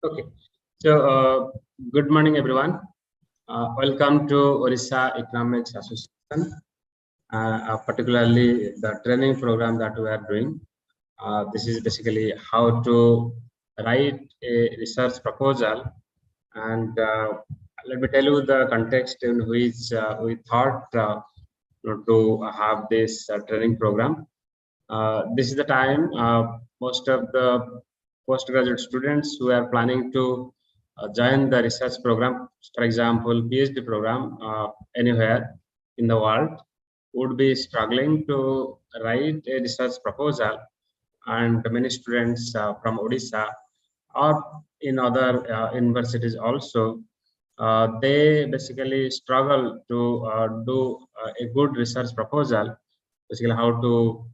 Okay, so good morning, everyone. Welcome to Orissa Economics Association, particularly the training program that we are doing. This is basically how to write a research proposal, and let me tell you the context in which we thought to have this training program. This is the time most of the postgraduate students who are planning to join the research program, for example, PhD program anywhere in the world, would be struggling to write a research proposal. And many students from Odisha or in other universities also, they basically struggle to do a good research proposal, basically how to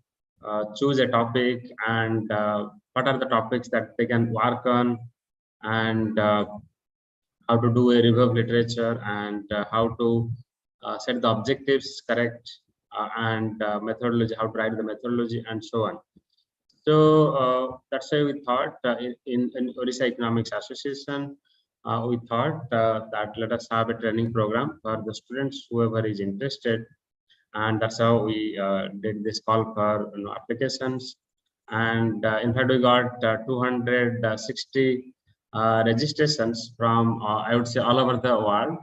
choose a topic and what are the topics that they can work on, and how to do a review of literature, and how to set the objectives correct, and methodology, how to write the methodology, and so on. So that's why we thought in Odisha Economics Association, we thought that let us have a training program for the students, whoever is interested. And that's how we did this call for applications. And in fact, we got 260 registrations from, I would say, all over the world.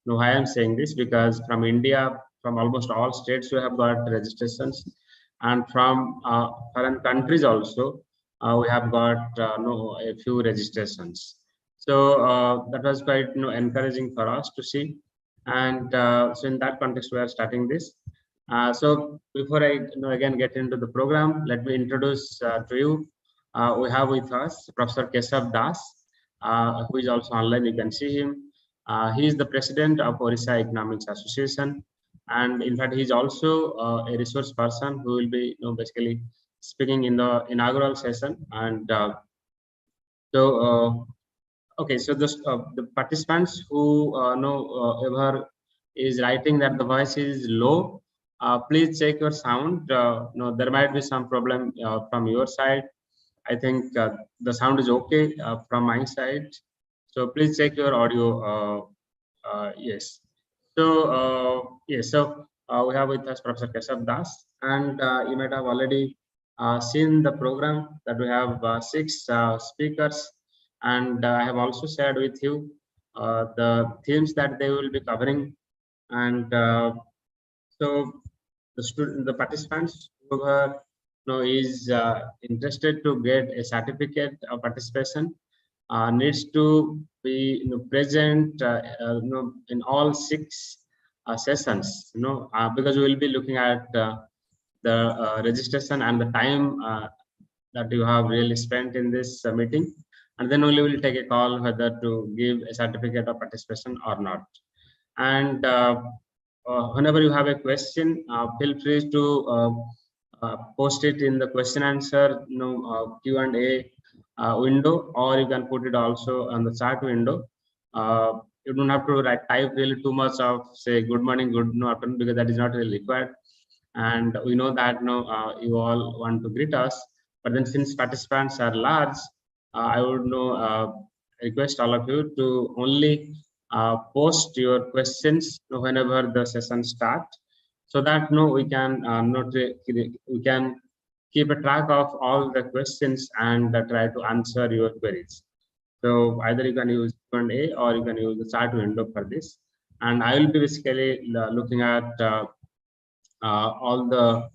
Now, why I'm saying this, because from India, from almost all states, we have got registrations, and from foreign countries also, we have got a few registrations. So that was quite encouraging for us to see. And so in that context, we are starting this. So before I again get into the program, let me introduce to you. We have with us Professor Keshav Das, who is also online. You can see him. He is the president of Orissa Economics Association, and in fact, he is also a resource person who will be basically speaking in the inaugural session. And okay, so the participants who know ever is writing that the voice is low, please check your sound. No, there might be some problem from your side. I think the sound is okay from my side. So please check your audio. Yes. So yes. So we have with us Professor Keshav Das, and you might have already seen the program that we have 6 speakers, and I have also shared with you the themes that they will be covering. And so the participants who are is interested to get a certificate of participation needs to be present in all 6 sessions, because we will be looking at the registration and the time that you have really spent in this meeting, and then only will take a call whether to give a certificate of participation or not. And whenever you have a question, feel free to post it in the question answer Q&A window, or you can put it also on the chat window. You don't have to type really too much of say good morning, good afternoon, because that is not really required. And we know that you all want to greet us, but then since participants are large, I would request all of you to only post your questions whenever the session start, so that we can we can keep a track of all the questions and try to answer your queries. So either you can use Q&A or you can use the chat window for this, and I will be basically looking at all the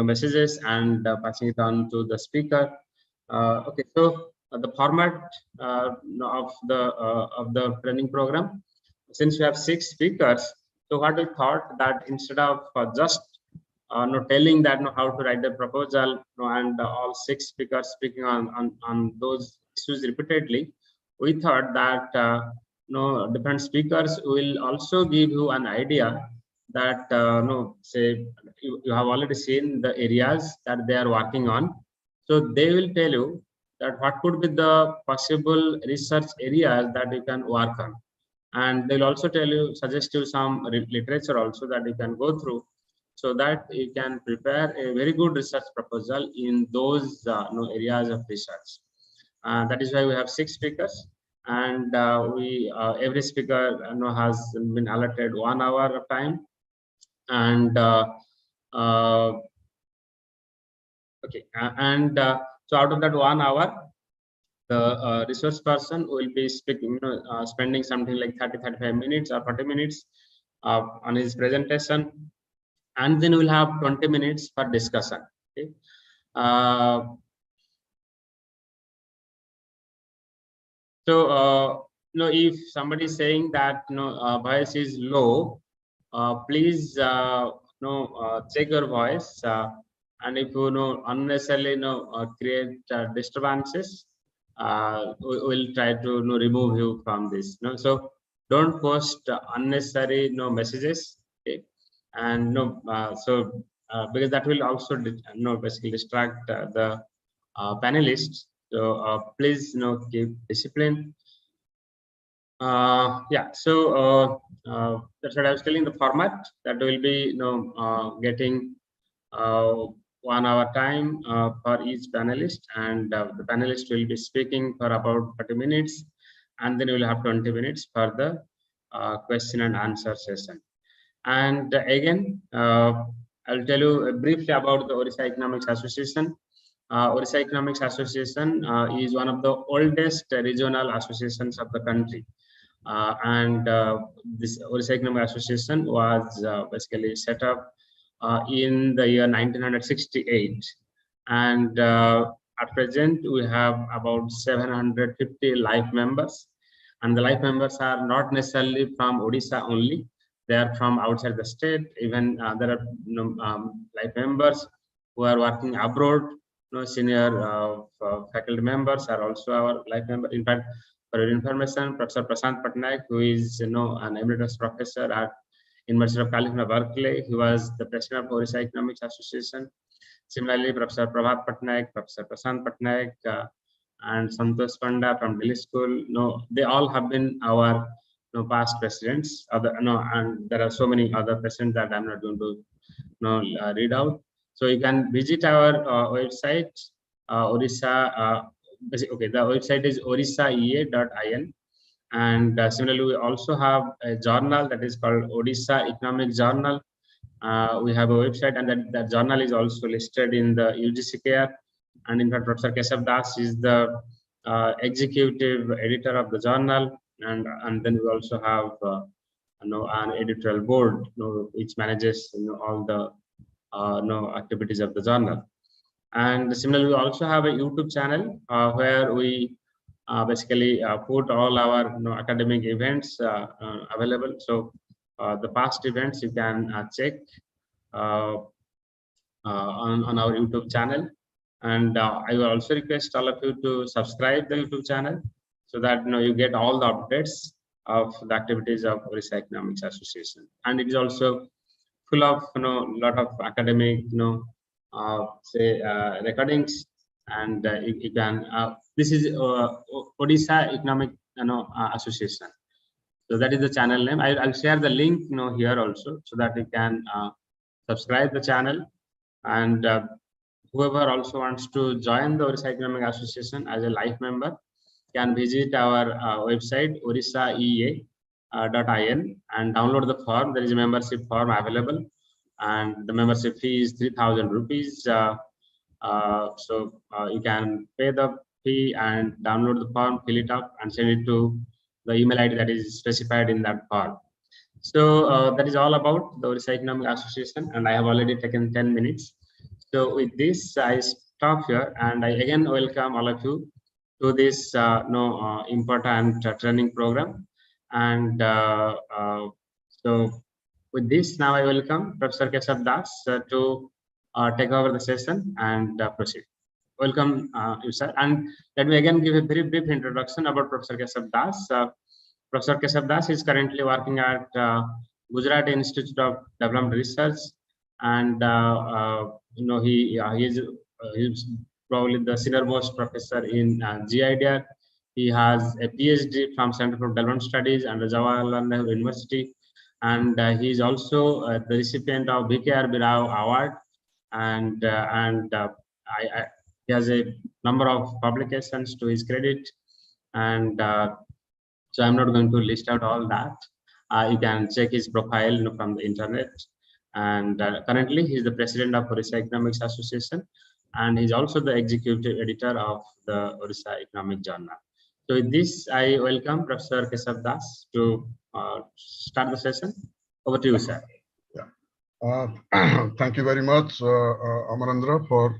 messages and passing it on to the speaker. Okay, so the format of the training program, since we have 6 speakers, so what we thought that instead of just telling that how to write the proposal and all 6 speakers speaking on those issues repeatedly, we thought that different speakers will also give you an idea that say you have already seen the areas that they are working on, so they will tell you that what could be the possible research areas that you can work on, and they'll also suggest you some literature also that you can go through. so that you can prepare a very good research proposal in those areas of research. That is why we have 6 speakers, and we every speaker has been allotted 1 hour of time, and okay, and so out of that 1 hour, the resource person will be speaking, spending something like 30-35 minutes or 40 minutes on his presentation, and then we'll have 20 minutes for discussion. Okay. So if somebody is saying that voice is low, please check your voice, and if you unnecessarily create disturbances, we'll try to remove you from this. So don't post unnecessary messages, okay? And because that will also basically distract the panelists. So please keep discipline. Yeah, so that's what I was telling. The format that will be getting 1 hour time for each panelist, and the panelist will be speaking for about 30 minutes, and then we'll have 20 minutes for the question and answer session. And again, I'll tell you briefly about the Orissa Economics Association. Orissa Economics Association is one of the oldest regional associations of the country. And this Orissa Economic Association was basically set up in the year 1968, and at present we have about 750 life members, and the life members are not necessarily from Odisha only. They are from outside the state. Even there are life members who are working abroad. Senior faculty members are also our life member. In fact, for your information, Professor Prashant Patnaik, who is an emeritus professor at University of California, Berkeley, he was the president of Orissa Economics Association. Similarly, Professor Prabhat Patnaik, Professor Prashant Patnaik, and Santosh Panda from Delhi School, they all have been our past presidents. And there are so many other presidents that I'm not going to read out. So you can visit our website, Orissa. Okay, the website is orissaea.in, and similarly we also have a journal that is called Odisha Economic Journal. We have a website, and that journal is also listed in the UGCKR. And in fact, Professor Keshav Das is the executive editor of the journal, and then we also have an editorial board which manages all the activities of the journal. And similarly, we also have a YouTube channel where we basically put all our academic events available. So the past events you can check on our YouTube channel. And I will also request all of you to subscribe the YouTube channel so that you get all the updates of the activities of Orissa Economics Association. And it is also full of lot of academic recordings, and you can this is Odisha Economic Association. So that is the channel name. I'll share the link here also, so that you can subscribe the channel. And whoever also wants to join the Orissa Economic Association as a life member can visit our website orissaea.in and download the form. There is a membership form available, and the membership fee is 3,000 rupees. So you can pay the fee and download the form, fill it up, and send it to the email ID that is specified in that form. So that is all about the Orissa Economic Association, and I have already taken 10 minutes. So with this, I stop here, and I again welcome all of you to this important training program. And so with this, now I welcome Professor Keshav Das to take over the session and proceed. Welcome, you sir. And let me again give a very brief introduction about Professor Keshav Das. Professor Keshav Das is currently working at Gujarat Institute of Development Research, and he's probably the senior most professor in GIDR. He has a PhD from Center for Development Studies and the Jawaharlal Nehru University, and he is also the recipient of BKRB Rao Award, and he has a number of publications to his credit, and so I'm not going to list out all that. You can check his profile, from the internet. And currently, he's the president of Orissa Economics Association, and he's also the executive editor of the Orissa Economic Journal. So with this, I welcome Professor Keshav Das to start the session. Over to you, sir. Thank you very much, Amarendra, for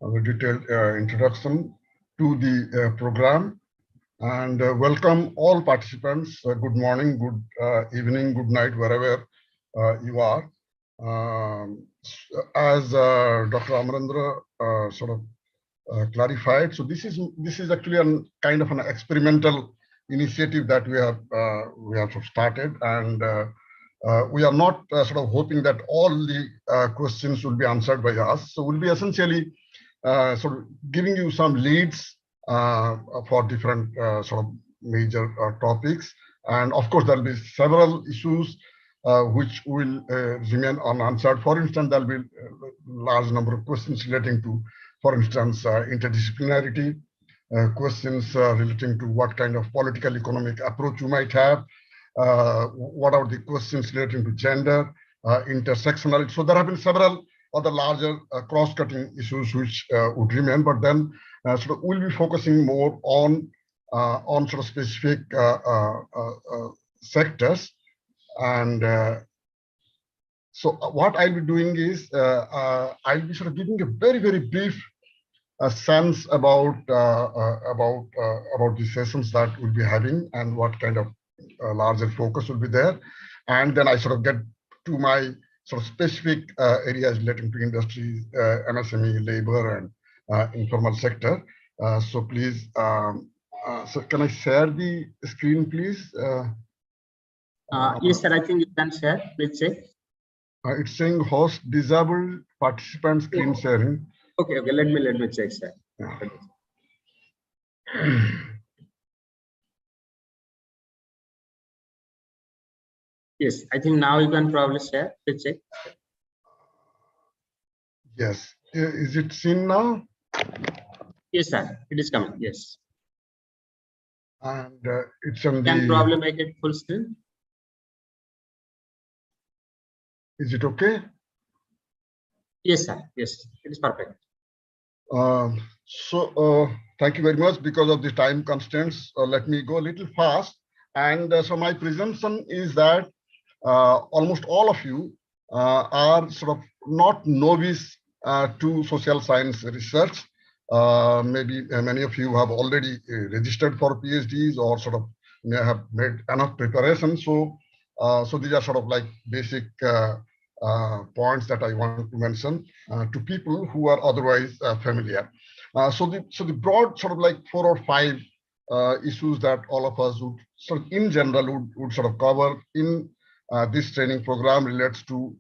the detailed introduction to the program. And welcome all participants. Good morning, good evening, good night, wherever you are. As Dr. Amarendra clarified, so this is actually a kind of an experimental initiative that we have started, and we are not hoping that all the questions will be answered by us. So we'll be essentially giving you some leads for different major topics, and of course there'll be several issues which will remain unanswered. For instance, there'll be a large number of questions relating to, for instance, interdisciplinarity, questions relating to what kind of political economic approach you might have, what are the questions relating to gender, intersectionality. So there have been several other larger cross-cutting issues which would remain, but then we'll be focusing more on specific sectors. And so what I'll be doing is I'll be giving a very, very brief sense about the sessions that we'll be having and what kind of larger focus will be there. And then I get to my specific areas relating to industry, MSME, labor, and informal sector. So please, so can I share the screen, please? Yes, sir. I think you can share. Please check. It's saying host disabled participant screen sharing. Okay. Let me check, sir. Yeah. Yes, I think now you can probably share. Please check. Yes. Is it seen now? Yes, sir. It is coming. Yes. And it's on you can probably make it full screen. Is it okay? Yes, sir. Yes, it is perfect. Thank you very much. Because of the time constraints, let me go a little fast. And so my presumption is that almost all of you are not novice to social science research. Maybe many of you have already registered for PhDs or may have made enough preparation. So these are like basic points that I want to mention to people who are otherwise familiar. So the broad 4 or 5 issues that all of us would in general would cover in this training program relates to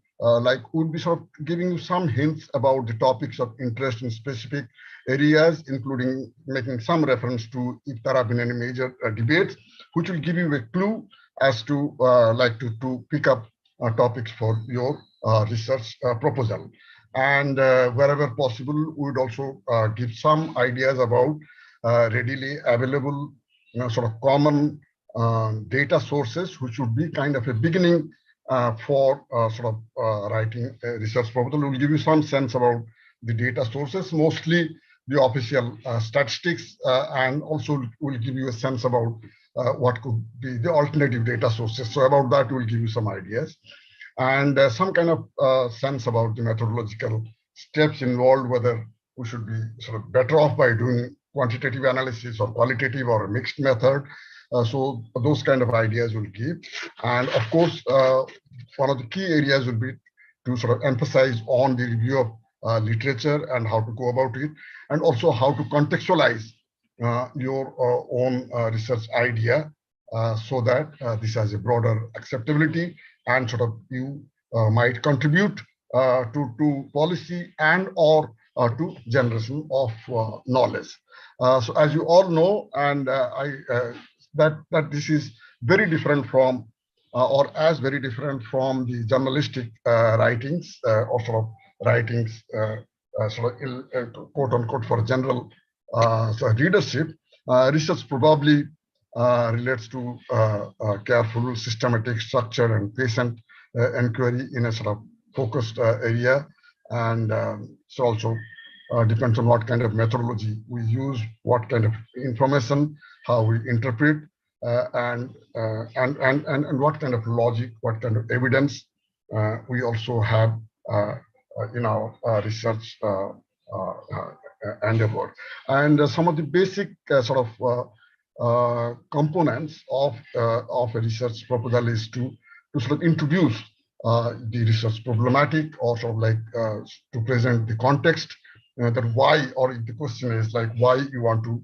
would be giving you some hints about the topics of interest in specific areas, including making some reference to if there have been any major debates, which will give you a clue as to to pick up topics for your research proposal. And wherever possible, we would also give some ideas about readily available common data sources, which would be kind of a beginning for writing a research proposal. We'll give you some sense about the data sources, mostly the official statistics, and also will give you a sense about what could be the alternative data sources. So about that, we'll give you some ideas and some kind of sense about the methodological steps involved, whether we should be better off by doing quantitative analysis or qualitative or a mixed method. So those kind of ideas will give. And of course, one of the key areas will be to emphasize on the review of literature and how to go about it, and also how to contextualize your own research idea so that this has a broader acceptability and you might contribute to policy and or to generation of knowledge. So as you all know, and that this is very different from or as very different from the journalistic writings or sort of writings, quote unquote, for general readership. Research probably relates to careful, systematic, structured, and patient inquiry in a sort of focused area, and it also depends on what kind of methodology we use, what kind of information, how we interpret, and what kind of logic, what kind of evidence we also have in our research endeavor. And some of the basic sort of components of a research proposal is to sort of introduce the research problematic, or sort of like to present the context, that why, or the question is like why you want to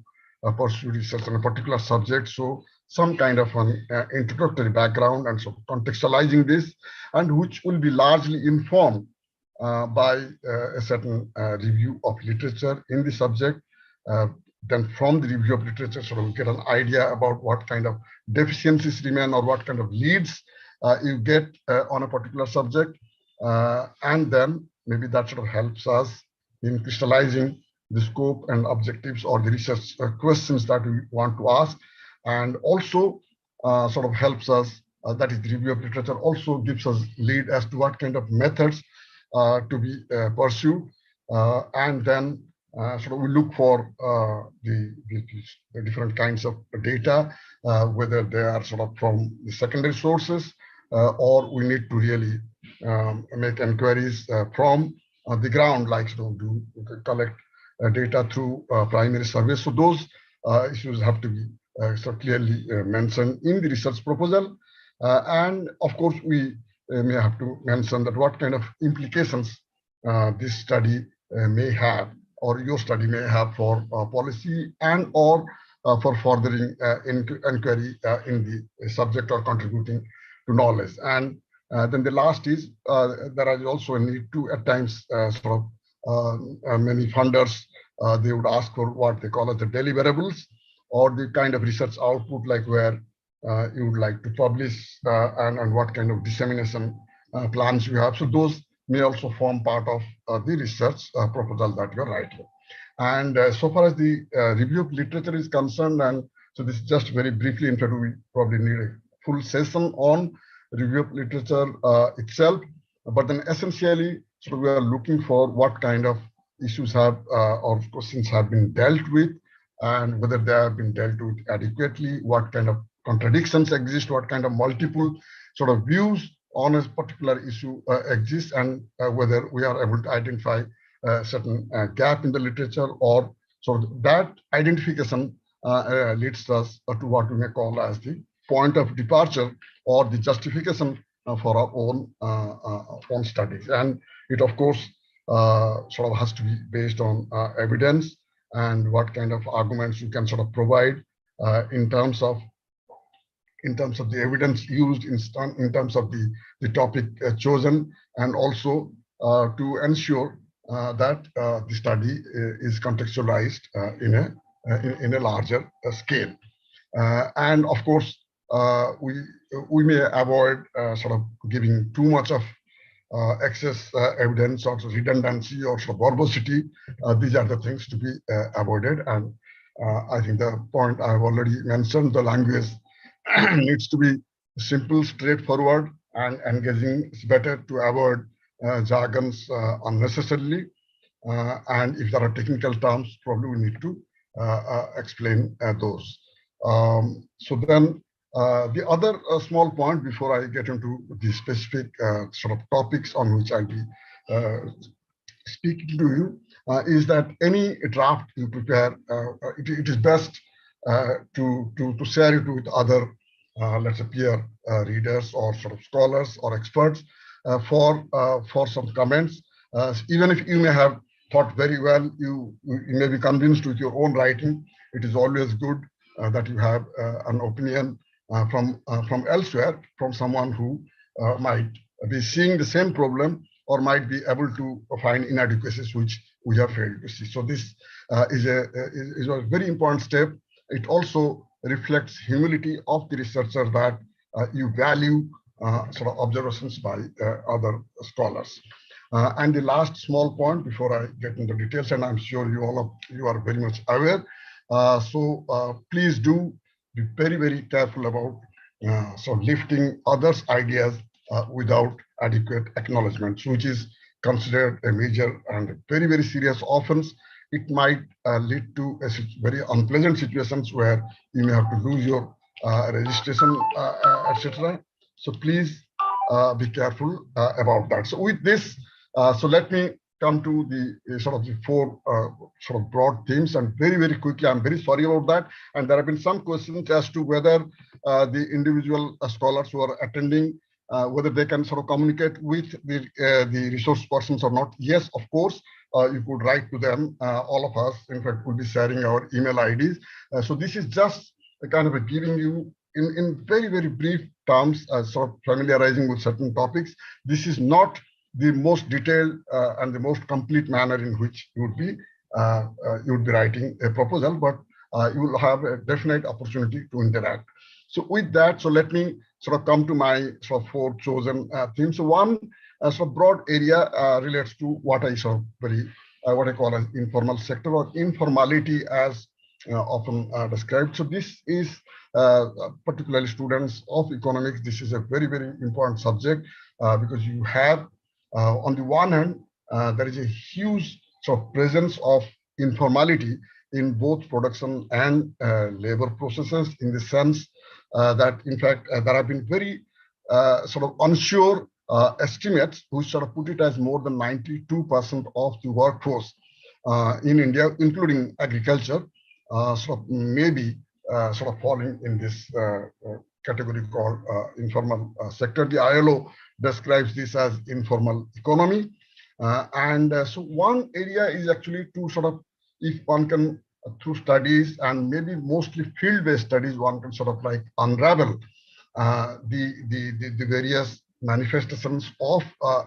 pursue research on a particular subject. So some kind of an introductory background and sort of contextualizing this, and which will be largely informed by a certain review of literature in the subject. Then from the review of literature, sort of get an idea about what kind of deficiencies remain, or what kind of leads you get on a particular subject. And then maybe that sort of helps us in crystallizing the scope and objectives, or the research questions that we want to ask. And also sort of helps us, that is the review of literature also gives us lead as to what kind of methods to be pursued. And then sort of we look for the different kinds of data, whether they are sort of from the secondary sources, or we need to really make inquiries from the ground, like do collect data through primary surveys. So those issues have to be so clearly mentioned in the research proposal. And of course, we may have to mention that what kind of implications this study may have, or your study may have, for policy and or for furthering inquiry in the subject, or contributing to knowledge. And then the last is there is also a need to, at times, sort of many funders, they would ask for what they call as the deliverables, or the kind of research output, like where you would like to publish, and what kind of dissemination plans you have. So those may also form part of the research proposal that you're writing. And so far as the review of literature is concerned, and so this is just very briefly, in fact, we probably need a full session on review of literature itself. But then essentially, so we are looking for what kind of issues have or questions have been dealt with, and whether they have been dealt with adequately, what kind of contradictions exist, what kind of multiple sort of views on a particular issue exists, and whether we are able to identify a certain gap in the literature, or so that identification leads us to what we may call as the point of departure, or the justification for our own studies. And it, of course, sort of has to be based on evidence, and what kind of arguments you can sort of provide in terms of the evidence used, in terms of the topic chosen, and also to ensure that the study is contextualized in a larger scale. And of course, we may avoid sort of giving too much of excess evidence, or redundancy, or sort of verbosity. These are the things to be avoided. And I think the point I've already mentioned, the language needs to be simple, straightforward, and engaging. It's better to avoid jargons unnecessarily. And if there are technical terms, probably we need to explain those. So then the other small point before I get into the specific sort of topics on which I'll be speaking to you is that any draft you prepare, it is best to share it with other, let's say, peer readers, or sort of scholars or experts for some comments. Even if you may have thought very well, you may be convinced with your own writing. It is always good that you have an opinion from elsewhere, from someone who might be seeing the same problem, or might be able to find inadequacies which we have failed to see. So this is a very important step. It also reflects humility of the researcher, that you value sort of observations by other scholars. And the last small point before I get into details, and I'm sure you are very much aware. Please do be very, very careful about lifting others' ideas without adequate acknowledgement, which is considered a major and very, very serious offense. It might lead to very unpleasant situations where you may have to lose your registration, etc. So please be careful about that. So with this, let me come to the sort of the four sort of broad themes, and very, very quickly, I'm very sorry about that. And there have been some questions as to whether the individual scholars who are attending, whether they can sort of communicate with the resource persons or not. Yes, of course, you could write to them. All of us, in fact, could be sharing our email IDs. So this is just a kind of giving you in very, very brief terms, sort of familiarizing with certain topics. This is not the most detailed and the most complete manner in which you would be writing a proposal, but you will have a definite opportunity to interact. So with that, so let me sort of come to my sort of four chosen themes. So one sort of broad area relates to what I sort of what I call as informal sector or informality, as often described. So this is particularly students of economics. This is a very, very important subject because you have on the one hand, there is a huge sort of presence of informality in both production and labor processes, in the sense that, in fact, there have been very sort of unsure estimates which sort of put it as more than 92% of the workforce in India, including agriculture, sort of maybe sort of falling in this category called informal sector. The ILO describes this as informal economy. So one area is actually to sort of, if one can, through studies and maybe mostly field-based studies, one can sort of like unravel the various manifestations of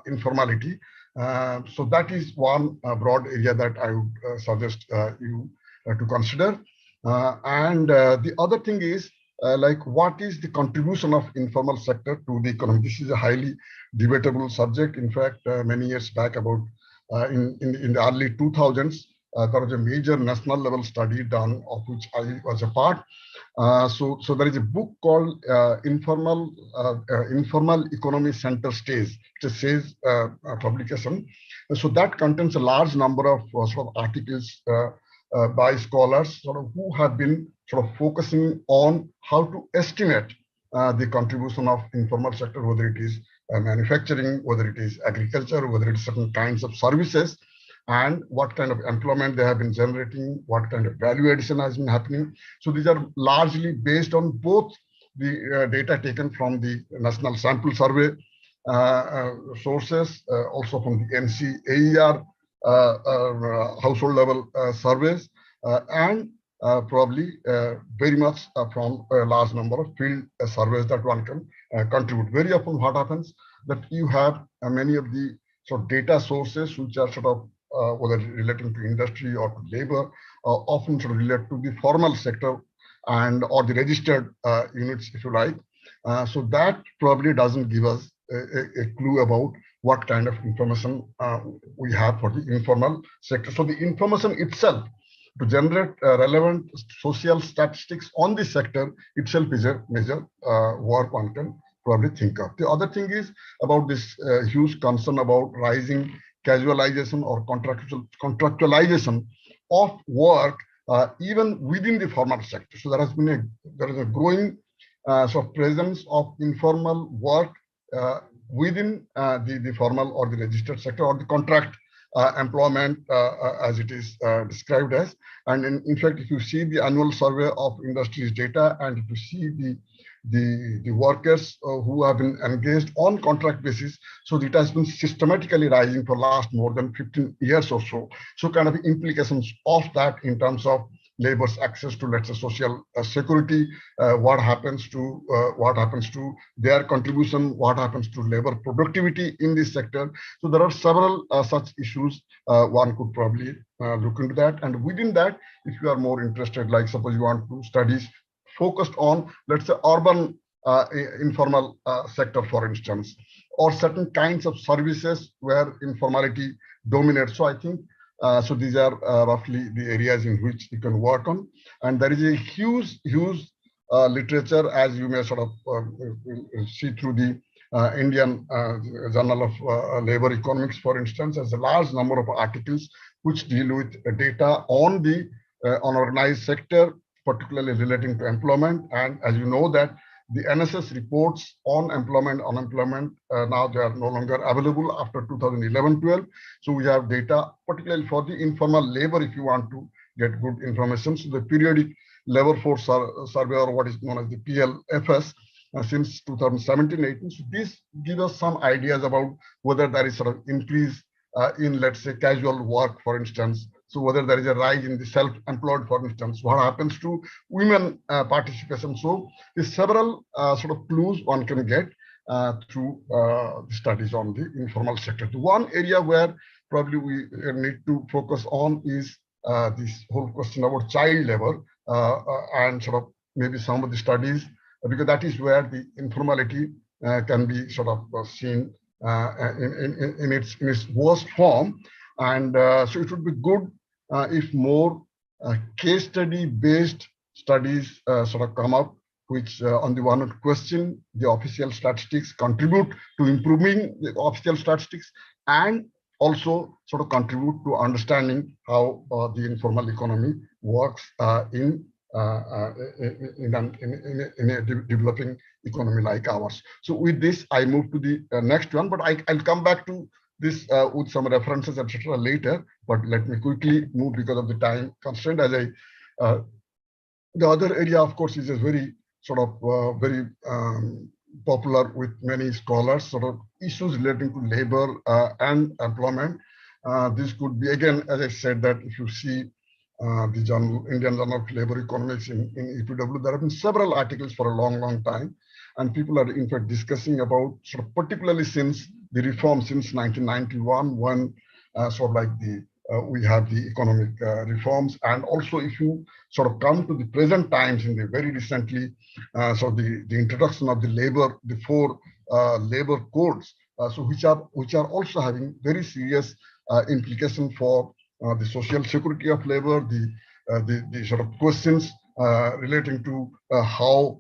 informality. So that is one broad area that I would suggest you to consider. The other thing is, like, what is the contribution of informal sector to the economy? This is a highly debatable subject. In fact, many years back, about in the early 2000s, there was a major national level study done, of which I was a part. So there is a book called Informal Economy Center Stage. It's a SAGE publication. So that contains a large number of sort of articles by scholars sort of who have been sort of focusing on how to estimate the contribution of informal sector, whether it is manufacturing, whether it is agriculture, whether it is certain kinds of services, and what kind of employment they have been generating, what kind of value addition has been happening. So these are largely based on both the data taken from the National Sample Survey sources, also from the NCAER household level surveys, and probably very much from a large number of field surveys that one can contribute. Very often what happens that you have many of the sort of data sources which are sort of whether relating to industry or to labor, often sort of relate to the formal sector and or the registered units, if you like. So that probably doesn't give us a clue about what kind of information we have for the informal sector. So the information itself, to generate relevant social statistics on this sector itself, is a major work one can probably think of. The other thing is about this huge concern about rising casualization or contractualization of work even within the formal sector. So there is a growing sort of presence of informal work within the formal or the registered sector or the contract employment as it is described as. And in fact, if you see the annual survey of industries data, and if you see the workers who have been engaged on contract basis, so it has been systematically rising for last more than 15 years or so. So kind of implications of that in terms of labor's access to, let's say, social security, what happens to their contribution, what happens to labor productivity in this sector. So there are several such issues one could probably look into that. And within that, if you are more interested, like suppose you want to studies focused on, let's say, urban informal sector, for instance, or certain kinds of services where informality dominates. So I think so these are roughly the areas in which you can work on. And there is a huge literature, as you may sort of see through the Indian Journal of Labor Economics, for instance, has a large number of articles which deal with data on the unorganized sector, particularly relating to employment. And as you know that the NSS reports on unemployment, now they are no longer available after 2011-12. So we have data, particularly for the informal labor, if you want to get good information. So the periodic labor force survey, or what is known as the PLFS, since 2017-18. So this gives us some ideas about whether there is sort of increase in, let's say, casual work, for instance. So whether there is a rise in the self-employed, for instance, what happens to women participation. So there's several sort of clues one can get through studies on the informal sector. The one area where probably we need to focus on is this whole question about child labor and sort of maybe some of the studies, because that is where the informality can be sort of seen in its worst form. And so it would be good if more case study based studies sort of come up, which on the one hand question the official statistics, contribute to improving the official statistics, and also sort of contribute to understanding how the informal economy works in a developing economy like ours. So with this, I move to the next one, but I'll come back to this with some references, etc. later. But let me quickly move because of the time constraint. As the other area, of course, is a very sort of very popular with many scholars, sort of issues relating to labor and employment. This could be, again, as I said, that if you see the Indian Journal of Labor Economics in EPW, there have been several articles for a long time, and people are in fact discussing about sort of particularly since the reform since 1991, when sort of like we have the economic reforms, and also if you sort of come to the present times in the very recently, so the introduction of the four labor codes, so which are also having very serious implication for the social security of labor, the sort of questions relating to how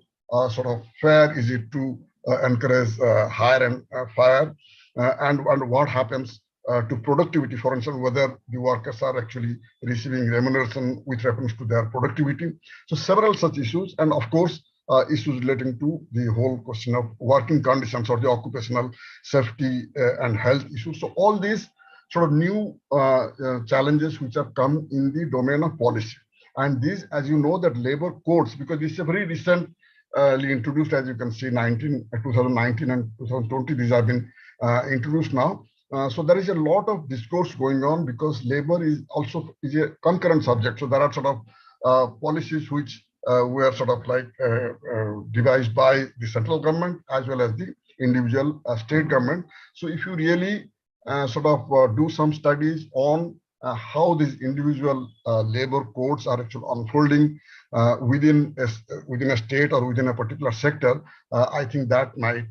sort of fair is it to encourage hire and fire, and what happens to productivity, for instance, whether the workers are actually receiving remuneration with reference to their productivity. So several such issues, and of course, issues relating to the whole question of working conditions or the occupational safety and health issues. So all these sort of new challenges which have come in the domain of policy. And these, as you know, that labor codes, because this is a very recently introduced, as you can see, 2019 and 2020, these have been introduced now. So there is a lot of discourse going on because labor is also a concurrent subject. So there are sort of policies which were sort of like devised by the central government as well as the individual state government. So if you really sort of do some studies on how these individual labor codes are actually unfolding within a state or within a particular sector, I think that might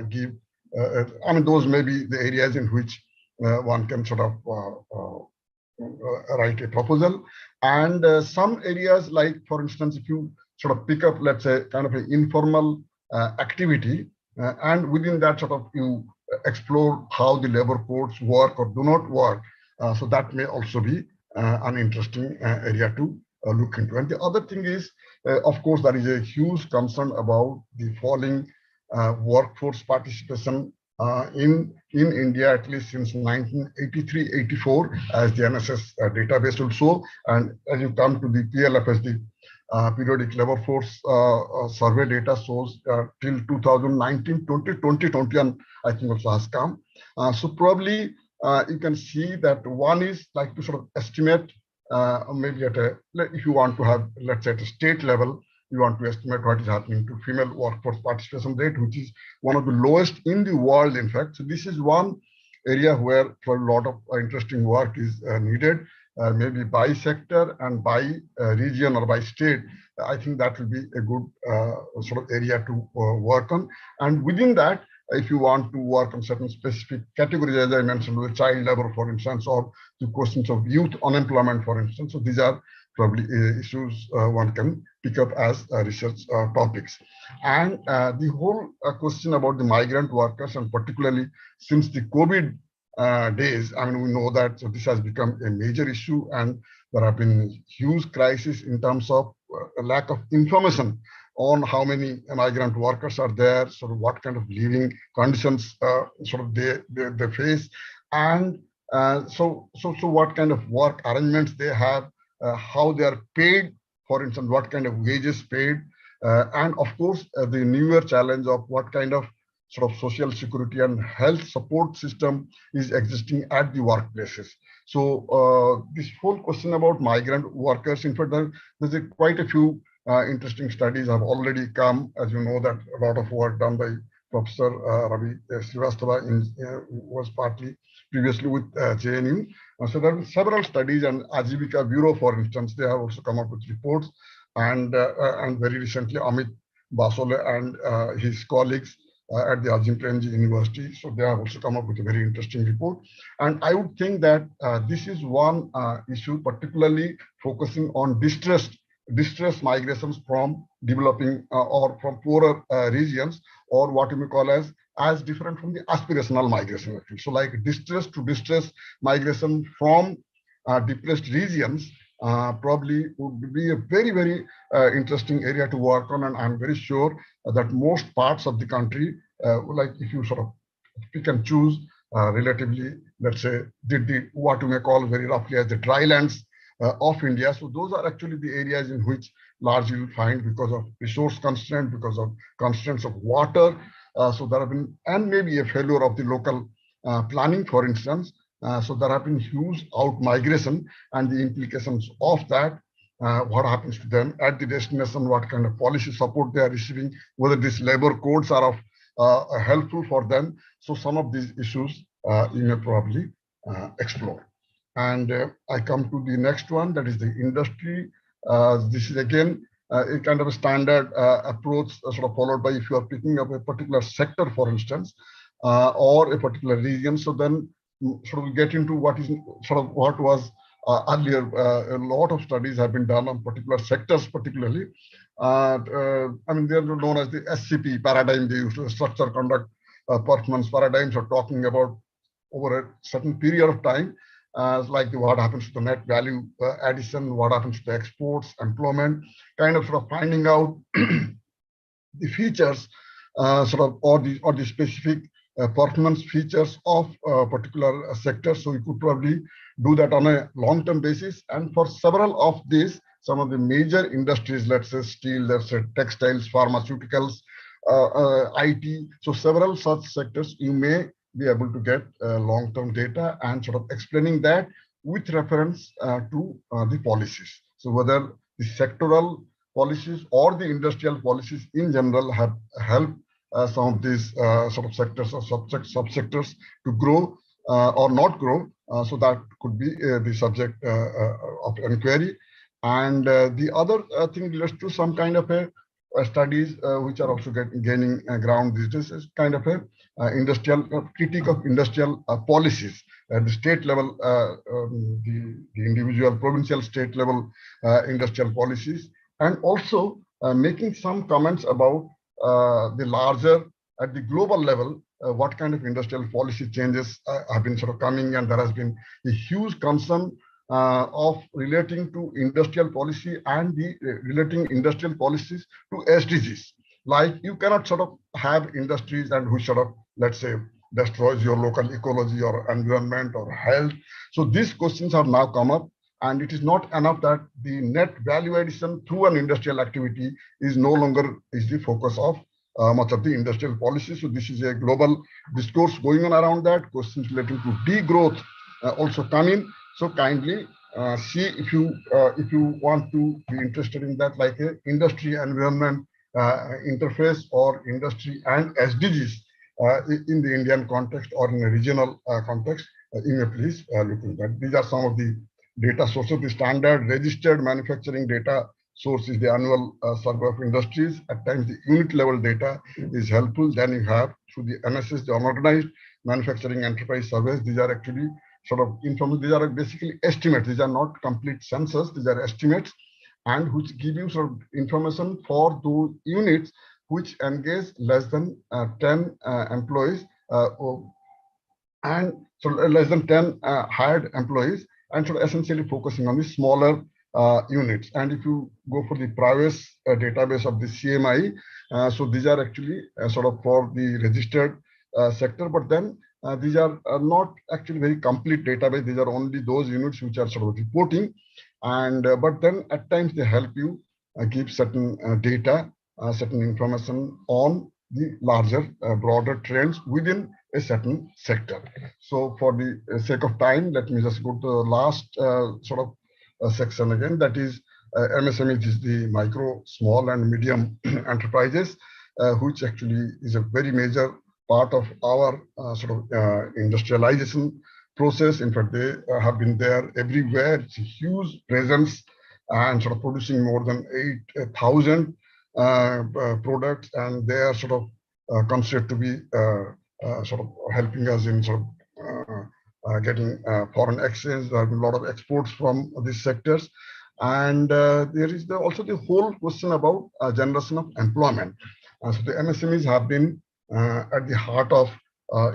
give, I mean, those may be the areas in which one can sort of write a proposal. And some areas like, for instance, if you sort of pick up, let's say, kind of an informal activity, and within that sort of you explore how the labor codes work or do not work. So that may also be an interesting area to look into. And the other thing is, of course, there is a huge concern about the falling workforce participation in India, at least since 1983-84, as the NSS database will show. And as you come to the PLFS, the periodic labor force survey data shows till 2019, 2021, I think also has come. So probably you can see that one is like to sort of estimate maybe at a, if you want to have, let's say at a state level, you want to estimate what is happening to female workforce participation rate, which is one of the lowest in the world, in fact. So this is one area where for a lot of interesting work is needed. maybe by sector and by region or by state, I think that will be a good sort of area to work on. And within that, if you want to work on certain specific categories, as I mentioned, with child labor, for instance, or the questions of youth unemployment, for instance. So these are probably issues one can pick up as research topics. And the whole question about the migrant workers, and particularly since the COVID days, I mean, we know that so this has become a major issue, and there have been huge crises in terms of a lack of information on how many migrant workers are there, sort of what kind of living conditions sort of they face, and so what kind of work arrangements they have, how they are paid, for instance, what kind of wages paid, and of course the newer challenge of what kind of sort of social security and health support system is existing at the workplaces. So this whole question about migrant workers, in fact, there's quite a few interesting studies have already come. As you know, that a lot of work done by Professor Ravi Srivastava was partly previously with JNU. So there are several studies, and Ajivika Bureau, for instance, they have also come up with reports, and very recently Amit Basole and his colleagues at the Azim Premji University. So they have also come up with a very interesting report. And I would think that this is one issue, particularly focusing on distress migrations from developing or from poorer regions, or what you may call as different from the aspirational migration. Actually. So like distress to distress migration from depressed regions probably would be a very, very interesting area to work on. And I'm very sure that most parts of the country, like if you sort of pick and choose relatively, let's say, what you may call very roughly as the dry lands of India. So those are actually the areas in which largely you find, because of resource constraint, because of constraints of water. So there have been, and maybe a failure of the local planning, for instance. So there have been huge out migration, and the implications of that, what happens to them at the destination, what kind of policy support they are receiving, whether these labor codes are of helpful for them. So some of these issues you may probably explore. And I come to the next one, that is the industry. This is again a kind of a standard approach sort of followed by if you are picking up a particular sector, for instance, or a particular region. So then sort of get into what is sort of what was earlier. A lot of studies have been done on particular sectors, particularly. I mean, they are known as the SCP paradigm. They use structure, conduct, performance paradigms, are talking about over a certain period of time, like what happens to the net value addition, what happens to the exports, employment, kind of sort of finding out the features, sort of or the specific performance features of a particular sector. So you could probably do that on a long-term basis. And for several of these, some of the major industries, let's say steel, let's say textiles, pharmaceuticals, IT. So several such sectors, you may be able to get long-term data and sort of explaining that with reference to the policies. So whether the sectoral policies or the industrial policies in general have helped some of these sort of sectors or subsectors to grow or not grow. So that could be the subject of inquiry. And the other thing relates to some kind of a studies which are also gaining ground these days, is kind of a industrial critique of industrial policies at the state level, the individual provincial state level industrial policies, and also making some comments about the larger at the global level, what kind of industrial policy changes have been sort of coming, and there has been a huge concern of relating to industrial policy and the relating industrial policies to SDGs. Like you cannot sort of have industries and which sort of, let's say, destroys your local ecology or environment or health. So these questions have now come up, and it is not enough that the net value addition through an industrial activity is no longer is the focus of much of the industrial policy. So this is a global discourse going on around that. Questions relating to degrowth also come in. So kindly see if you want to be interested in that, like a industry environment interface or industry and SDGs in the Indian context or in a regional context. You may please look into that. These are some of the data sources. The standard registered manufacturing data source is the annual survey of industries. At times, the unit level data is helpful. Then you have through the MSS, the unorganized manufacturing enterprise surveys. These are actually sort of information. These are basically estimates. These are not complete census. These are estimates, and which give you sort of information for those units which engage less than 10 employees, and so less than 10 hired employees, and sort of essentially focusing on the smaller units. And if you go for the private database of the CMI, so these are actually sort of for the registered sector, but then these are not actually very complete database. These are only those units which are sort of reporting, and but then at times they help you give certain data, certain information on the larger, broader trends within a certain sector. So for the sake of time, let me just go to the last sort of section again. That is MSME is the micro, small and medium enterprises, which actually is a very major part of our sort of industrialization process. In fact, they have been there everywhere. It's a huge presence and sort of producing more than 8,000 products, and they are sort of considered to be sort of helping us in sort of getting foreign exchange. There have been a lot of exports from these sectors, and there is also the whole question about generation of employment. So the MSMEs have been at the heart of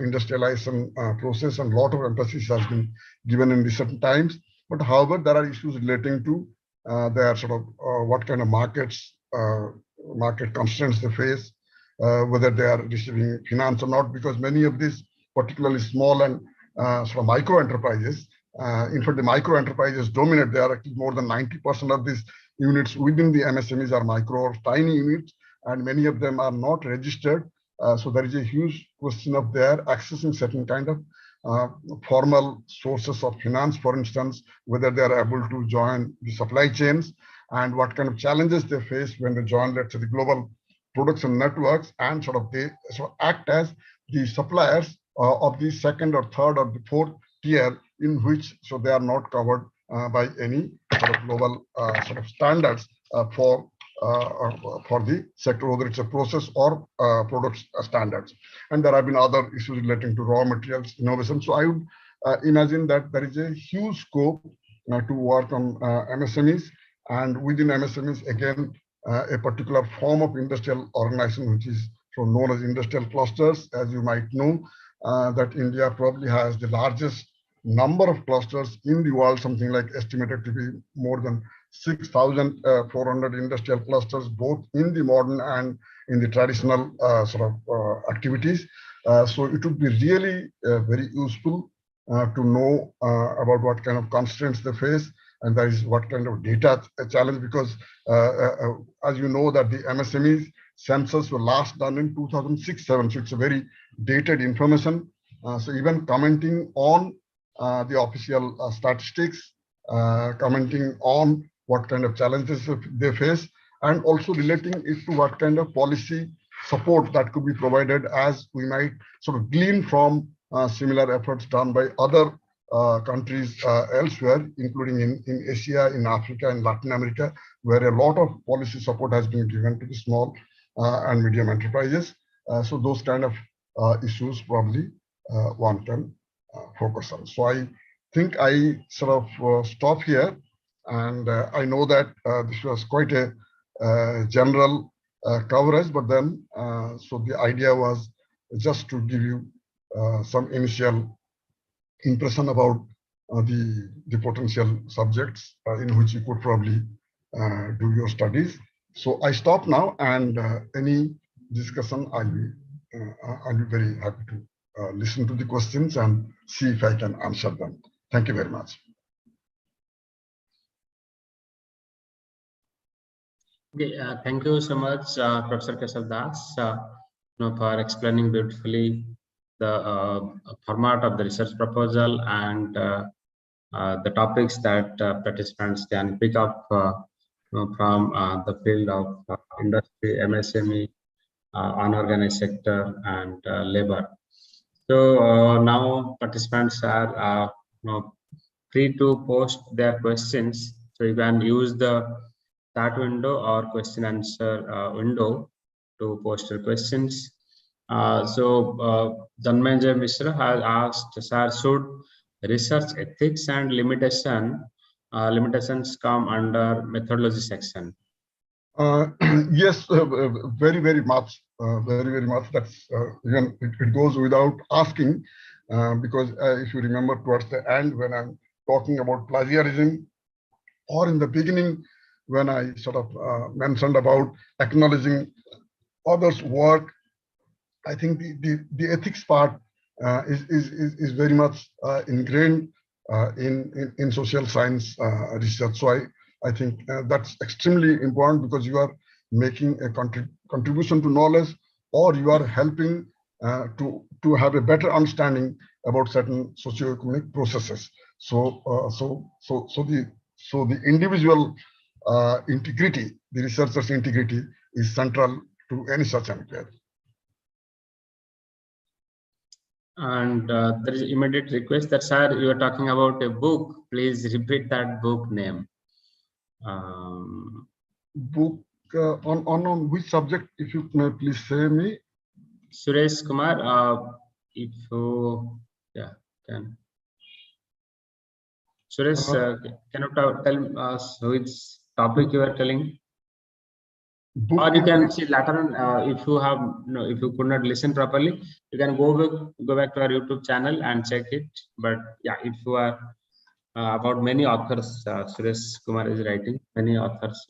industrialization process, and a lot of emphasis has been given in recent times. But however, there are issues relating to their sort of what kind of markets, market constraints they face, whether they are receiving finance or not, because many of these, particularly small and sort of micro enterprises, in fact, the micro enterprises dominate. They are actually more than 90% of these units within the MSMEs are micro or tiny units, and many of them are not registered. So there is a huge question of their accessing certain kind of formal sources of finance, for instance, whether they are able to join the supply chains, and what kind of challenges they face when they join, let's say, the global production networks, and sort of they sort of act as the suppliers of the second or third or the fourth tier, in which so they are not covered by any sort of global sort of standards for the sector, whether it's a process or product standards. And there have been other issues relating to raw materials innovation. So I would imagine that there is a huge scope to work on MSMEs, and within MSMEs, again, a particular form of industrial organization, which is known as industrial clusters. As you might know, that India probably has the largest number of clusters in the world, something like estimated to be more than 6,400 industrial clusters, both in the modern and in the traditional sort of activities. So it would be really very useful to know about what kind of constraints they face, and that is what kind of data challenge, because as you know that the MSMEs census were last done in 2006-7, so it's a very dated information. So even commenting on the official statistics, commenting on what kind of challenges they face, and also relating it to what kind of policy support that could be provided, as we might sort of glean from similar efforts done by other countries elsewhere, including in Asia, in Africa, in Latin America, where a lot of policy support has been given to the small and medium enterprises. So those kind of issues probably one can focus on. So I think I sort of stop here, and I know that this was quite a general coverage, but then so the idea was just to give you some initial impression about the potential subjects in which you could probably do your studies. So I stop now, and any discussion I'll be very happy to listen to the questions and see if I can answer them. Thank you very much. Okay, thank you so much, Professor Keshav Das, for explaining beautifully the format of the research proposal and the topics that participants can pick up from the field of industry, MSME, unorganized sector, and labor. So now participants are free to post their questions. So you can use the chat window or question answer window to post your questions. Dhananjay Mishra has asked, sir, should research ethics and limitations come under methodology section? Yes, very, very much, very, very much. That's even it goes without asking, because if you remember towards the end when I'm talking about plagiarism, or in the beginning when I sort of mentioned about acknowledging others' work, I think the ethics part is very much ingrained in social science research. So I think that's extremely important, because you are making a contribution to knowledge, or you are helping to have a better understanding about certain socioeconomic processes. So the individual integrity, the researcher's integrity, is central to any such inquiry. And there is immediate request that, sir, you are talking about a book. Please repeat that book name. Book on which subject, if you may please say me? Suresh Kumar, if you can. Suresh, can you tell us which topic you are telling? Book, or you can see later on, if you have if you could not listen properly, you can go back to our YouTube channel and check it. But yeah, if you are about many authors, Suresh Kumar is writing many authors.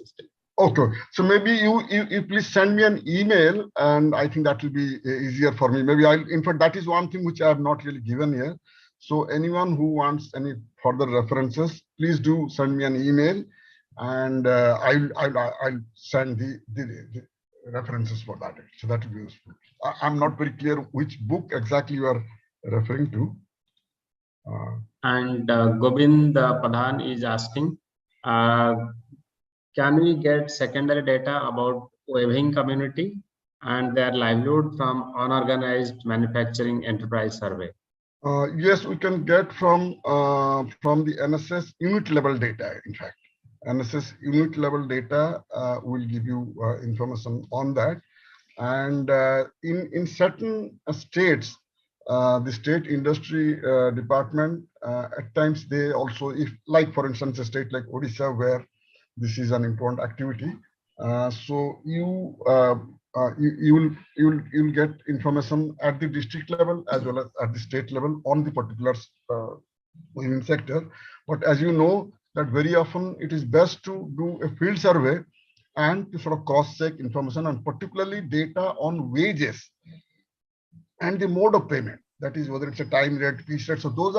Okay, so maybe you please send me an email, and I think that will be easier for me. Maybe in fact, that is one thing which I have not really given here. So anyone who wants any further references, please do send me an email, and I'll send the references for that. So that will be useful. I'm not very clear which book exactly you are referring to. And Gobind Pradhan is asking, can we get secondary data about weaving community and their livelihood from unorganized manufacturing enterprise survey? Yes, we can get from the NSS unit level data. In fact, NSS unit level data will give you information on that. And in certain states, the state industry department, at times they also, if like for instance a state like Odisha, where this is an important activity, so you will get information at the district level as well as at the state level on the particular sector. But as you know, that very often it is best to do a field survey and to sort of cross-check information, and particularly data on wages and the mode of payment. That is whether it's a time rate, piece rate. So those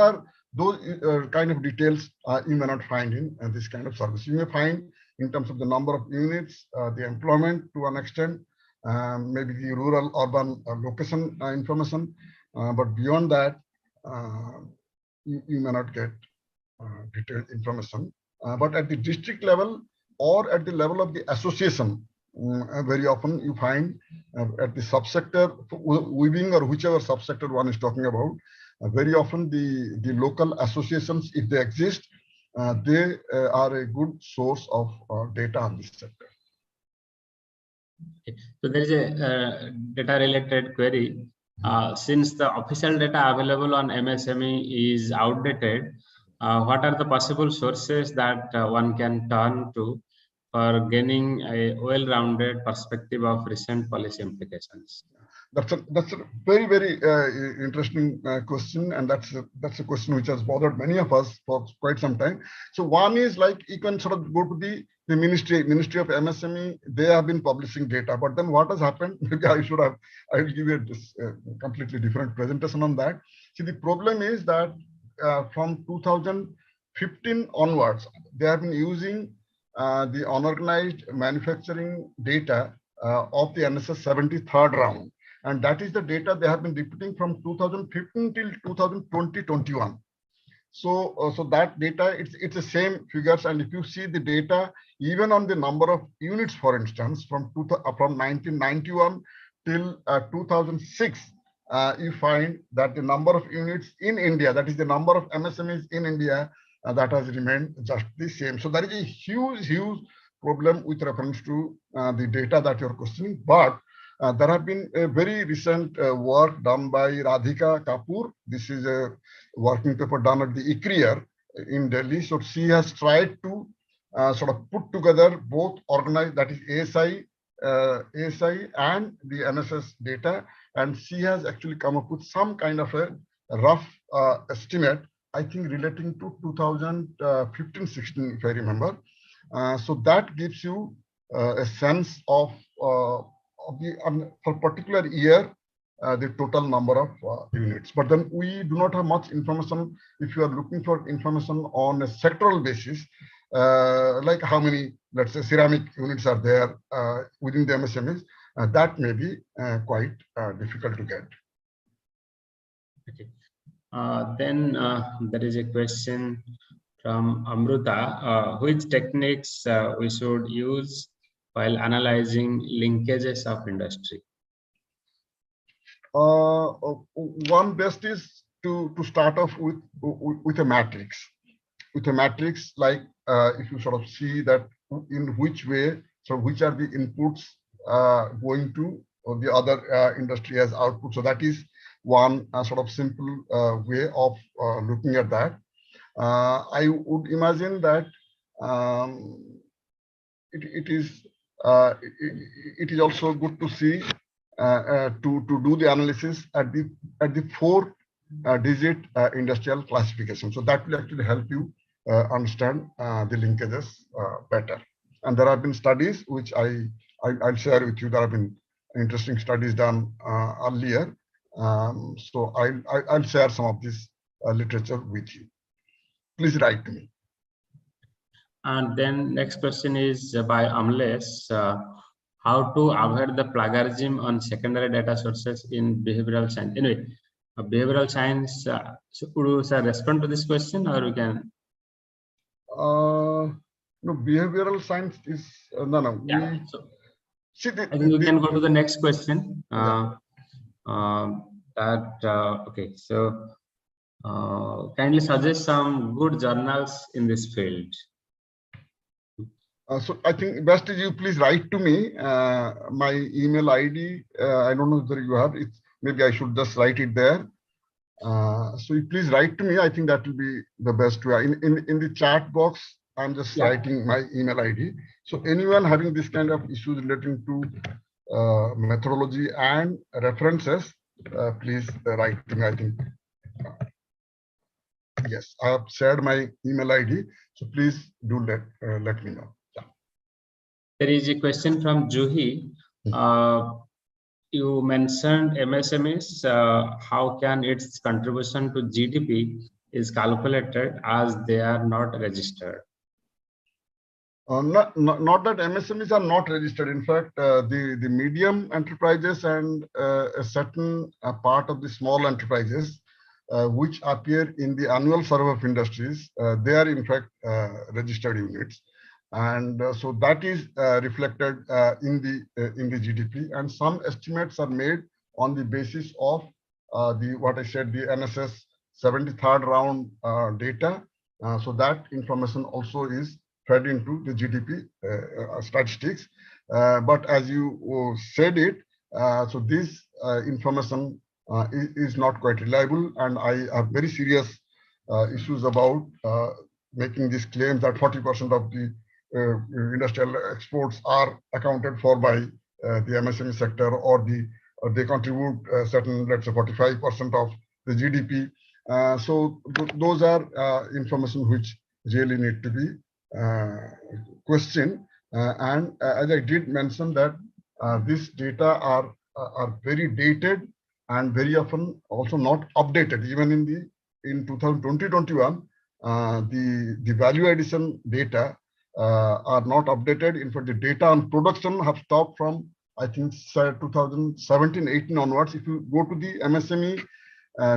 kind of details you may not find in this kind of service. You may find in terms of the number of units, the employment to an extent, maybe the rural urban location information, but beyond that, you may not get detailed information. But at the district level or at the level of the association, very often you find at the subsector, weaving or whichever subsector one is talking about, very often the local associations, if they exist, they are a good source of data on this sector. Okay. So there is a data related query. Since the official data available on MSME is outdated, what are the possible sources that one can turn to for gaining a well-rounded perspective of recent policy implications? That's a very, very interesting question, and that's a question which has bothered many of us for quite some time. So one is like you can sort of go to the ministry of MSME. They have been publishing data, but then what has happened? Maybe I will give you a completely different presentation on that. See, the problem is that from 2015 onwards, they have been using the unorganized manufacturing data of the NSS 73rd round. And that is the data they have been repeating from 2015 till 2020-21. So that data, it's the same figures. And if you see the data, even on the number of units, for instance, from 1991 till 2006, you find that the number of units in India, that is the number of MSMEs in India, that has remained just the same. So there is a huge problem with reference to the data that you're questioning. But there have been a very recent work done by Radhika Kapoor. This is a working paper done at the ICRIER in Delhi. So she has tried to sort of put together both organized, that is ASI and the NSS data, and she has actually come up with some kind of a rough estimate, I think relating to 2015-16, if I remember. So that gives you a sense of the for particular year the total number of units. But then we do not have much information. If you are looking for information on a sectoral basis, like how many, let's say, ceramic units are there within the MSMEs, that may be quite difficult to get. Okay. Then there is a question from Amruta. Which techniques we should use while analyzing linkages of industry? One best is to start off with a matrix. With a matrix, like if you sort of see that in which way, so which are the inputs going to the other industry as output. So that is one sort of simple way of looking at that. I would imagine that it is also good to see to do the analysis at the 4-digit industrial classification. So that will actually help you understand the linkages better. And there have been studies which I'll share with you. There have been interesting studies done earlier. So I'll share some of this literature with you. Please write to me. And then next question is by Amlesh. How to avoid the plagiarism on secondary data sources in behavioral science? Anyway, behavioral science, so could you respond to this question, or we can? No, behavioral science is no. Yeah. So I think we can go to the next question. Okay. So kindly suggest some good journals in this field. So I think best is you please write to me. My email ID, I don't know whether you have it. Maybe I should just write it there. So you please write to me. I think that will be the best way. In the chat box, I'm just writing my email ID. So anyone having this kind of issues relating to methodology and references, please write to me. I think yes, I have shared my email ID. So please do let me know. There is a question from Juhi. You mentioned MSMEs. How can its contribution to GDP is calculated as they are not registered? Not that MSMEs are not registered. In fact, the medium enterprises and a certain part of the small enterprises, which appear in the annual survey of industries, they are in fact registered units. And so that is reflected in the GDP, and some estimates are made on the basis of what I said, the NSS 73rd round data. So that information also is fed into the GDP statistics. But as you said it, so this information is not quite reliable, and I have very serious issues about making this claim that 40% of the industrial exports are accounted for by the MSME sector, or they contribute certain, let's say, 45% of the GDP. So those are information which really need to be questioned. And as I did mention that these data are very dated and very often also not updated. Even in 2020-21, the value addition data are not updated. In fact, the data on production have stopped from, I think, 2017-18 onwards. If you go to the MSME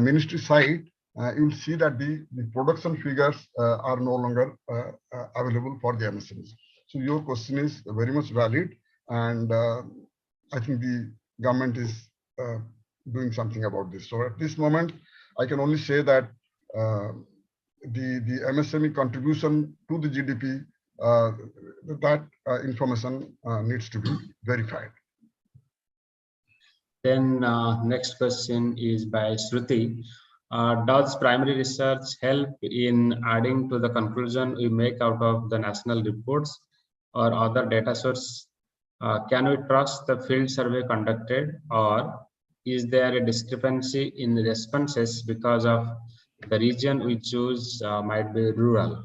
ministry site, you will see that the production figures are no longer available for the MSMEs. So your question is very much valid, and I think the government is doing something about this. So at this moment, I can only say that the MSME contribution to the GDP, that information needs to be verified. Then next question is by Shruti. Does primary research help in adding to the conclusion we make out of the national reports or other data source? Can we trust the field survey conducted, or is there a discrepancy in the responses because of the region we choose might be rural?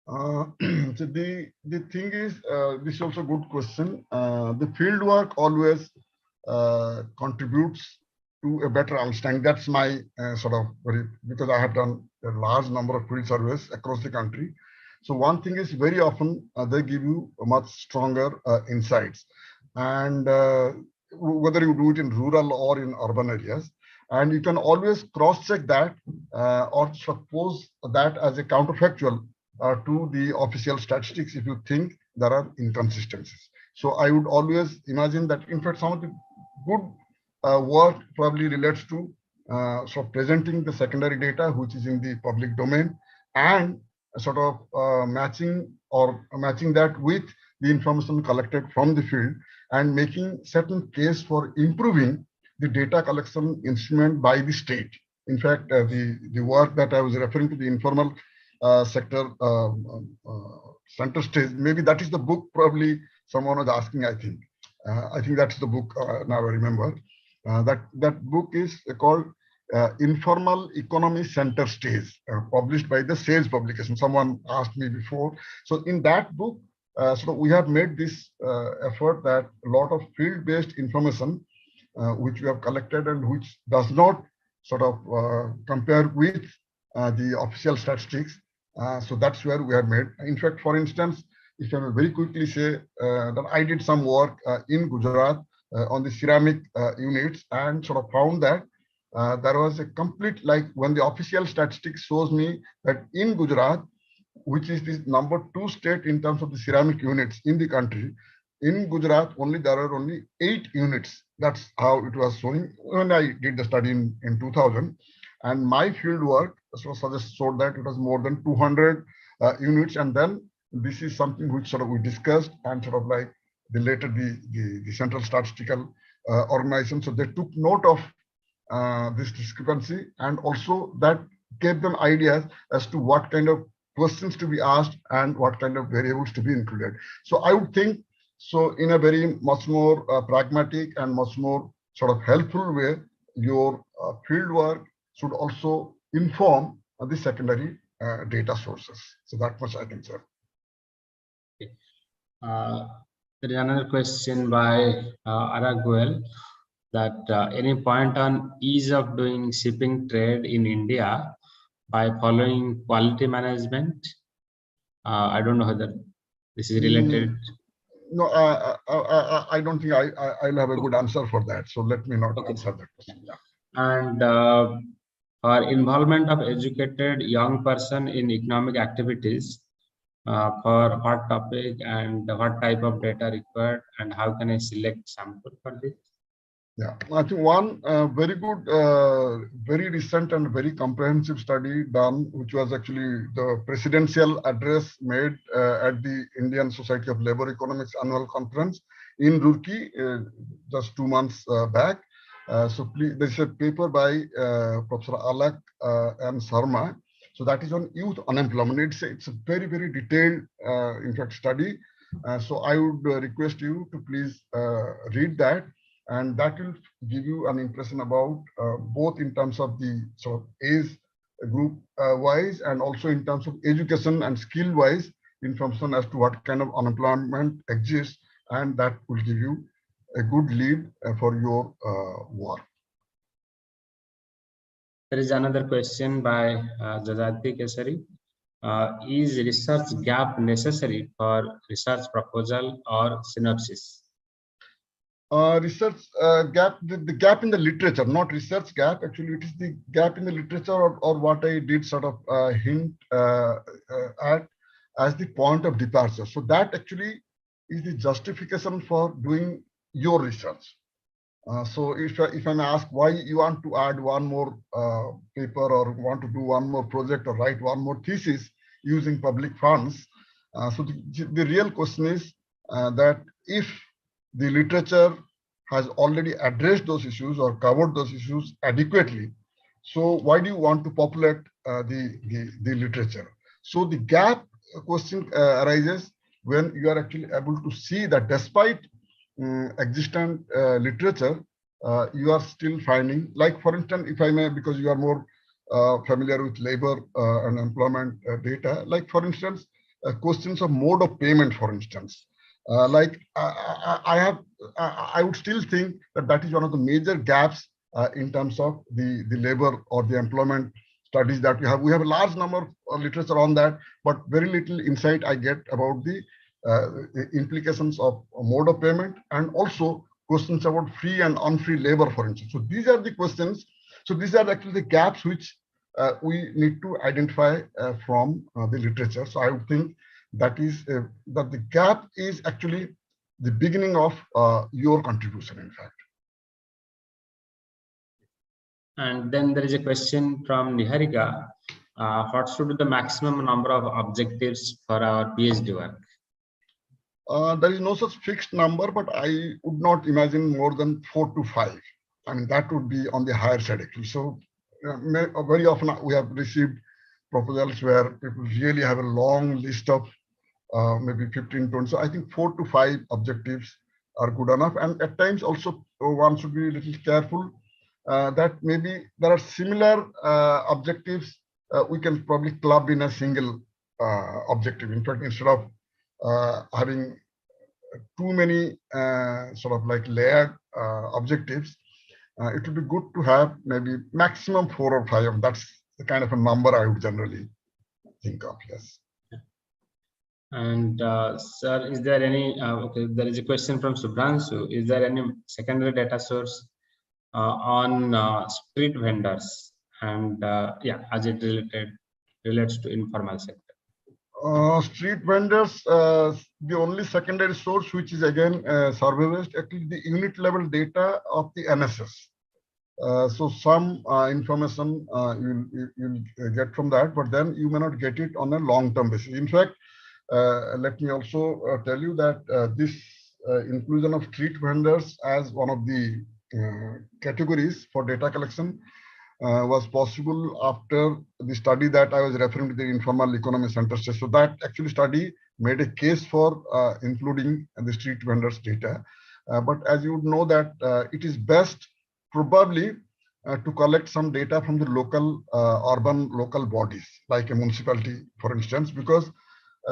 So the thing is, this is also a good question. The field work always contributes to a better understanding. That's my sort of because I have done a large number of field surveys across the country. So one thing is very often they give you a much stronger insights, and whether you do it in rural or in urban areas, and you can always cross-check that or suppose that as a counterfactual to the official statistics if you think there are inconsistencies. So I would always imagine that, in fact, some of the good work probably relates to sort of presenting the secondary data which is in the public domain, and sort of matching that with the information collected from the field, and making certain case for improving the data collection instrument by the state. In fact, the work that I was referring to, the informal sector center stage, maybe that is the book probably someone was asking, I think. I think that's the book, now I remember. That book is called Informal Economy Center Stage, published by the SAGE publication. Someone asked me before. So in that book, so we have made this effort that a lot of field-based information which we have collected and which does not sort of compare with the official statistics. So that's where we have made. In fact, for instance, if I may very quickly say that I did some work in Gujarat on the ceramic units, and sort of found that there was a complete, like when the official statistics shows me that in Gujarat, which is the number 2 state in terms of the ceramic units in the country, in Gujarat only there are only 8 units. That's how it was showing when I did the study in 2000. And my field work showed that it was more than 200 units. And then this is something which sort of we discussed, and sort of like later the Central Statistical Organization. So they took note of this discrepancy, and also that gave them ideas as to what kind of questions to be asked and what kind of variables to be included. So I would think, so in a very much more pragmatic and much more sort of helpful way, your field work should also inform the secondary data sources. So that much I can say. There is another question by Araguel, that any point on ease of doing shipping trade in India by following quality management? I don't know whether this is related. No, I don't think I'll have a good answer for that. So let me not answer that question. Yeah. And for involvement of educated young person in economic activities, for what topic and what type of data required, and how can I select sample for this? Yeah, I think one very good, very recent and very comprehensive study done, which was actually the presidential address made at the Indian Society of Labor Economics annual conference in Roorkee just 2 months back. So please, there's a paper by Professor Alak and Sharma. So that is on youth unemployment. It's a very, very detailed, in fact, study. So I would request you to please read that. And that will give you an impression about both in terms of the sort of age group wise, and also in terms of education and skill wise information as to what kind of unemployment exists, and that will give you a good lead for your work. There is another question by Jajati Kesari. Is research gap necessary for research proposal or synopsis? Research gap, the gap in the literature, not research gap. Actually, it is the gap in the literature, or what I did sort of hint at as the point of departure. So that actually is the justification for doing your research. So if I may ask why you want to add one more paper or want to do one more project or write one more thesis using public funds, so the real question is that if the literature has already addressed those issues or covered those issues adequately, so why do you want to populate the literature? So the gap question arises when you are actually able to see that despite existent literature, you are still finding, like for instance, if I may, because you are more familiar with labor and employment data, like for instance, questions of mode of payment, for instance. I would still think that that is one of the major gaps in terms of the labor or the employment studies that we have. We have a large number of literature on that, but very little insight I get about the implications of mode of payment and also questions about free and unfree labor, for instance. So these are the questions. So these are actually the gaps which we need to identify from the literature. So I would think that is that the gap is actually the beginning of your contribution, in fact. And then there is a question from Niharika. What should be the maximum number of objectives for our PhD work? There is no such fixed number, but I would not imagine more than 4 to 5. I mean, that would be on the higher side actually. So very often we have received proposals where people really have a long list of maybe 15, 20. So I think 4 to 5 objectives are good enough. And at times also one should be a little careful that maybe there are similar objectives we can probably club in a single objective. In fact, instead of having too many sort of like layered objectives, it would be good to have maybe maximum 4 or 5. That's the kind of a number I would generally think of. Yes. And sir, is there any okay, there is a question from Subhranshu. Is there any secondary data source on street vendors, and yeah, as it relates to informal sector? Street vendors, the only secondary source, which is again survey-based, actually the unit level data of the NSS. So some information you'll get from that, but then you may not get it on a long-term basis. In fact, let me also tell you that this inclusion of street vendors as one of the categories for data collection was possible after the study that I was referring to, the informal economy center. So that actually study made a case for including the street vendors data. But as you would know that it is best probably to collect some data from the local urban local bodies, like a municipality, for instance, because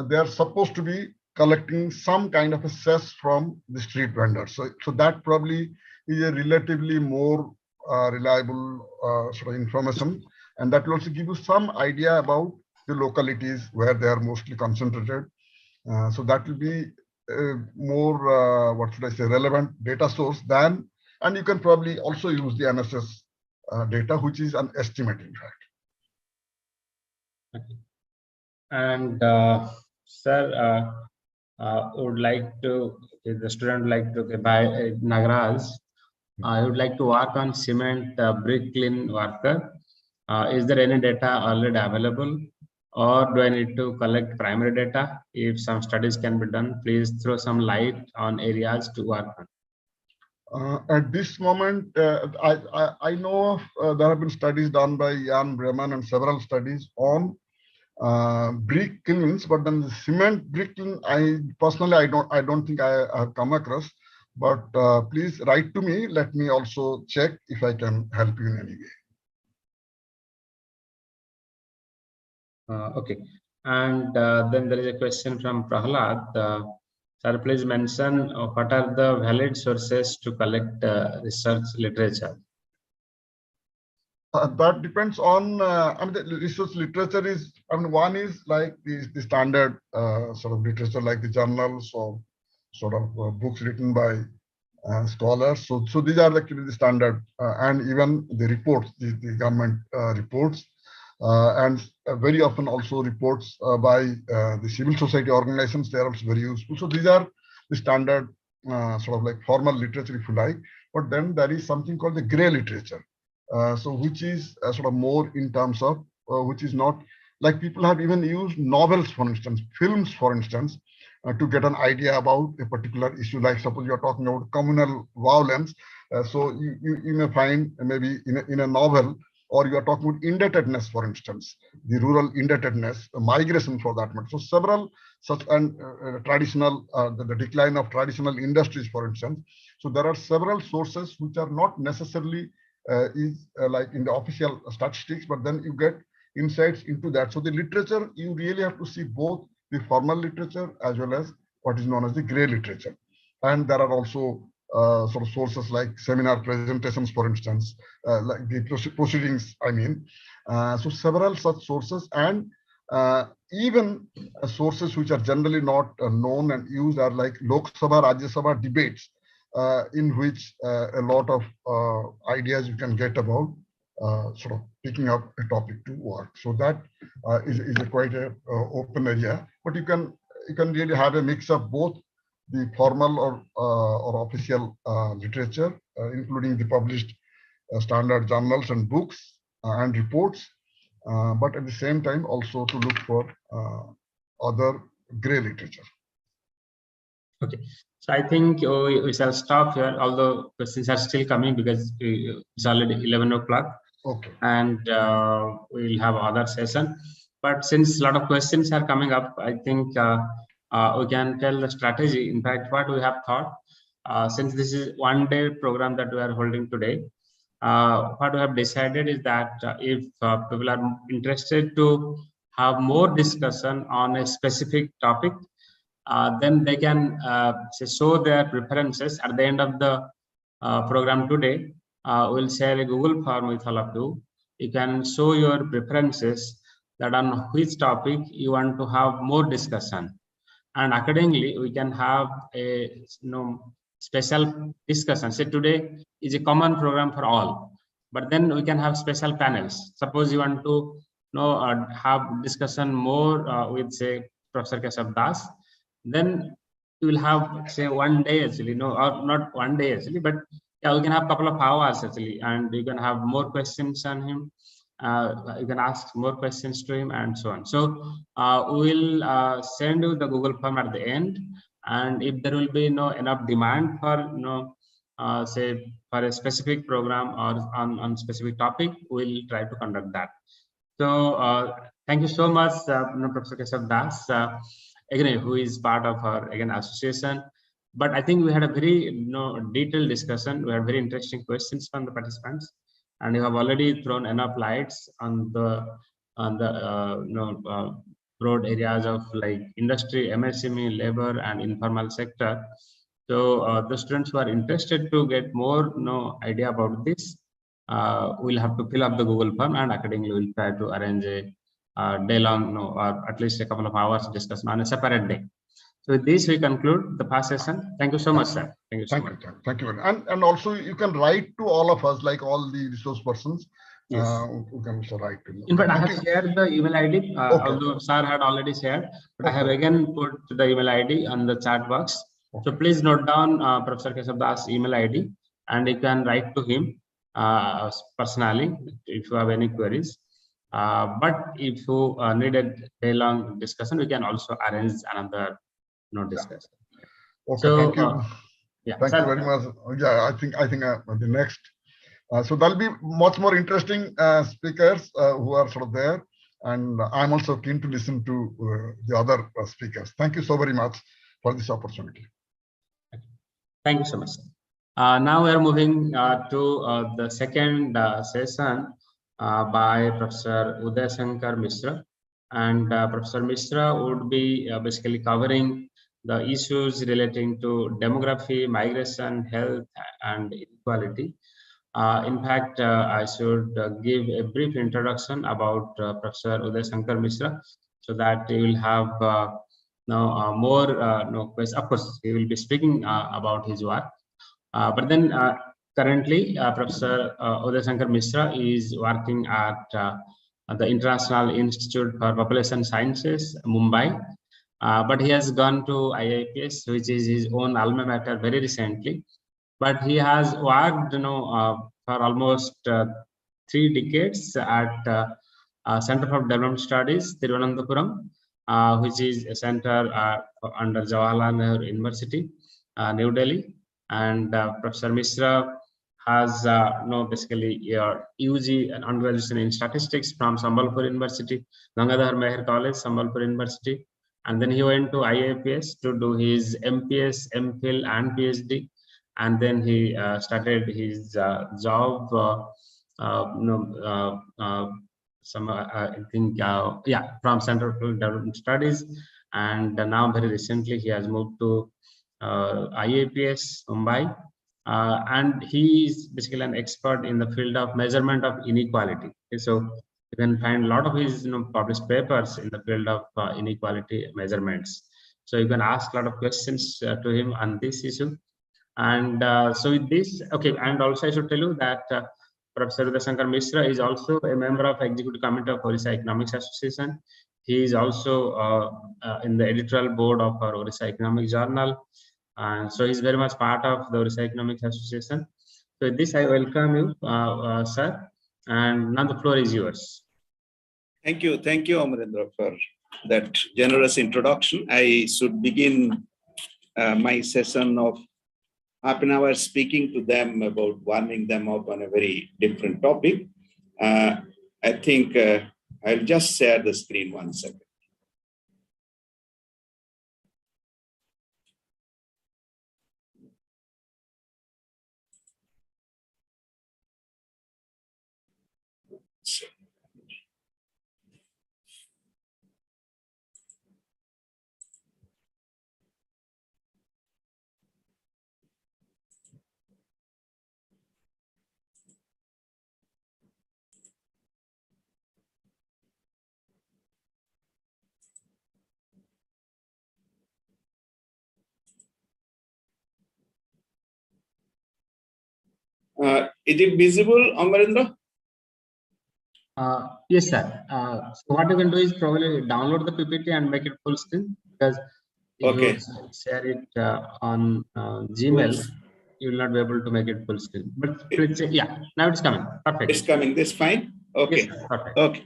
they are supposed to be collecting some kind of a cess from the street vendors. So that probably is a relatively more reliable sort of information, and that will also give you some idea about the localities where they are mostly concentrated. So that will be more what should I say, relevant data source than, and you can probably also use the NSS data, which is an estimate, in fact. Okay. And sir, would like to, the student would like to buy Nagraj. I would like to work on cement bricklin worker. Is there any data already available, or do I need to collect primary data? If some studies can be done, please throw some light on areas to work on. At this moment, I know of, there have been studies done by Jan Breman and several studies on brick kilns, but then the cement brick kiln, I personally I don't think I have come across. But please write to me. Let me also check if I can help you in any way. Okay. And then there is a question from Prahlad. Sir, please mention what are the valid sources to collect research literature? That depends on, I mean, the research literature is, I mean, one is like the standard sort of literature, like the journals or sort of books written by scholars. So these are actually the standard, and even the reports, the government reports, and very often also reports by the civil society organizations. They are also very useful. So these are the standard sort of like formal literature, if you like. But then there is something called the gray literature. So which is sort of more in terms of, which is not, like people have even used novels, for instance, films, for instance, to get an idea about a particular issue. Like suppose you're talking about communal violence. So you may find maybe in a novel, or you are talking about indebtedness, for instance, the rural indebtedness, migration for that matter. So several such, and traditional, the decline of traditional industries, for instance. So there are several sources which are not necessarily like in the official statistics, but then you get insights into that. So the literature, you really have to see both the formal literature as well as what is known as the gray literature. And there are also sort of sources like seminar presentations, for instance, like the proceedings, I mean. So several such sources, and even sources which are generally not known and used are like Lok Sabha, Rajya Sabha debates, in which a lot of ideas you can get about sort of picking up a topic to work. So that is a quite a open area, but you can really have a mix of both the formal or official literature, including the published standard journals and books and reports, but at the same time also to look for other gray literature. Okay, so I think we shall stop here, although questions are still coming because it's already 11 o'clock. Okay. And we'll have other session. But since a lot of questions are coming up, I think we can tell the strategy. In fact, what we have thought, since this is one-day program that we are holding today, what we have decided is that if people are interested to have more discussion on a specific topic, then they can show their preferences at the end of the program today. We'll share a Google form with all of you. You can show your preferences, that on which topic you want to have more discussion, and accordingly we can have a special discussion. Say today is a common program for all, but then we can have special panels. Suppose you want to have discussion more with say Professor Keshav Das, then we will have say one day actually, or not one day actually, but yeah, we can have a couple of hours actually, and you can have more questions on him. You can ask more questions to him and so on. So we will send you the Google form at the end, and if there will be enough demand for say for a specific program or on specific topic, we'll try to conduct that. So thank you so much, Professor Keshav Das, again, who is part of our association. But I think we had a very detailed discussion. We had very interesting questions from the participants, and you have already thrown enough lights on the broad areas of like industry, MSME, labor, and informal sector. So the students who are interested to get more idea about this, we'll have to fill up the Google form, and accordingly we'll try to arrange a day-long, or at least a couple of hours discussion on a separate day. So with this, we conclude the past session. Thank you so much, sir. Thank you so much. Thank you. And also you can write to all of us, like all the resource persons. Yes. Who can also write to me. In fact, I have shared the email ID, although sir had already shared, but I have again put the email ID on the chat box. So please note down Professor Keshav Das' email ID, and you can write to him personally if you have any queries. But if you need a day-long discussion, we can also arrange another discussion. Okay, so, thank you. Yeah, thank you very much. Yeah, I think the next. So there'll be much more interesting speakers who are sort of there, and I'm also keen to listen to the other speakers. Thank you so very much for this opportunity. Thank you so much. Now we are moving to the second session by Professor Uday Shankar Mishra, and Professor Mishra would be basically covering the issues relating to demography, migration, health, and inequality. In fact, I should give a brief introduction about Professor Uday Shankar Mishra, so that you will have more questions. Of course, he will be speaking about his work. But then currently, Professor Uday Shankar Mishra is working at the International Institute for Population Sciences, Mumbai. But he has gone to IIPS, which is his own alma mater, very recently. but he has worked, for almost 3 decades at Center for Development Studies, Thiruvananthapuram, which is a center under Jawaharlal Nehru University, New Delhi. And Professor Mishra has basically your UG and undergraduate in statistics from Sambalpur University, Gangadhar Meher College, Sambalpur University. And then he went to IAPS to do his MPS, MPhil, and PhD. And then he started his job, I think, from Center for Development Studies. And now very recently he has moved to IAPS Mumbai. And he is basically an expert in the field of measurement of inequality. Okay, so you can find a lot of his published papers in the field of inequality measurements. So you can ask a lot of questions to him on this issue. And so with this, okay, and also I should tell you that Professor Udayshankar Mishra is also a member of Executive Committee of Orissa Economics Association. He is also in the editorial board of our Orissa Economic Journal. And so he's very much part of the Orissa Economics Association. So with this, I welcome you, sir. And now the floor is yours. Thank you, Amarendra, for that generous introduction. I should begin my session of half an hour speaking to them about warming them up on a very different topic. I think I'll just share the screen 1 second. Is it visible, Amarendra? Yes, sir. So what you can do is probably download the PPT and make it full screen, because if you share it on Gmail, you will not be able to make it full screen. But please, yeah, now it's coming. Perfect. It's coming. This fine? Okay. Yes, perfect. Okay.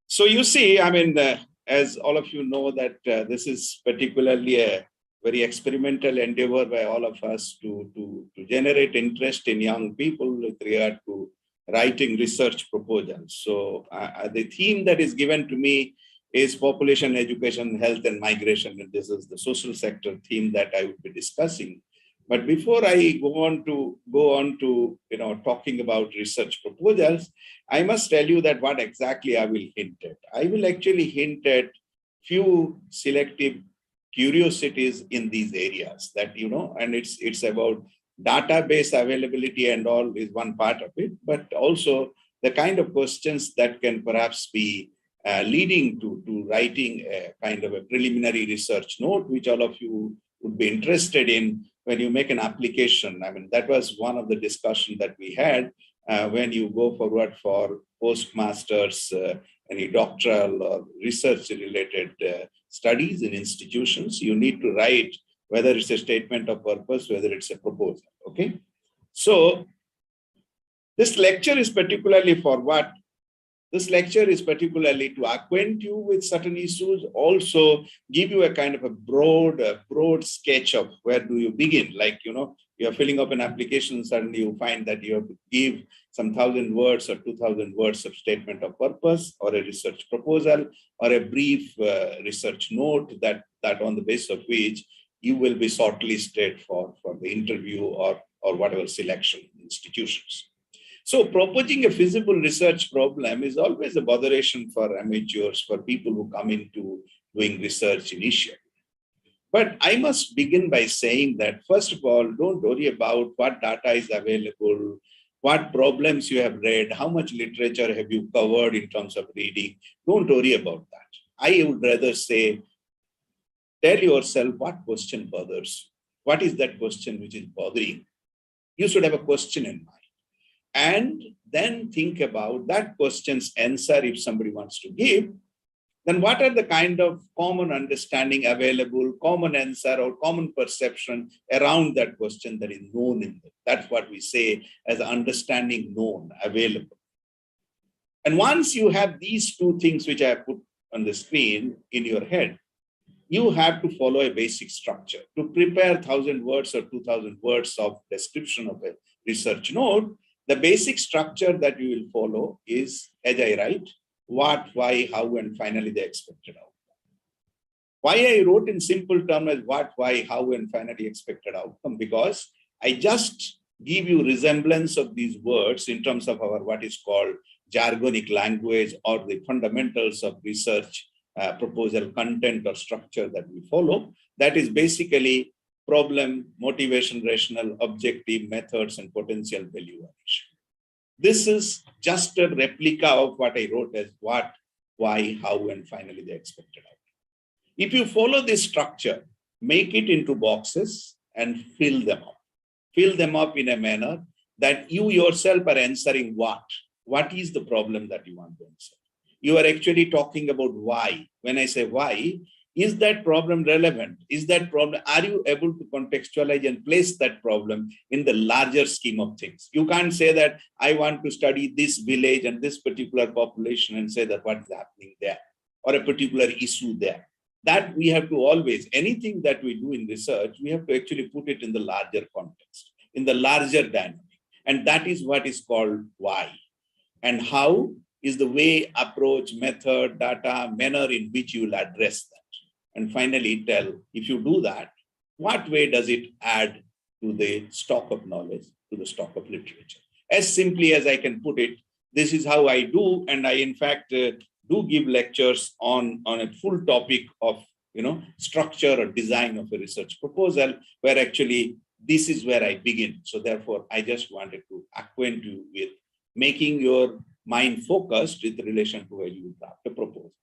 So you see, I mean, as all of you know, that this is particularly a very experimental endeavor by all of us to generate interest in young people with regard to writing research proposals. So the theme that is given to me is population, education, health, and migration. And this is the social sector theme that I would be discussing. But before I go on to talking about research proposals, I must tell you that what exactly I will hint at. I will actually hint at few selective curiosities in these areas that, and it's about database availability and all is one part of it, but also the kind of questions that can perhaps be leading to writing a kind of a preliminary research note, which all of you would be interested in when you make an application. I mean, that was one of the discussion that we had when you go forward for postmasters, any doctoral or research related studies in institutions. You need to write whether it's a statement of purpose, whether it's a proposal, okay? So this lecture is particularly for what? This lecture is particularly to acquaint you with certain issues, also give you a kind of a broad sketch of where do you begin. Like, you're filling up an application, suddenly you find that you have to give some 1,000 words or 2,000 words of statement of purpose or a research proposal or a brief research note that on the basis of which you will be shortlisted for the interview or whatever selection institutions. So proposing a feasible research problem is always a botheration for amateurs, for people who come into doing research initially. But I must begin by saying that, first of all, don't worry about what data is available, what problems you have read, how much literature have you covered in terms of reading. Don't worry about that. I would rather say, tell yourself what question bothers you. What is that question which is bothering? You should have a question in mind. And then think about that question's answer if somebody wants to give. then what are the kind of common understanding available, common answer or common perception around that question that is known in them? That's what we say as understanding known, available. And once you have these two things which I have put on the screen in your head, you have to follow a basic structure. To prepare 1,000 words or 2,000 words of description of a research note, the basic structure that you will follow is, as I write, what, why, how, and finally the expected outcome. Why I wrote in simple terms as what, why, how, and finally expected outcome, because I just give you resemblance of these words in terms of our what is called jargonic language or the fundamentals of research proposal content or structure that we follow. That is basically problem, motivation, rational, objective, methods, and potential value addition. This is just a replica of what I wrote as what, why, how, and finally the expected outcome. If you follow this structure, make it into boxes and fill them up. Fill them up in a manner that you yourself are answering what. What is the problem that you want to answer? You are actually talking about why. When I say why, is that problem relevant? Is that problem, are you able to contextualize and place that problem in the larger scheme of things? You can't say that I want to study this village and this particular population and say that what is happening there or a particular issue there. That we have to always, anything that we do in research, we have to actually put it in the larger context, in the larger dynamic. And that is what is called why. And how is the way, approach, method, data, manner in which you will address that. And finally tell, if you do that, what way does it add to the stock of knowledge, to the stock of literature? As simply as I can put it, this is how I do. And I, in fact, do give lectures on a full topic of, structure or design of a research proposal, where actually this is where I begin. So therefore, I just wanted to acquaint you with making your mind focused with relation to where you draft a proposal.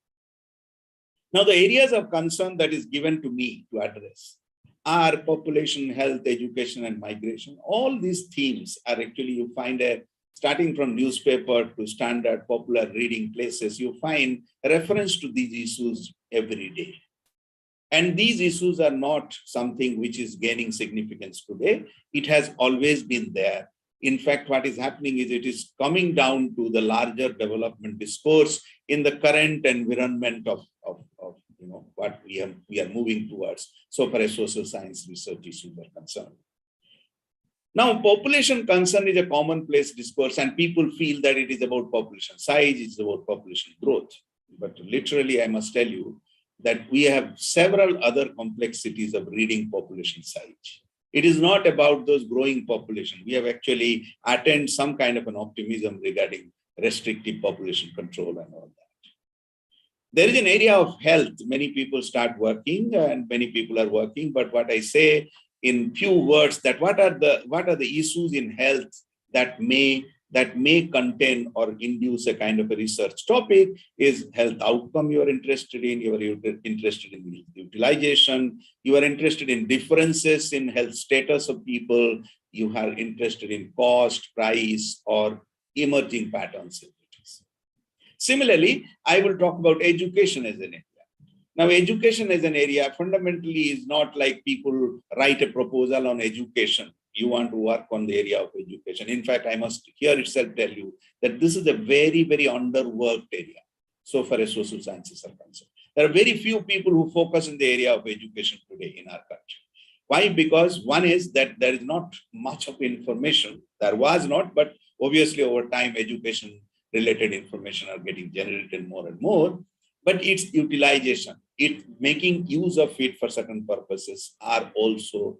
Now, the areas of concern that is given to me to address are population, health, education, and migration. All these themes are actually, you find starting from newspaper to standard popular reading places, you find a reference to these issues every day. And these issues are not something which is gaining significance today. It has always been there. In fact, what is happening is it is coming down to the larger development discourse in the current environment of what we are moving towards, so far as social science research issues are concerned. Now, population concern is a commonplace discourse, and people feel that it is about population size, it's about population growth. But literally, I must tell you that we have several other complexities of reading population size. It is not about those growing population. We have actually attained some kind of an optimism regarding restrictive population control and all that. There is an area of health. Many people start working and many people are working. But what I say in few words, that what are the issues in health that may contain or induce a kind of a research topic is health outcome you are interested in, you are interested in utilization, you are interested in differences in health status of people, you are interested in cost, price, or emerging patterns. Similarly, I will talk about education as an area. Now, education as an area fundamentally is not like people write a proposal on education. You want to work on the area of education. In fact, I must here itself tell you that this is a very, very underworked area, so far as social sciences are concerned. There are very few people who focus in the area of education today in our country. Why? Because one is that there is not much of information. There was not, but obviously over time, education-related information are getting generated more and more. But its utilization, making use of it for certain purposes are also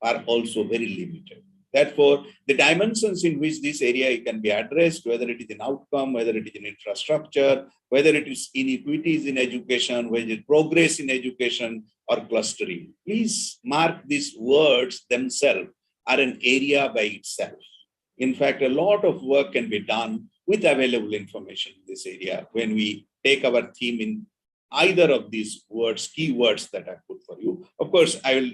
very limited. Therefore, the dimensions in which this area can be addressed, whether it is in outcome, whether it is in infrastructure, whether it is inequities in education, whether it is progress in education or clustering, please mark these words themselves are an area by itself. In fact, a lot of work can be done with available information in this area when we take our theme in either of these words, keywords that I put for you. Of course, I will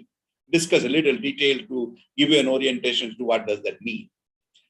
discuss a little detail to give you an orientation to what does that mean.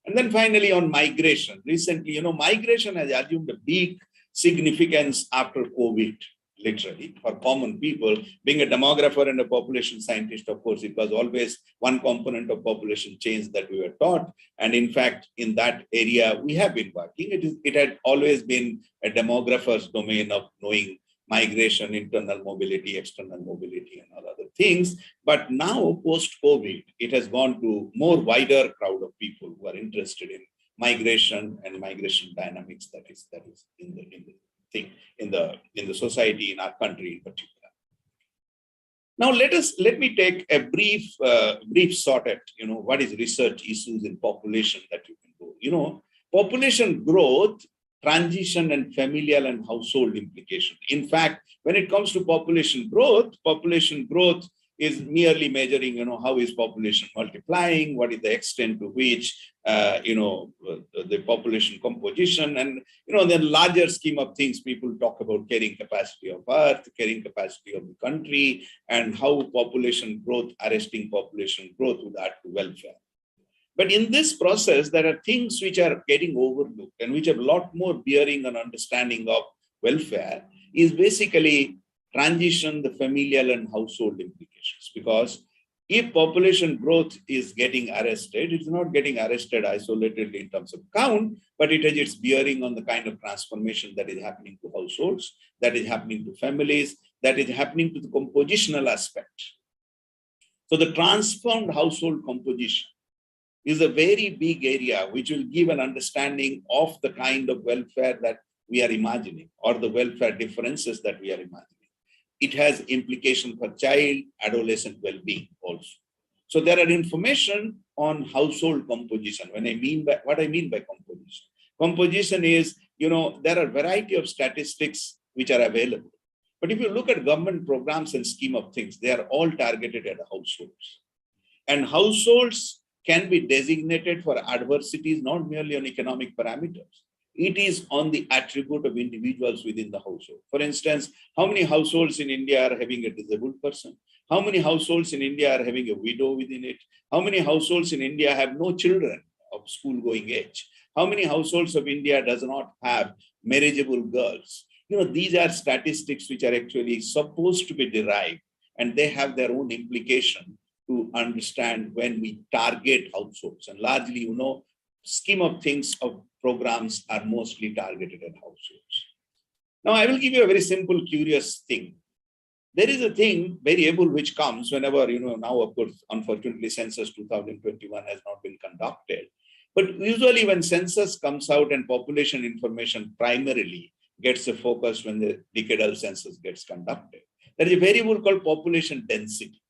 And then finally on migration, recently, migration has assumed a big significance after COVID, literally, for common people. Being a demographer and a population scientist, of course, it was always one component of population change that we were taught. And in fact, in that area, we have been working. It had always been a demographer's domain of knowing migration, internal mobility, external mobility, and all other things. But now, post-COVID, it has gone to more wider crowd of people who are interested in migration and migration dynamics that is in the society, in our country in particular. Now let me take a brief shot at what is research issues in population that you can do. Population growth, transition, and familial and household implication. In fact, when it comes to population growth is merely measuring, how is population multiplying, what is the extent to which, the population composition, and, the larger scheme of things, people talk about carrying capacity of Earth, carrying capacity of the country, and how population growth, arresting population growth would add to welfare. But in this process, there are things which are getting overlooked and which have a lot more bearing on understanding of welfare, is basically transition, the familial and household implications. Because if population growth is getting arrested, it's not getting arrested isolatedly in terms of count, but it has its bearing on the kind of transformation that is happening to households, that is happening to families, that is happening to the compositional aspect. So the transformed household composition is a very big area which will give an understanding of the kind of welfare that we are imagining, or the welfare differences that we are imagining. It has implication for child, adolescent well-being also. So there are information on household composition. What I mean by composition. Composition is, there are a variety of statistics which are available. But if you look at government programs and scheme of things, they are all targeted at households. And households can be designated for adversities, not merely on economic parameters. It is on the attribute of individuals within the household. For instance, how many households in India are having a disabled person? How many households in India are having a widow within it? How many households in India have no children of school-going age? How many households of India does not have marriageable girls? These are statistics which are actually supposed to be derived, and they have their own implication to understand when we target households. And largely, scheme of things of programs are mostly targeted at households. Now, I will give you a very simple, curious thing. There is a variable which comes whenever, now, of course, unfortunately, census 2021 has not been conducted. But usually when census comes out and population information primarily gets a focus when the decadal census gets conducted, there is a variable called population density.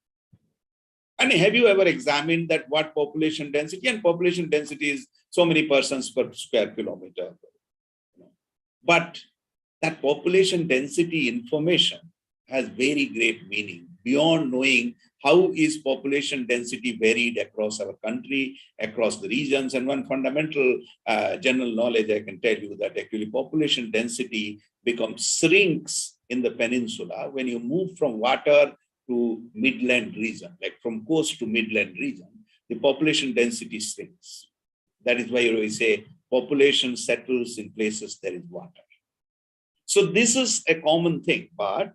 And have you ever examined that what population density? And population density is so many persons per square kilometer. But that population density information has very great meaning beyond knowing how is population density varied across our country, across the regions. And one fundamental general knowledge I can tell you that actually population density shrinks in the peninsula when you move from water to midland region, like from coast to midland region, the population density shrinks. That is why we say population settles in places there is water. So this is a common thing, but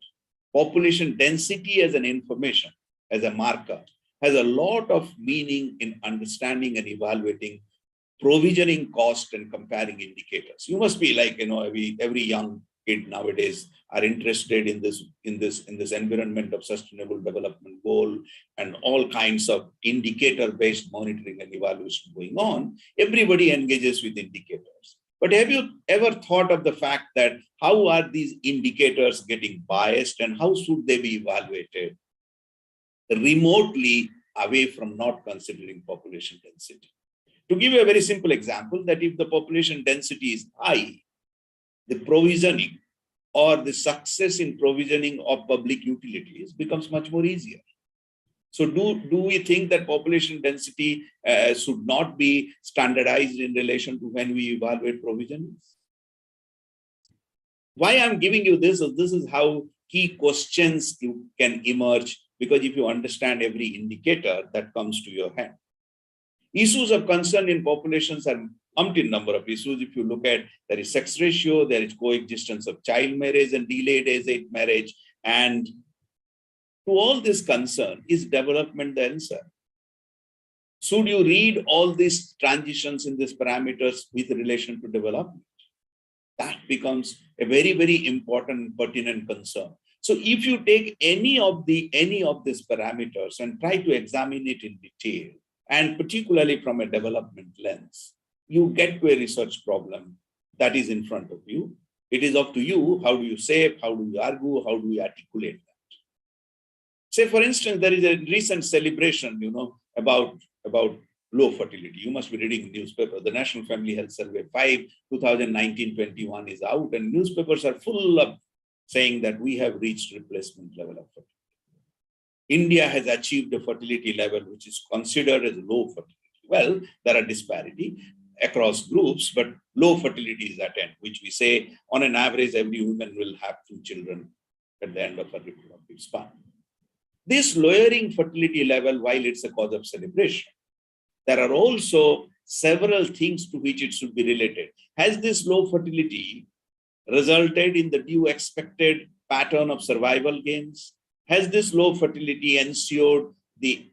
population density as an information, as a marker, has a lot of meaning in understanding and evaluating provisioning cost and comparing indicators. You must be like, every young kid nowadays are interested in this environment of sustainable development goal and all kinds of indicator-based monitoring and evaluation going on. Everybody engages with indicators. But have you ever thought of the fact that how are these indicators getting biased and how should they be evaluated remotely away from not considering population density? To give you a very simple example, that if the population density is high, the provisioning or the success in provisioning of public utilities becomes much more easier. So do we think that population density should not be standardized in relation to when we evaluate provisions? Why I'm giving you this is how key questions can emerge, because if you understand every indicator that comes to your hand. Issues of concern in populations are umpteen number of issues. If you look at, there is sex ratio, there is coexistence of child marriage and delayed age marriage, and to all this concern, is development the answer? Should you read all these transitions in these parameters with relation to development? That becomes a very, very important, pertinent concern. So if you take any of these parameters and try to examine it in detail, and particularly from a development lens, you get to a research problem that is in front of you. It is up to you. How do you say, how do you argue, how do you articulate that? Say, for instance, there is a recent celebration, about low fertility. You must be reading the newspaper. The National Family Health Survey 5, 2019-21 is out, and newspapers are full of saying that we have reached replacement level of fertility. India has achieved a fertility level which is considered as low fertility. Well, there are disparity across groups, but low fertility is at end, which we say on an average, every woman will have 2 children at the end of her reproductive span. This lowering fertility level, while it's a cause of celebration, there are also several things to which it should be related. Has this low fertility resulted in the due expected pattern of survival gains? Has this low fertility ensured the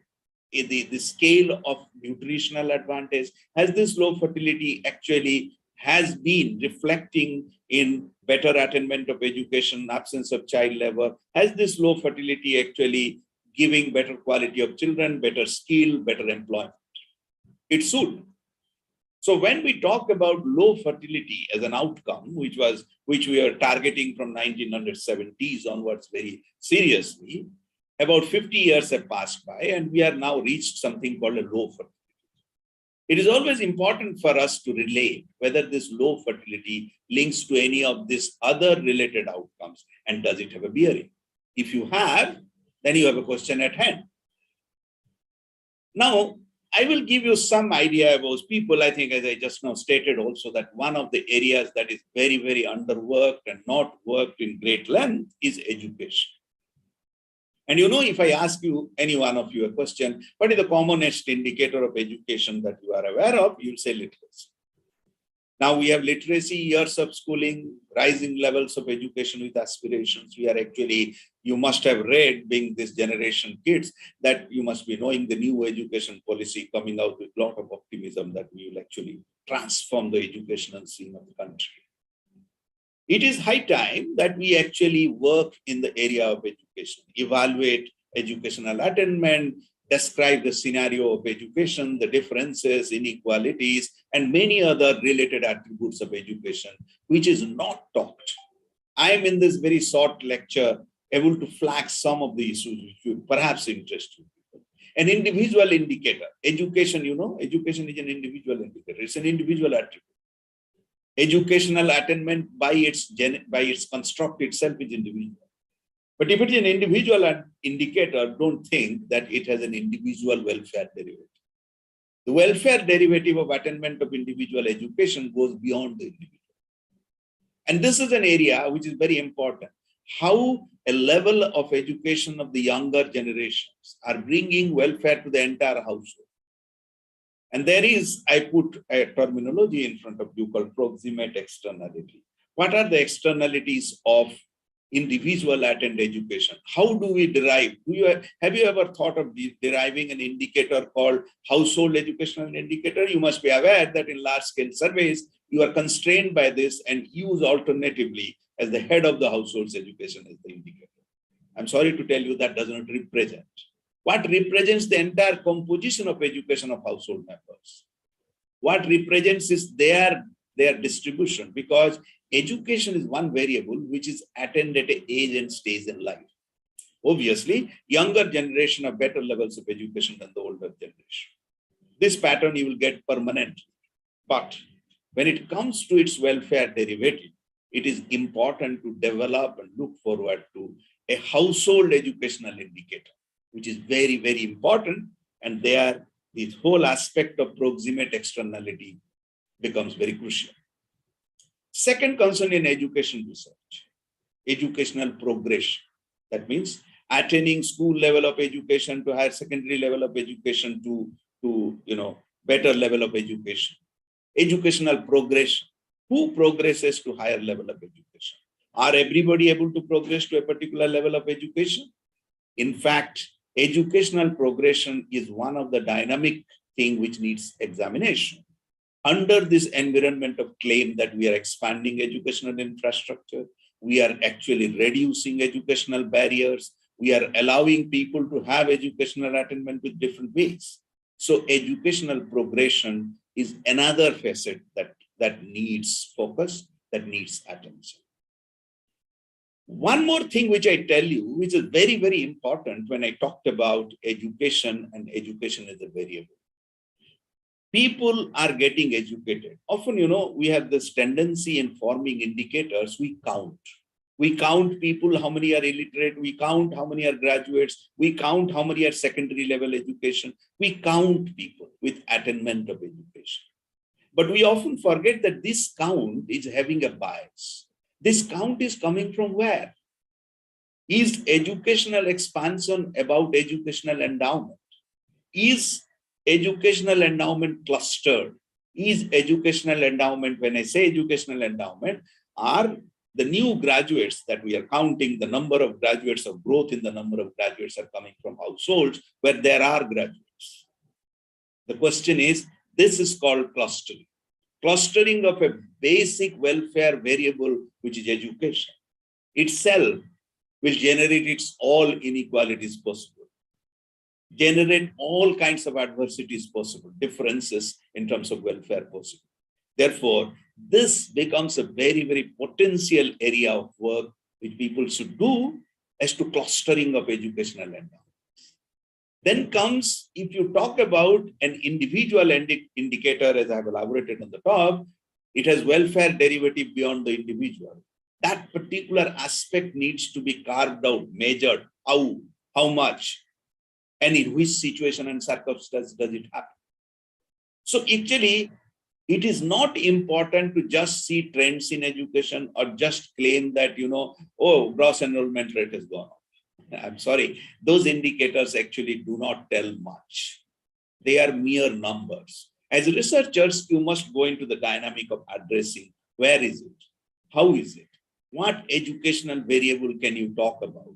scale of nutritional advantage? Has this low fertility actually has been reflecting in better attainment of education, absence of child labor? Has this low fertility actually giving better quality of children, better skill, better employment? It should. So when we talk about low fertility as an outcome, which we are targeting from 1970s onwards very seriously, about 50 years have passed by, and we have now reached something called a low fertility. It is always important for us to relate whether this low fertility links to any of these other related outcomes, and does it have a bearing? If you have, then you have a question at hand. Now, I will give you some idea about people. I think, as I just now stated also, that one of the areas that is very, very underworked and not worked in great length is education. And if I ask you, any one of you, a question, what is the commonest indicator of education that you are aware of? You'll say literacy. Now we have literacy, years of schooling, rising levels of education with aspirations. We are actually, you must have read, being this generation kids, that you must be knowing the new education policy coming out with a lot of optimism that we will actually transform the educational scene of the country. It is high time that we actually work in the area of education, evaluate educational attainment, describe the scenario of education, the differences, inequalities, and many other related attributes of education, which is not talked. I am in this very short lecture able to flag some of the issues which will perhaps interest you. An individual indicator. Education, education is an individual indicator. It's an individual attribute. Educational attainment by its construct itself is individual. But if it is an individual indicator, don't think that it has an individual welfare derivative. The welfare derivative of attainment of individual education goes beyond the individual. And this is an area which is very important. How a level of education of the younger generations are bringing welfare to the entire household. And there is, I put a terminology in front of you called proximate externality. What are the externalities of individual attained education? How do we derive? Have you ever thought of deriving an indicator called household educational indicator? You must be aware that in large scale surveys, you are constrained by this and use alternatively as the head of the household's education as the indicator. I'm sorry to tell you that does not represent. What represents the entire composition of education of household members? What represents is their distribution, because education is one variable which is attained at an age and stage in life. Obviously, younger generation have better levels of education than the older generation. This pattern you will get permanently. But when it comes to its welfare derivative, it is important to develop and look forward to a household educational indicator, which is very, very important. And there, this whole aspect of proximate externality becomes very crucial. Second concern in education research, educational progression. That means attaining school level of education to higher secondary level of education to better level of education. educational progression. Who progresses to higher level of education? Are everybody able to progress to a particular level of education? In fact, educational progression is one of the dynamic thing which needs examination. Under this environment of claim that we are expanding educational infrastructure, we are actually reducing educational barriers, we are allowing people to have educational attainment with different ways. So educational progression is another facet that needs focus, that needs attention. One more thing which I tell you, which is very, very important when I talked about education, and education is a variable. People are getting educated. Often, we have this tendency in forming indicators, we count. We count people, how many are illiterate, we count how many are graduates, we count how many are secondary level education, we count people with attainment of education. But we often forget that this count is having a bias. This count is coming from where? Is educational expansion about educational endowment? Is educational endowment clustered? Is educational endowment, when I say educational endowment, are the new graduates that we are counting, the number of graduates of growth in the number of graduates are coming from households where there are graduates. The question is, this is called clustering. Clustering of a basic welfare variable, which is education, itself will generate its all inequalities possible, generate all kinds of adversities possible, differences in terms of welfare possible. Therefore, this becomes a very, very potential area of work which people should do as to clustering of educational endowment. Then comes, if you talk about an individual indicator, as I have elaborated on the top, it has welfare derivative beyond the individual. That particular aspect needs to be carved out, measured, how much, and in which situation and circumstance does it happen. So actually, it is not important to just see trends in education or just claim that, oh, gross enrollment rate has gone up. I'm sorry, those indicators actually do not tell much. They are mere numbers. As researchers, you must go into the dynamic of addressing where is it, how is it, what educational variable can you talk about?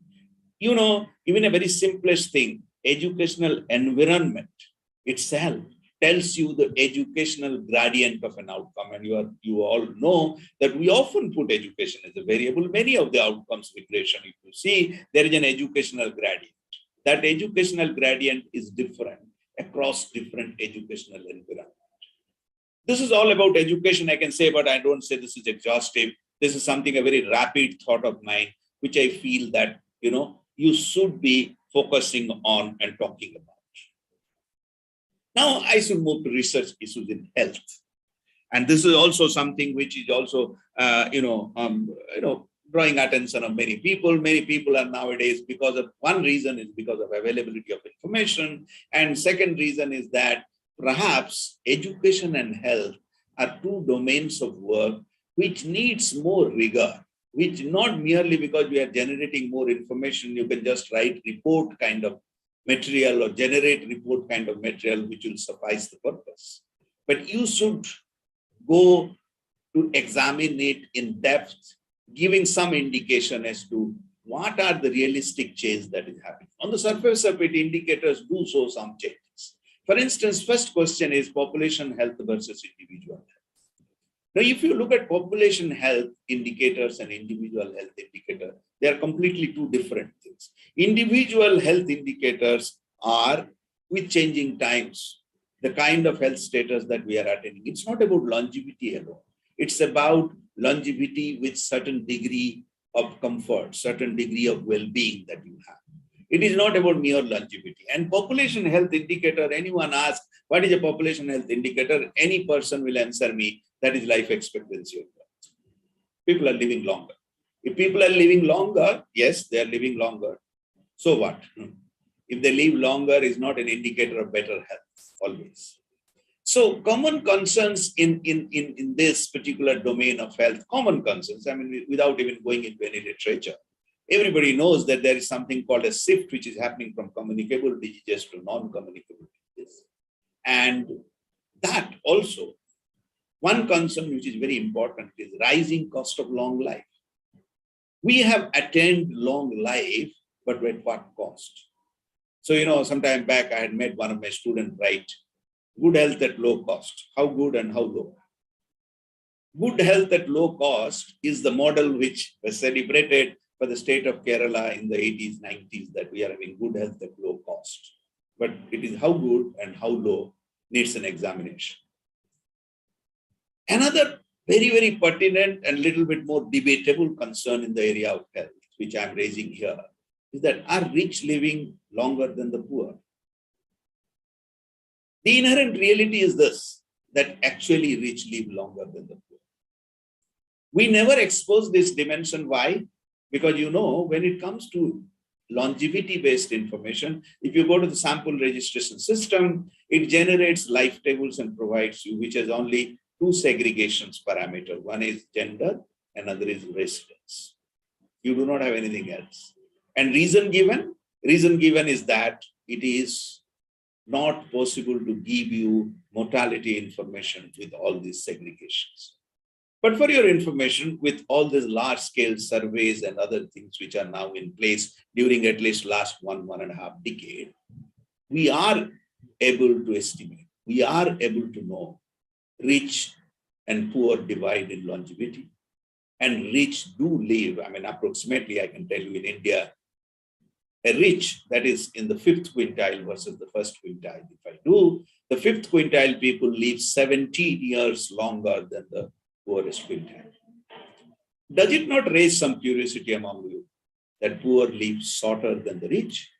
Even a very simplest thing, educational environment itself tells you the educational gradient of an outcome. And you all know that we often put education as a variable. Many of the outcomes regression, if you see, there is an educational gradient. That educational gradient is different across different educational environment. This is all about education, I can say, but I don't say this is exhaustive. This is something, a very rapid thought of mine, which I feel that, you should be focusing on and talking about. Now I should move to research issues in health. And this is also something which is also, drawing attention of many people. Many people are nowadays, because of one reason is because of availability of information. And second reason is that perhaps education and health are two domains of work which needs more rigor, which not merely because we are generating more information, you can just write report kind of material or generate report kind of material which will suffice the purpose. But you should go to examine it in depth, giving some indication as to what are the realistic changes that is happening. On the surface of it, indicators do show some changes. For instance, first question is population health versus individual health. Now, if you look at population health indicators and individual health indicator, they are completely two different things. Individual health indicators are with changing times, the kind of health status that we are attaining. It's not about longevity alone. It's about longevity with certain degree of comfort, certain degree of well-being that you have. It is not about mere longevity. And population health indicator, anyone asks, what is a population health indicator? Any person will answer me, that is life expectancy of life. People are living longer. If people are living longer, yes, they are living longer. So what? If they live longer is not an indicator of better health, always. So common concerns in this particular domain of health, common concerns, I mean, without even going into any literature, everybody knows that there is something called a shift which is happening from communicable diseases to non-communicable diseases. And that also One concern which is very important is rising cost of long life. We have attained long life, but at what cost? So, some time back, I had met one of my students write, good health at low cost. How good and how low? Good health at low cost is the model which was celebrated for the state of Kerala in the 80s, 90s, that we are having good health at low cost. But it is how good and how low needs an examination. Another very, very pertinent and little bit more debatable concern in the area of health, which I'm raising here, is that are rich living longer than the poor? The inherent reality is this, that actually rich live longer than the poor. We never expose this dimension. Why? Because when it comes to longevity-based information, if you go to the sample registration system, it generates life tables and provides you, which has only two segregations parameter. One is gender, another is residence. You do not have anything else. And reason given is that it is not possible to give you mortality information with all these segregations. But for your information, with all these large-scale surveys and other things which are now in place during at least last 1.5 decades, we are able to estimate, we are able to know rich and poor divide in longevity. And rich do live, approximately I can tell you in India, a rich that is in the 5th quintile versus the 1st quintile. If I do, the 5th quintile people live 17 years longer than the poorest quintile. Does it not raise some curiosity among you that poor live shorter than the rich?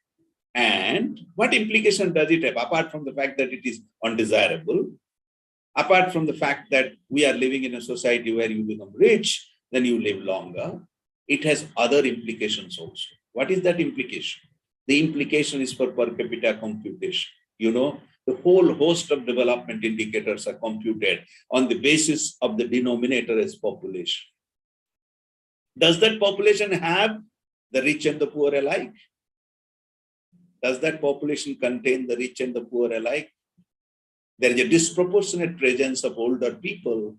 And what implication does it have, apart from the fact that it is undesirable, apart from the fact that we are living in a society where you become rich, then you live longer, it has other implications also. What is that implication? The implication is for per capita computation. The whole host of development indicators are computed on the basis of the denominator as population. Does that population have the rich and the poor alike? Does that population contain the rich and the poor alike? There is a disproportionate presence of older people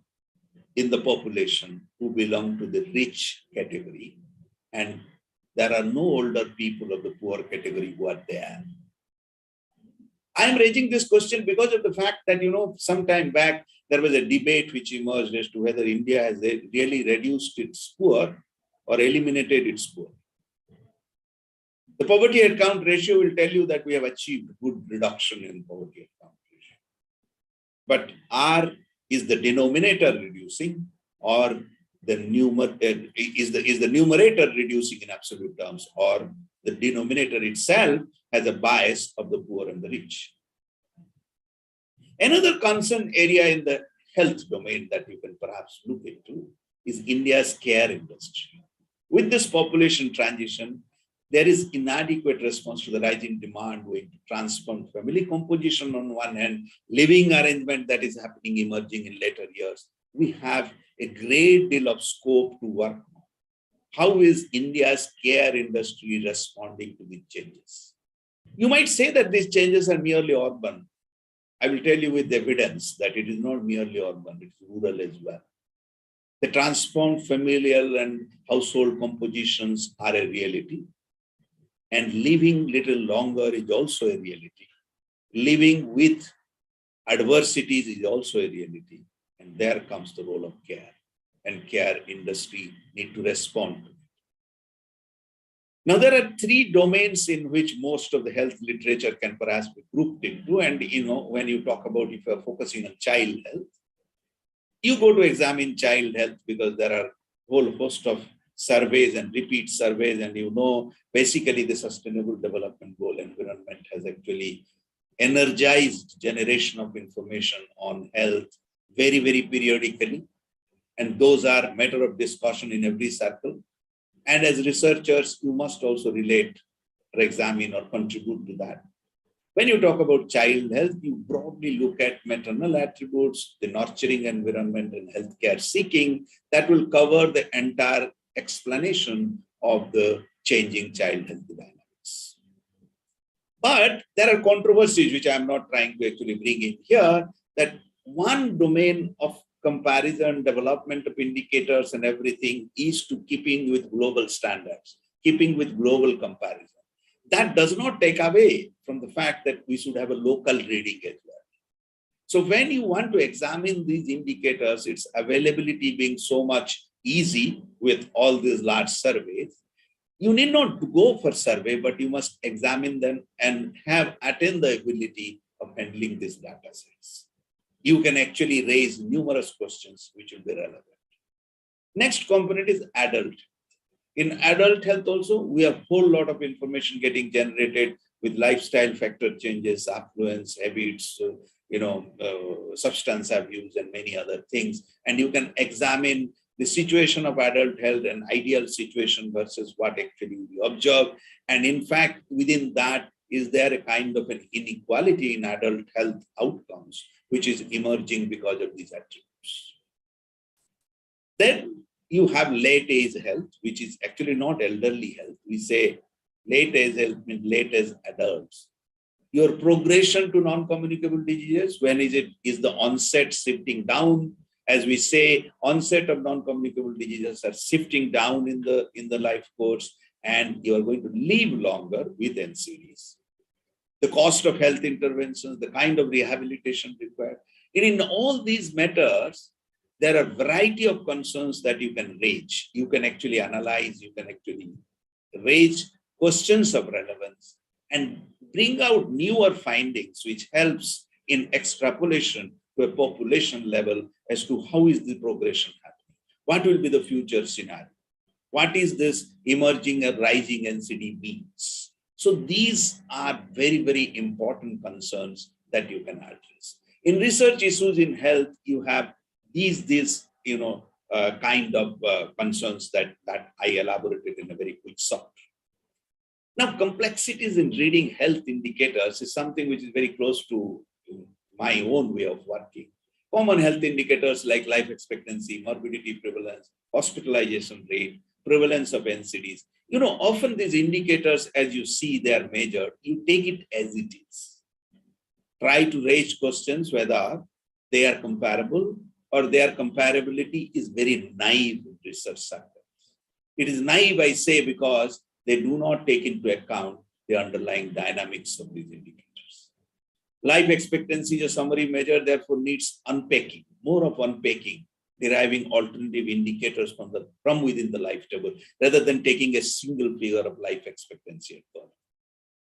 in the population who belong to the rich category, and there are no older people of the poor category who are there. I am raising this question because of the fact that, some time back, there was a debate which emerged as to whether India has really reduced its poor or eliminated its poor. The poverty headcount ratio will tell you that we have achieved good reduction in poverty headcount ratio. But is the denominator reducing, or is the numerator reducing in absolute terms, or the denominator itself has a bias of the poor and the rich? Another concern area in the health domain that you can perhaps look into is India's care industry. With this population transition, there is inadequate response to the rising demand going to transform family composition on one hand, living arrangement that is happening, emerging in later years. We have a great deal of scope to work on. How is India's care industry responding to these changes? You might say that these changes are merely urban. I will tell you with evidence that it is not merely urban, it is rural as well. The transformed familial and household compositions are a reality. And living little longer is also a reality. Living with adversities is also a reality. And there comes the role of care. And care industry need to respond to it. Now, there are three domains in which most of the health literature can perhaps be grouped into. And, when you talk about, if you're focusing on child health, you go to examine child health because there are a whole host of surveys and repeat surveys. And basically the Sustainable Development Goal environment has actually energized generation of information on health very, very periodically. And those are matter of discussion in every circle. And as researchers, you must also relate or examine or contribute to that. When you talk about child health, you broadly look at maternal attributes, the nurturing environment, and healthcare seeking. That will cover the entire explanation of the changing child health dynamics. But there are controversies which I am not trying to actually bring in here, that one domain of comparison, development of indicators and everything is to keeping with global standards, keeping with global comparison. That does not take away from the fact that we should have a local reading as well. So when you want to examine these indicators, its availability being so much easy with all these large surveys, you need not go for survey, but you must examine them and attain the ability of handling these data sets. You can actually raise numerous questions which will be relevant. Next component is adult. In adult health also, we have a whole lot of information getting generated with lifestyle factor changes, affluence, habits, substance abuse and many other things. And you can examine the situation of adult health and ideal situation versus what actually we observe. And in fact, within that, is there a kind of an inequality in adult health outcomes, which is emerging because of these attributes. Then you have late age health, which is actually not elderly health. We say late age health means late as adults. Your progression to non-communicable diseases, when is the onset shifting down? As we say, onset of non-communicable diseases are shifting down in the life course, and you are going to live longer with NCDs. The cost of health interventions, the kind of rehabilitation required. And in all these matters, there are a variety of concerns that you can raise. You can actually analyze, you can actually raise questions of relevance and bring out newer findings, which helps in extrapolation to a population level as to how is the progression happening. What will be the future scenario? What is this emerging and rising NCD means? So these are very, very important concerns that you can address. In research issues in health, you have these kind of concerns that I elaborated in a very quick short. Now, complexities in reading health indicators is something which is very close to my own way of working. Common health indicators like life expectancy, morbidity prevalence, hospitalization rate, prevalence of NCDs. Often these indicators, as you see, they are measured. You take it as it is. Try to raise questions whether they are comparable or their comparability is very naive in research circles. It is naive, I say, because they do not take into account the underlying dynamics of these indicators. Life expectancy is a summary measure, therefore needs unpacking, more of unpacking, deriving alternative indicators from within the life table, rather than taking a single figure of life expectancy at birth.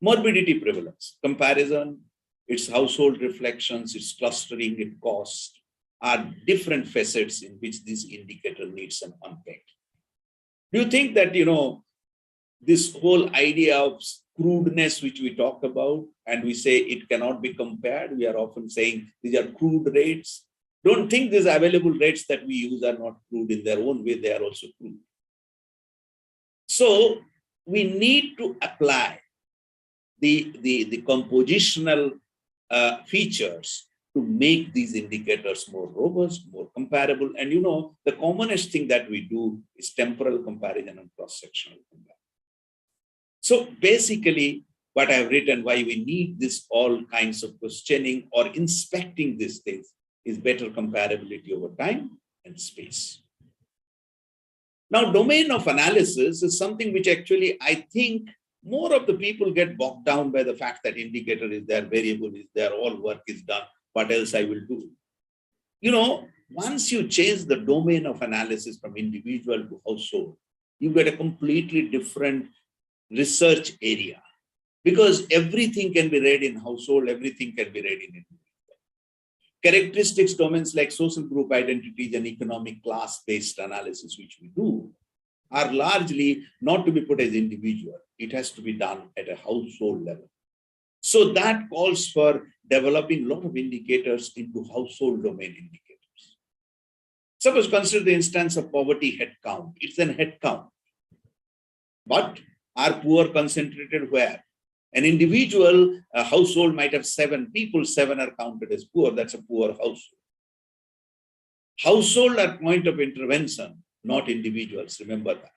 Morbidity prevalence, comparison, its household reflections, its clustering, its cost, are different facets in which this indicator needs an unpack. Do you think that, this whole idea of crudeness, which we talk about, and we say it cannot be compared, we are often saying these are crude rates. Don't think these available rates that we use are not crude in their own way, they are also crude. So we need to apply the compositional features to make these indicators more robust, more comparable. And the commonest thing that we do is temporal comparison and cross-sectional comparison. So basically, what I've written, why we need this all kinds of questioning or inspecting these things, is better comparability over time and space. Now, domain of analysis is something which actually I think more of the people get bogged down by the fact that indicator is there, variable is there, all work is done, what else I will do? Once you change the domain of analysis from individual to household, you get a completely different research area, because everything can be read in household, everything can be read in individual. Characteristics domains like social group identities and economic class-based analysis, which we do, are largely not to be put as individual. It has to be done at a household level. So that calls for developing a lot of indicators into household domain indicators. Suppose consider the instance of poverty head count. It's an head count. But are poor concentrated where? An individual household might have 7 people, 7 are counted as poor. That's a poor household. Household are point of intervention, not individuals. Remember that.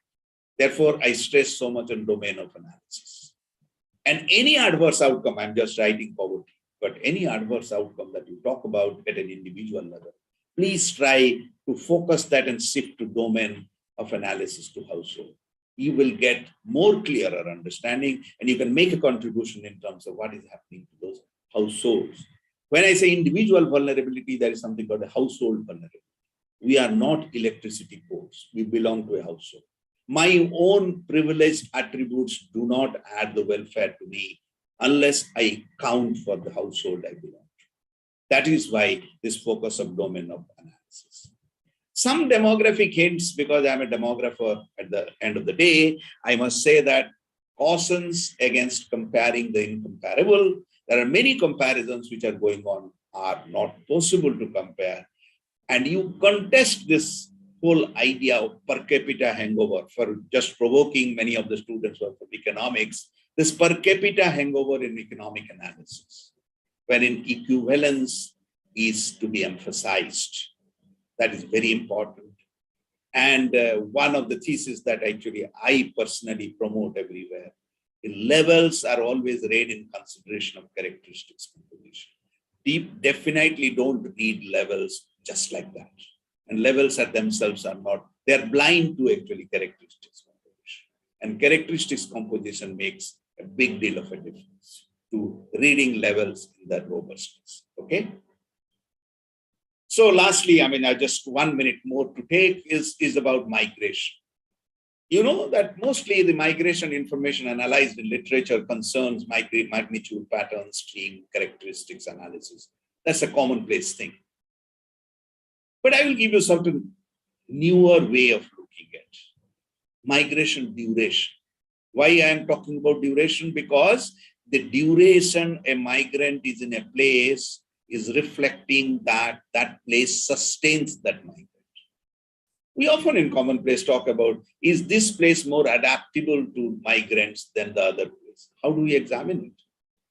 Therefore, I stress so much on domain of analysis. And any adverse outcome, I'm just writing poverty, but any adverse outcome that you talk about at an individual level please try to focus that and shift to domain of analysis to household. You will get more clearer understanding and you can make a contribution in terms of what is happening to those households. When I say individual vulnerability, there is something called a household vulnerability. We are not electricity boards. We belong to a household. My own privileged attributes do not add the welfare to me unless I count for the household I belong to. That is why this focus of domain of analysis. Some demographic hints, because I'm a demographer at the end of the day, I must say that cautions against comparing the incomparable. There are many comparisons which are going on, are not possible to compare. And you contest this whole idea of per capita hangover for just provoking many of the students of economics, this per capita hangover in economic analysis, wherein equivalence is to be emphasized. That is very important. And one of the theses that actually I personally promote everywhere, levels are always read in consideration of characteristics composition. Definitely don't read levels just like that. And levels are themselves are not, they're blind to actually characteristics composition. And characteristics composition makes a big deal of a difference to reading levels in that robustness. Okay. So lastly, I mean, I just 1 minute more to take is about migration. You know that mostly the migration information analyzed in literature concerns magnitude, pattern, stream, characteristics analysis. That's a commonplace thing. But I will give you certain newer way of looking at migration duration. Why I am talking about duration? Because the duration a migrant is in a place is reflecting that that place sustains that migrant. We often in commonplace talk about, is this place more adaptable to migrants than the other place? How do we examine it?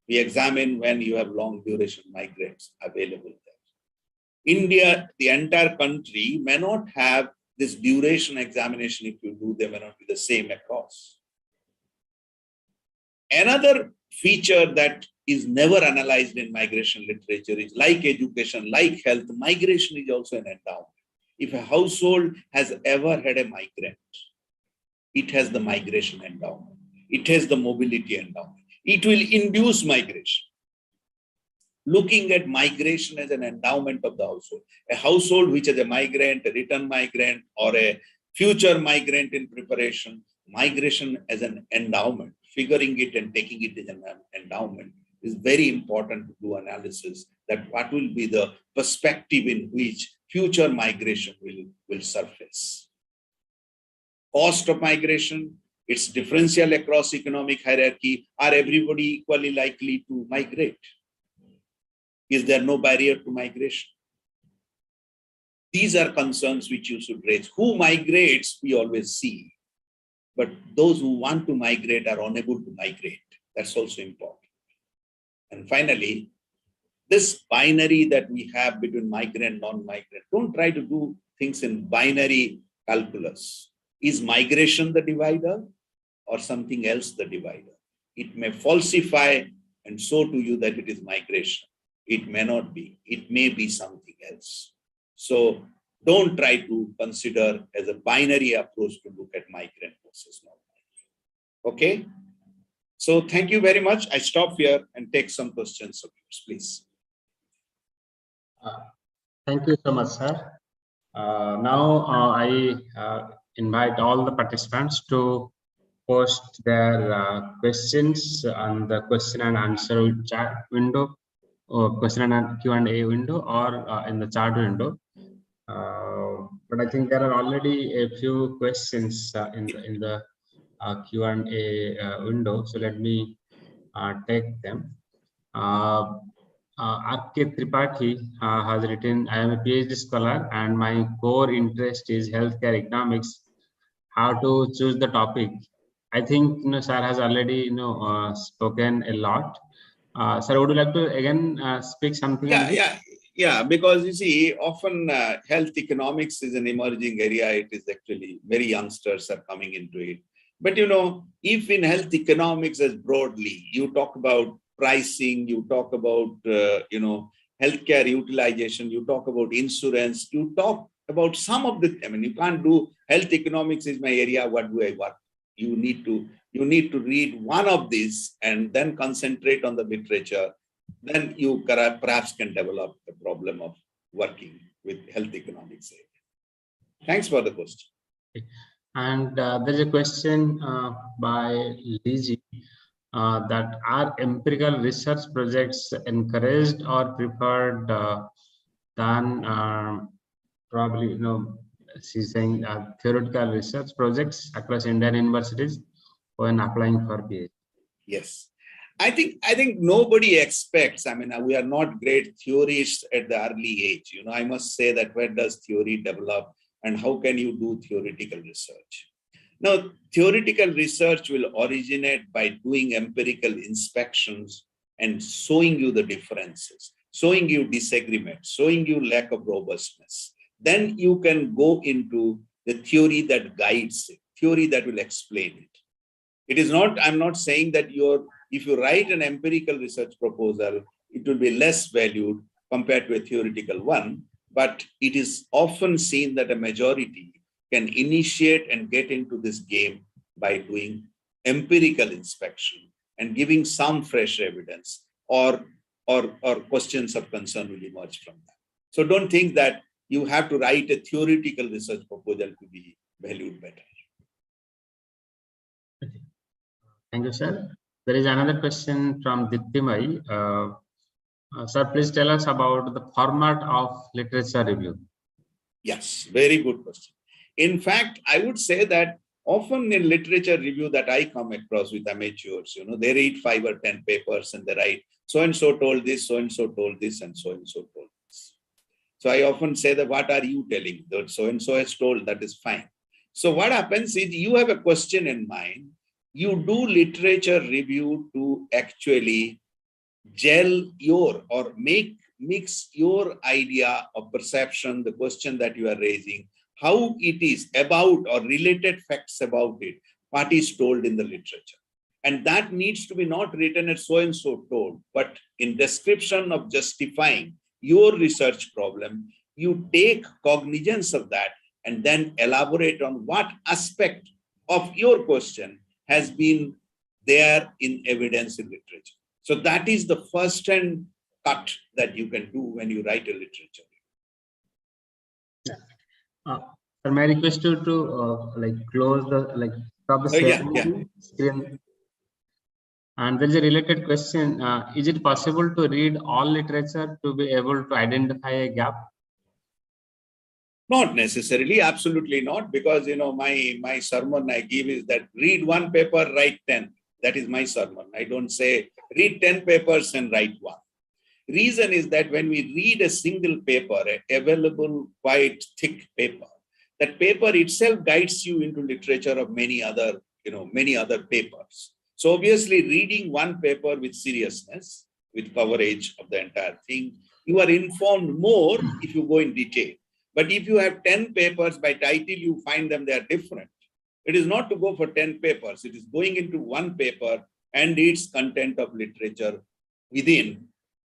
We examine when you have long duration migrants available there. India, the entire country may not have this duration examination. If you do, they may not be the same across. Another feature that is never analyzed in migration literature is like education, like health, migration is also an endowment. If a household has ever had a migrant, it has the migration endowment. It has the mobility endowment. It will induce migration. Looking at migration as an endowment of the household. A household which is a migrant, a return migrant, or a future migrant in preparation, migration as an endowment, figuring it and taking it as an endowment is very important to do analysis that what will be the perspective in which future migration will surface. Cost of migration, it's differential across economic hierarchy. Are everybody equally likely to migrate? Is there no barrier to migration? These are concerns which you should raise. Who migrates, we always see. But those who want to migrate are unable to migrate. That's also important. And finally, this binary that we have between migrant, non-migrant, don't try to do things in binary calculus. Is migration the divider or something else the divider? It may falsify and show to you that it is migration. It may not be. It may be something else. So don't try to consider as a binary approach to look at migrant versus non-migrant. Okay? So thank you very much. I stop here and take some questions of yours, please. Thank you so much, sir. Now I invite all the participants to post their questions on the question and answer chat window, or question and Q&A window, or in the chat window. But I think there are already a few questions in the Q&A window. So let me take them. R.K. Tripathi has written, I am a PhD scholar and my core interest is healthcare economics. How to choose the topic? I think, sir has already, spoken a lot. Sir, would you like to again speak something? Yeah, because you see, often health economics is an emerging area. It is actually very youngsters are coming into it. But, if in health economics as broadly, you talk about pricing, you talk about, healthcare utilization, you talk about insurance, you talk about some of the, I mean, you can't do health economics is my area, what do I work? You need to read one of these and then concentrate on the literature. Then you perhaps can develop the problem of working with health economics. Thanks for the question. And there's a question by Liji that are empirical research projects encouraged or preferred than probably, she's saying theoretical research projects across Indian universities when applying for PhD? Yes. I think nobody expects, I mean, we are not great theorists at the early age. I must say that where does theory develop and how can you do theoretical research? Now, theoretical research will originate by doing empirical inspections and showing you the differences, showing you disagreement, showing you lack of robustness. Then you can go into the theory that guides it, theory that will explain it. It is not, I'm not saying that if you write an empirical research proposal, it will be less valued compared to a theoretical one, but it is often seen that a majority can initiate and get into this game by doing empirical inspection and giving some fresh evidence or questions of concern will emerge from that. So don't think that you have to write a theoretical research proposal to be valued better. Thank you, sir. There is another question from Diptimai. Sir, please tell us about the format of literature review. Yes, very good question. In fact, I would say that often in literature review that I come across with amateurs, they read 5 or 10 papers and they write, so-and-so told this, so-and-so told this, and so-and-so told this. So I often say that, what are you telling? That so-and-so has told, that is fine. So what happens is you have a question in mind, you do literature review to actually gel your or mix your idea of perception, the question that you are raising, how it is about or related facts about it, what is told in the literature. And that needs to be not written as so-and-so told, but in description of justifying your research problem, you take cognizance of that and then elaborate on what aspect of your question has been there in evidence in literature. So that is the first hand cut that you can do when you write a literature. Sir, may I request you to close the stop the screen. And there is a related question. Is it possible to read all literature to be able to identify a gap? Not necessarily, absolutely not, because my sermon I give is that read one paper, write 10. That is my sermon. I don't say read 10 papers and write one. Reason is that when we read a single paper, an available, quite thick paper, that paper itself guides you into literature of many other papers. So obviously reading one paper with seriousness, with coverage of the entire thing, you are informed more if you go in detail. But if you have 10 papers by title, you find them, they are different. It is not to go for 10 papers. It is going into one paper and its content of literature within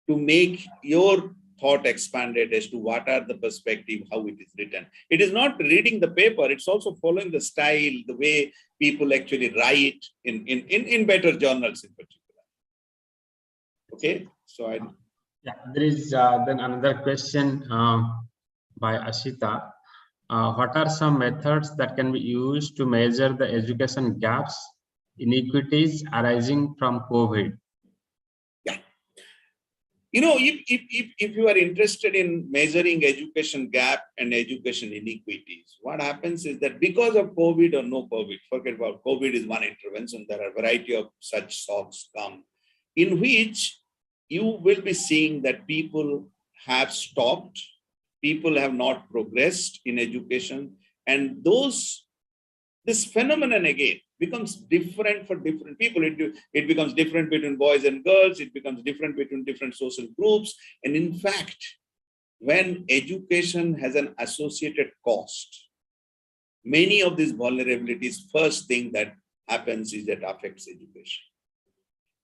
to make your thought expanded as to what are the perspective, how it is written. It is not reading the paper, it's also following the style, the way people actually write in better journals in particular. Okay, so there is then another question by Ashita. What are some methods that can be used to measure the education gaps, inequities arising from COVID? If you are interested in measuring education gap and education inequities, what happens is that because of COVID or no COVID, forget about COVID is one intervention, there are a variety of such shocks come, in which you will be seeing that people have stopped, people have not progressed in education, and this phenomenon again becomes different for different people. It becomes different between boys and girls. It becomes different between different social groups. And in fact, when education has an associated cost, many of these vulnerabilities, first thing that happens is that affects education.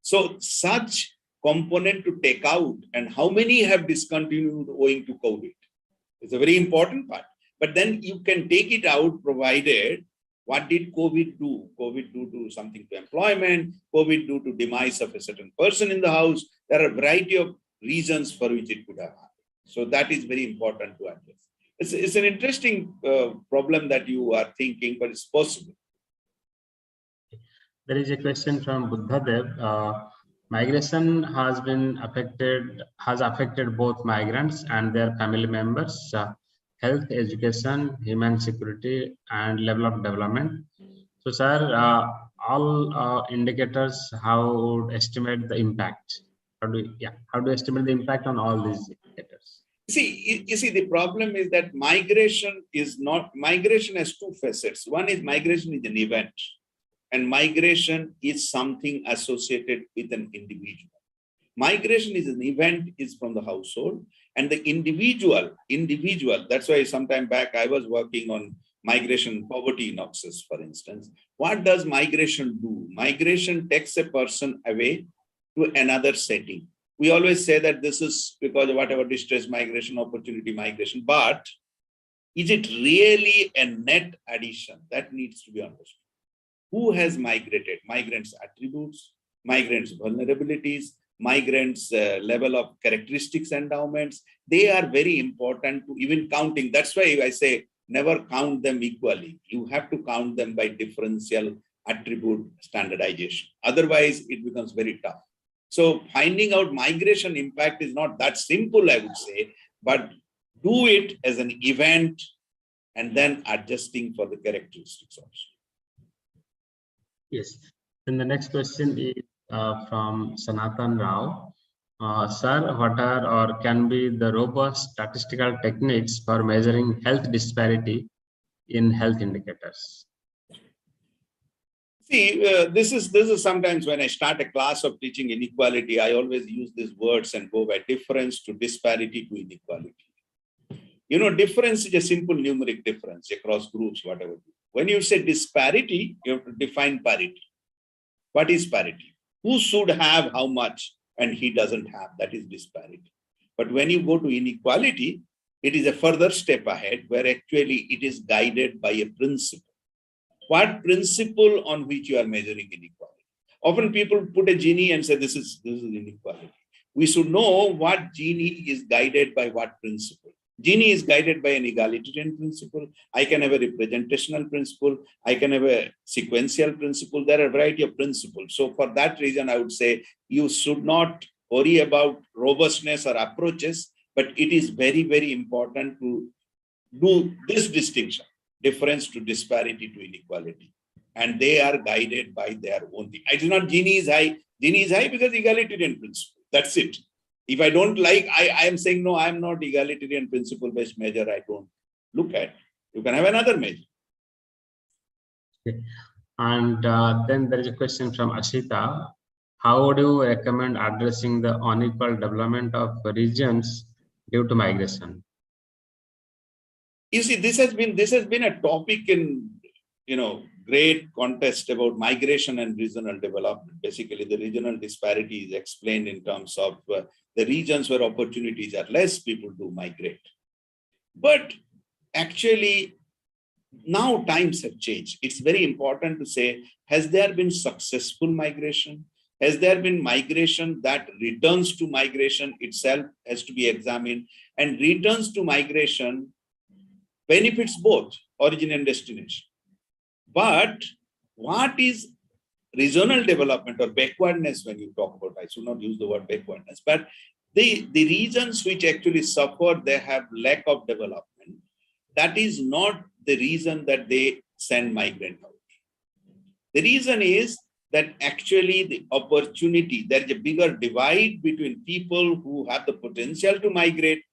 So such component to take out and how many have discontinued owing to COVID. It's a very important part. But then you can take it out provided what did COVID do? COVID do to something to employment, COVID do to demise of a certain person in the house. There are a variety of reasons for which it could have happened. So that is very important to address. It's an interesting problem that you are thinking, but it's possible. There is a question from Buddhadev. Migration has affected both migrants and their family members, health, education, human security, and level of development. So, sir, all indicators, how would estimate the impact? How do you estimate the impact on all these indicators? You see, the problem is that migration has two facets. One is migration is an event, and migration is something associated with an individual. Migration is an event, is from the household, and the individual, that's why sometime back I was working on migration poverty nexus, for instance. What does migration do? Migration takes a person away to another setting. We always say that this is because of whatever distress migration, opportunity migration, but is it really a net addition? That needs to be understood. Who has migrated? Migrants' attributes, migrants' vulnerabilities, migrants' level of characteristics, endowments. They are very important to even counting. That's why I say never count them equally. You have to count them by differential attribute standardization. Otherwise, it becomes very tough. So finding out migration impact is not that simple, I would say, but do it as an event and then adjusting for the characteristics also. Yes. Then the next question is from Sanatan Rao. Sir, what are or can be the robust statistical techniques for measuring health disparity in health indicators? See, this is sometimes when I start a class of teaching inequality, I always use these words and go by difference to disparity to inequality. You know, difference is a simple numeric difference across groups, whatever. When you say disparity, you have to define parity. What is parity? Who should have how much and he doesn't have? That is disparity. But when you go to inequality, it is a further step ahead where actually it is guided by a principle. What principle on which you are measuring inequality? Often people put a Gini and say this is inequality. We should know what Gini is guided by what principle. Gini is guided by an egalitarian principle. I can have a representational principle. I can have a sequential principle. There are a variety of principles. So for that reason, I would say you should not worry about robustness or approaches, but it is very, very important to do this distinction, difference to disparity to inequality. And they are guided by their own thing. I do not, Gini is high. Gini is high because egalitarian principle. That's it. If I don't like, I am saying, no, I am not egalitarian principle-based measure. I don't look at. You can have another measure. Okay. And then there is a question from Ashita. How would you recommend addressing the unequal development of regions due to migration? You see, this has been a topic in, great contest about migration and regional development. Basically, the regional disparity is explained in terms of the regions where opportunities are less, people do migrate. But actually, now times have changed. It's very important to say, has there been successful migration? Has there been migration that returns to migration itself has to be examined, and returns to migration benefits both origin and destination. But what is regional development or backwardness when you talk about, I should not use the word backwardness, but the regions which actually suffer, they have lack of development. That is not the reason that they send migrant out. The reason is that actually the opportunity, there is a bigger divide between people who have the potential to migrate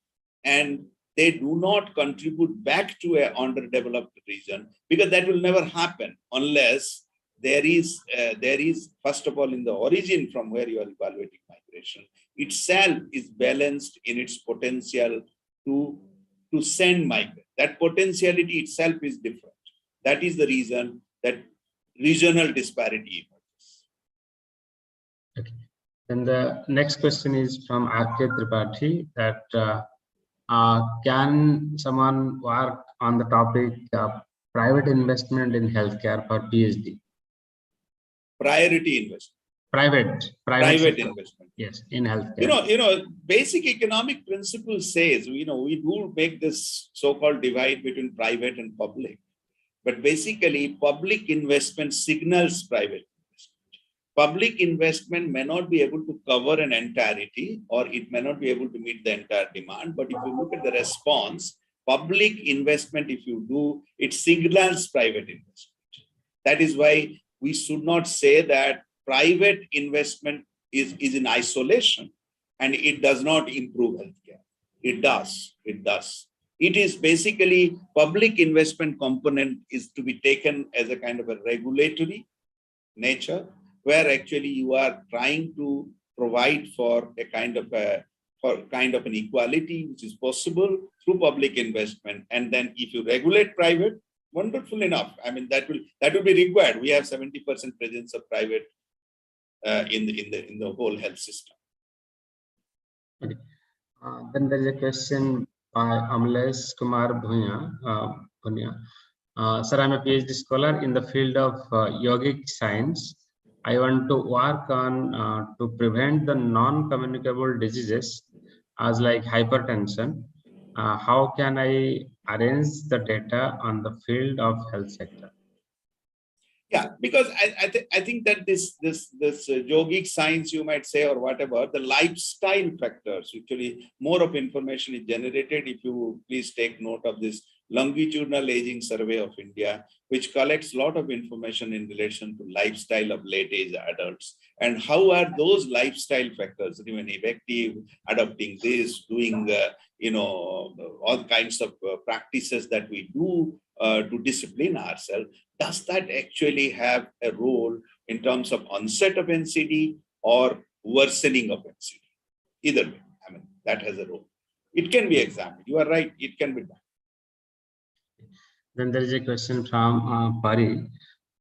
and they do not contribute back to an underdeveloped region, because that will never happen unless there is first of all in the origin from where you are evaluating migration itself is balanced in its potential to send migrants. That potentiality itself is different. That is the reason that regional disparity emerges. Okay. Then the next question is from R.K. Tripathi that can someone work on the topic private investment in healthcare for PhD? Priority investment. Private investment. Yes, in healthcare. Basic economic principle says, we do make this so-called divide between private and public. But basically, public investment signals private investment. Public investment may not be able to cover an entirety, or it may not be able to meet the entire demand. But if you look at the response, public investment, if you do, it signals private investment. That is why we should not say that private investment is in isolation and it does not improve healthcare. It does. It is basically public investment component is to be taken as a kind of a regulatory nature, where actually you are trying to provide for a kind of an equality which is possible through public investment. And then if you regulate private, wonderful enough. I mean, that will be required. We have 70% presence of private in the whole health system. Okay. Then there is a question by Amlesh Kumar Bhunia. Sir, I'm a PhD scholar in the field of yogic science. I want to work on to prevent the non-communicable diseases as like hypertension. How can I arrange the data on the field of health sector? Yeah, because I think that this yogic science, you might say, or whatever, the lifestyle factors, actually more of information is generated. If you please take note of this longitudinal aging survey of India, which collects a lot of information in relation to lifestyle of late age adults, and how are those lifestyle factors even effective, adopting this, doing all kinds of practices that we do to discipline ourselves. Does that actually have a role in terms of onset of NCD or worsening of NCD? Either way, I mean, that has a role. It can be examined. You are right, it can be done. Then there is a question from Pari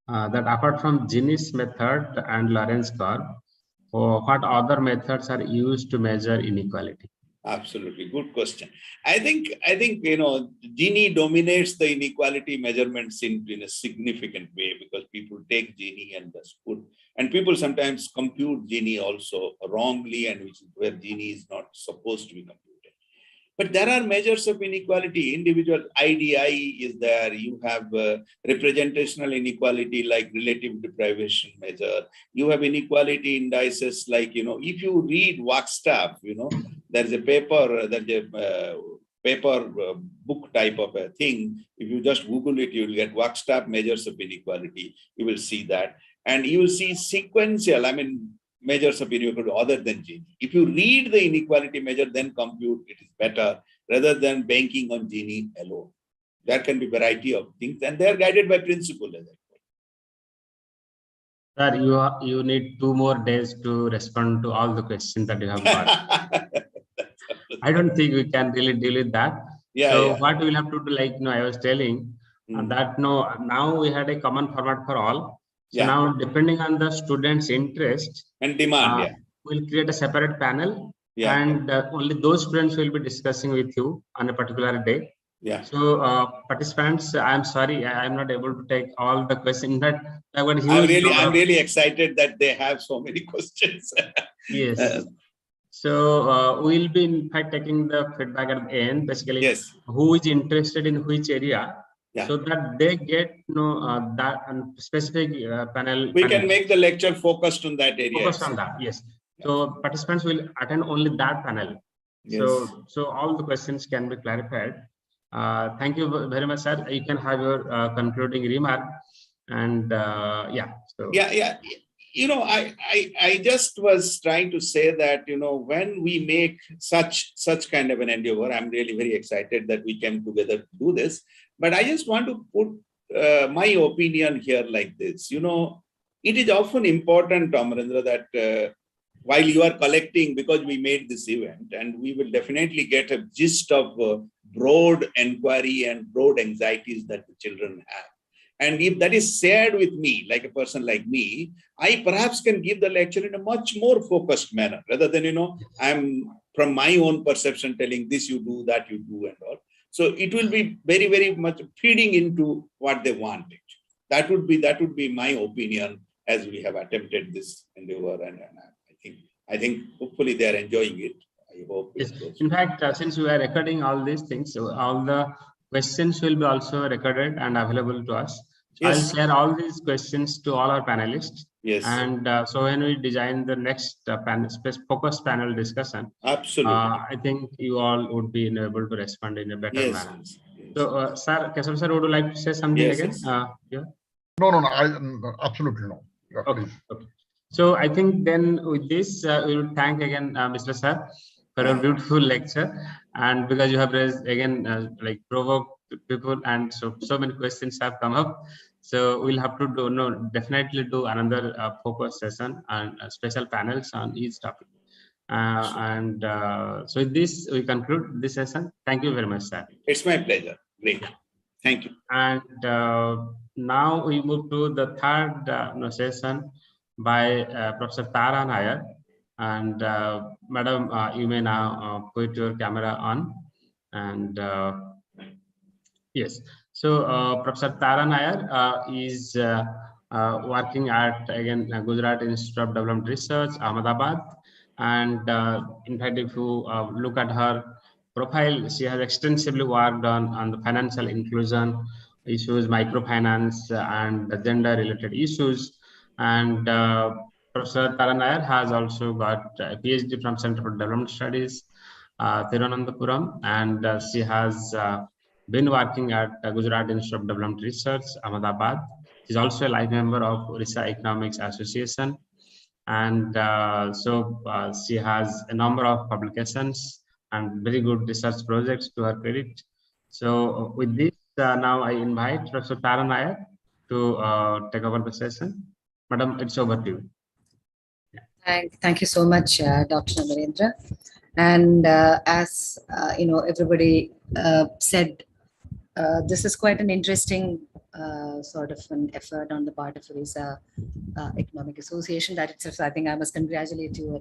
that apart from Gini's method and Lorenz curve, what other methods are used to measure inequality? Absolutely, good question. I think Gini dominates the inequality measurements in a significant way, because people take Gini and just put, and people sometimes compute Gini also wrongly, and which is where Gini is not supposed to be computed. But there are measures of inequality. Individual IDI is there. You have representational inequality like relative deprivation measure. You have inequality indices like, if you read Wagstaff, there's a paper, book type of a thing. If you just Google it, you will get Wagstaff measures of inequality. You will see that. And you will see sequential, measures of inequality other than Gini. If you read the inequality measure, then compute, it is better rather than banking on Gini alone. There can be a variety of things, and they are guided by principle, as I call. Sir, you need 2 more days to respond to all the questions that you have got. I don't think we can really deal with that. What we'll have to do, I was telling that now we had a common format for all. So now, depending on the students' interest and demand, we'll create a separate panel, and only those students will be discussing with you on a particular day. So participants, I'm sorry, I'm not able to take all the questions. In fact, I'm really excited that they have so many questions. Yes. So we'll be in fact taking the feedback at the end, basically who is interested in which area, so that they get that specific panel. We can make the lecture focused on that area. Focused on that, yes. So participants will attend only that panel. So all the questions can be clarified. Thank you very much, sir. You can have your concluding remark. And I just was trying to say that when we make such kind of an endeavor, I'm really very excited that we came together to do this. But I just want to put my opinion here like this. It is often important, Amarendra, that while you are collecting, because we made this event, and we will definitely get a gist of broad inquiry and broad anxieties that the children have. And if that is shared with me, like a person like me, I perhaps can give the lecture in a much more focused manner, rather than, I'm from my own perception telling this you do, that you do, and all. So it will be very, very much feeding into what they want. That would be my opinion as we have attempted this endeavor, and I think hopefully they are enjoying it. I hope. Yes. In fact, since we are recording all these things, so all the questions will be also recorded and available to us. So Yes. I'll share all these questions to all our panelists. Yes. And so when we design the next focus panel discussion, absolutely, I think you all would be able to respond in a better manner. Yes. So, sir, Keshav sir, would you like to say something Yes, again? yes. Yeah. No, absolutely no. Yeah, okay. So I think then with this, we will thank again Mr. Sir for a beautiful lecture, and because you have raised again like provoked people, and so many questions have come up. So we'll have to definitely do another focus session and special panels on each topic. So with this, we conclude this session. Thank you very much, sir. It's my pleasure. Great. Thank you. And now we move to the third session by Professor Tara Nair. And Madam, you may now put your camera on. And yes, so Professor Tara Nair is working at, again, Gujarat Institute of Development Research, Ahmedabad. And in fact, if you look at her profile, she has extensively worked on the financial inclusion issues, microfinance, and gender-related issues. And Professor Tara Nair has also got a PhD from Center for Development Studies, Thiruvananthapuram, and she has been working at Gujarat Institute of Development Research, Ahmedabad. She's also a life member of Orissa Economics Association. And she has a number of publications and very good research projects to her credit. So with this, now I invite Professor Tara Nair to take over the session. Madam, it's over to you. Thank you so much, Dr. Amarendra. And as everybody said, this is quite an interesting sort of an effort on the part of Orissa Economic Association. That itself, I think I must congratulate you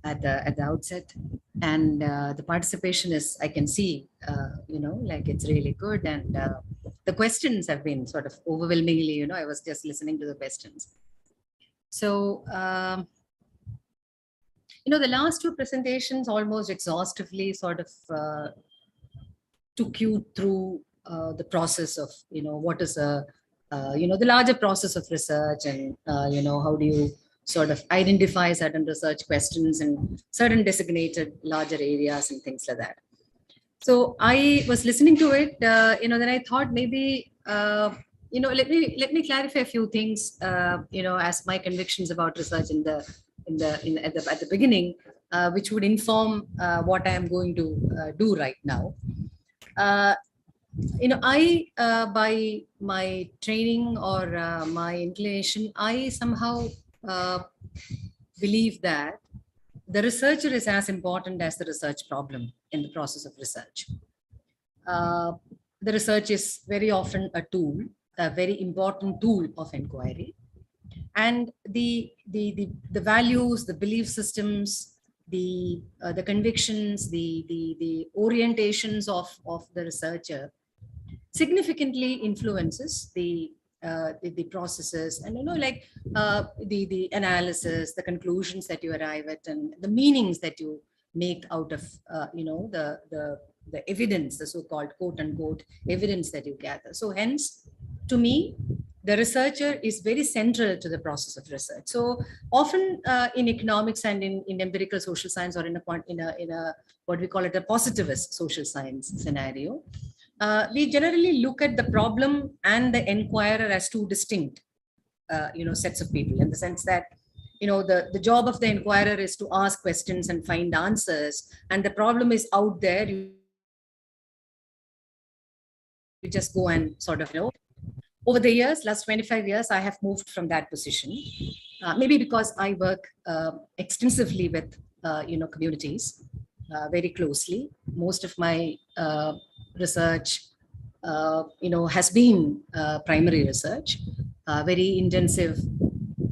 at the outset. And the participation is, I can see, like it's really good. And the questions have been sort of overwhelmingly, I was just listening to the questions. So, the last two presentations almost exhaustively sort of took you through the process of, what is the larger process of research, and, how do you sort of identify certain research questions and certain designated larger areas and things like that. So I was listening to it, then I thought maybe, let me clarify a few things, as my convictions about research at the beginning, which would inform what I am going to do right now. I by my training or my inclination, I somehow believe that the researcher is as important as the research problem in the process of research. The research is very often a tool, a very important tool of inquiry, and the values, the belief systems, the convictions, the orientations of the researcher significantly influences the processes, and the analysis, the conclusions that you arrive at, and the meanings that you make out of the evidence, the so-called quote unquote evidence that you gather. So hence, to me, the researcher is very central to the process of research. So often in economics and in empirical social science, or in a what we call it a positivist social science scenario, we generally look at the problem and the inquirer as two distinct sets of people, in the sense that the job of the inquirer is to ask questions and find answers, and the problem is out there. You just go and sort of over the years, last 25 years, I have moved from that position, maybe because I work extensively with communities very closely. Most of my research has been primary research, very intensive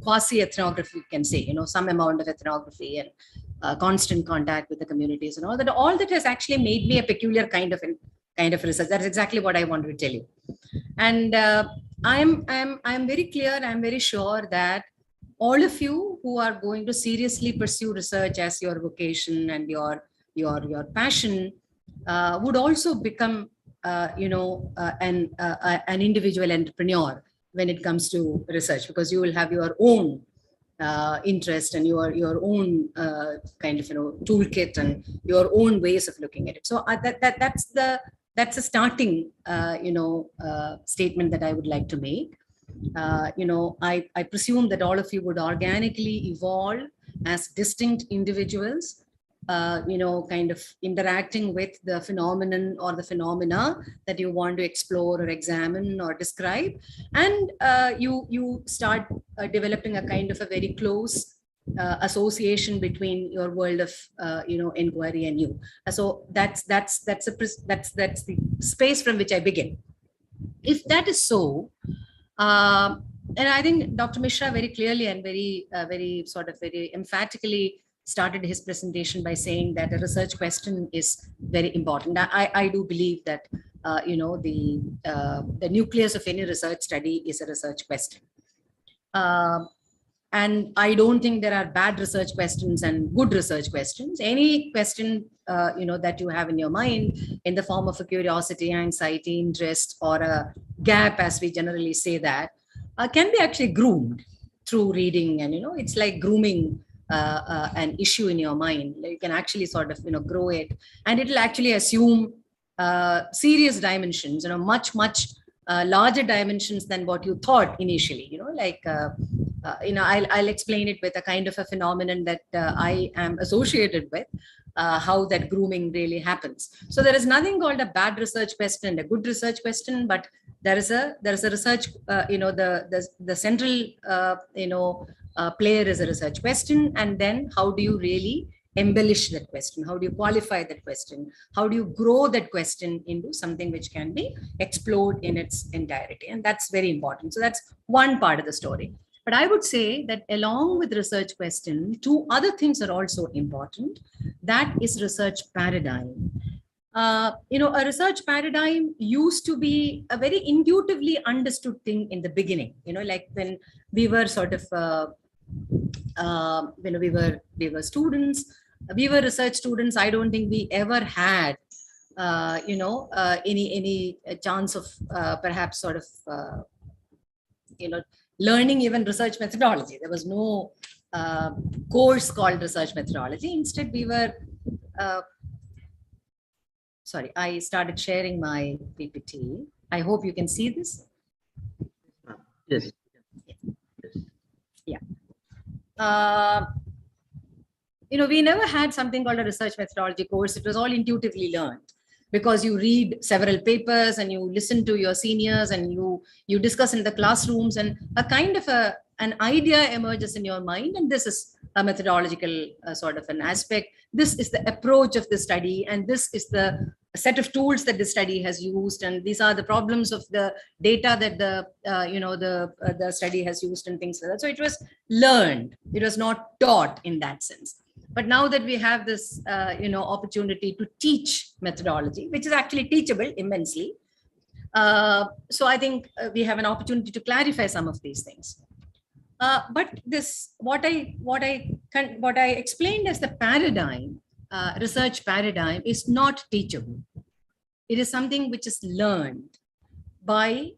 quasi-ethnography, you can say, some amount of ethnography and constant contact with the communities and all that has actually made me a peculiar kind of research. That's exactly what I wanted to tell you. And I'm very clear, I'm very sure that all of you who are going to seriously pursue research as your vocation and your passion would also become an individual entrepreneur when it comes to research, because you will have your own interest and your own kind of toolkit and your own ways of looking at it. So that's a starting statement that I would like to make. I presume that all of you would organically evolve as distinct individuals, kind of interacting with the phenomenon or the phenomena that you want to explore or examine or describe. And you start developing a kind of a very close association between your world of inquiry and you. So that's the space from which I begin. If that is so, and I think Dr. Mishra very clearly and very emphatically started his presentation by saying that a research question is very important. I do believe that the nucleus of any research study is a research question. And I don't think there are bad research questions and good research questions. Any question that you have in your mind in the form of a curiosity, anxiety, interest, or a gap, as we generally say that, can be actually groomed through reading. And it's like grooming an issue in your mind. You can actually sort of grow it, and it will actually assume serious dimensions, much larger dimensions than what you thought initially. I'll explain it with a kind of a phenomenon that I am associated with, how that grooming really happens. So there is nothing called a bad research question and a good research question, but there is a research, the central, player is a research question. And then how do you really embellish that question? How do you qualify that question? How do you grow that question into something which can be explored in its entirety? And that's very important. So that's one part of the story. But I would say that along with research question, two other things are also important. That is research paradigm. A research paradigm used to be a very intuitively understood thing in the beginning. Like when we were sort of, when we were students, we were research students. I don't think we ever had, any chance of perhaps sort of, learning even research methodology. There was no course called research methodology. Instead, we were, sorry, I started sharing my PPT. I hope you can see this. Yes. Yeah. We never had something called a research methodology course. It was all intuitively learned, because you read several papers and you listen to your seniors and you discuss in the classrooms, and a kind of an idea emerges in your mind. And this is a methodological sort of an aspect. This is the approach of the study, and this is the set of tools that the study has used, and these are the problems of the data that the study has used, and things like that. So it was learned. It was not taught in that sense. But now that we have this, opportunity to teach methodology, which is actually teachable immensely, so I think we have an opportunity to clarify some of these things. But this, what I explained as the paradigm, research paradigm, is not teachable. It is something which is learned by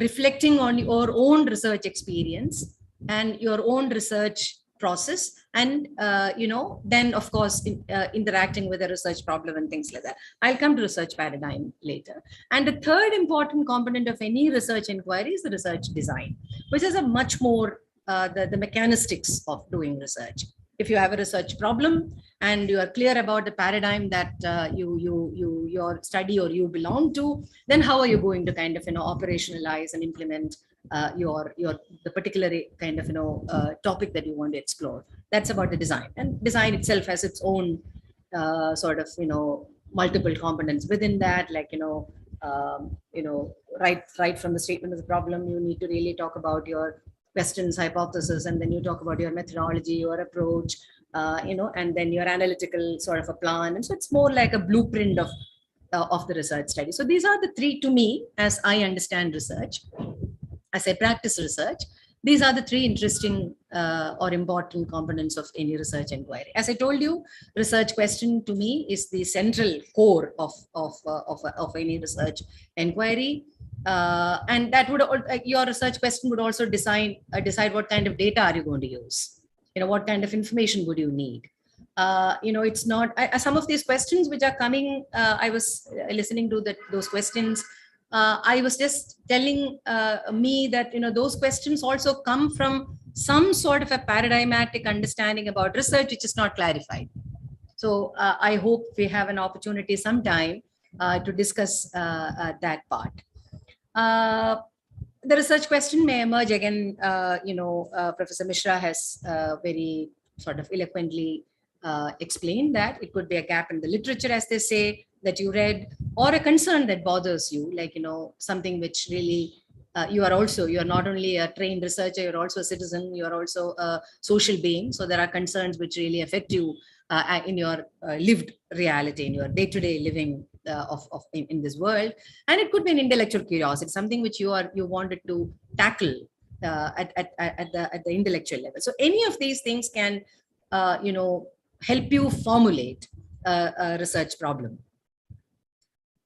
reflecting on your own research experience and your own research process, and then of course interacting with a research problem and things like that. I'll come to research paradigm later. And the third important component of any research inquiry is the research design, which is a much more the mechanistics of doing research. If you have a research problem and you are clear about the paradigm that your study or you belong to, then how are you going to kind of operationalize and implement the particular kind of topic that you want to explore? That's about the design. And design itself has its own sort of multiple components within that, like right from the statement of the problem, you need to really talk about your questions, hypothesis, and then you talk about your methodology, your approach, and then your analytical sort of a plan. And so it's more like a blueprint of the research study. So these are the three, to me, as I understand research, as I practice research, these are the three interesting or important components of any research inquiry. As I told you, research question to me is the central core of any research inquiry. And that would, your research question would also decide what kind of data are you going to use? What kind of information would you need? It's not, some of these questions which are coming, I was listening to those questions. I was just telling me that, those questions also come from some sort of a paradigmatic understanding about research, which is not clarified. So I hope we have an opportunity sometime to discuss that part. The research question may emerge again. Professor Mishra has very sort of eloquently explained that it could be a gap in the literature, as they say, that you read, or a concern that bothers you, like, something which really, you are not only a trained researcher, you're also a citizen, you're also a social being. So there are concerns which really affect you in your lived reality, in your day-to-day living in this world. And it could be an intellectual curiosity, something which you wanted to tackle at the intellectual level. So any of these things can, help you formulate a research problem.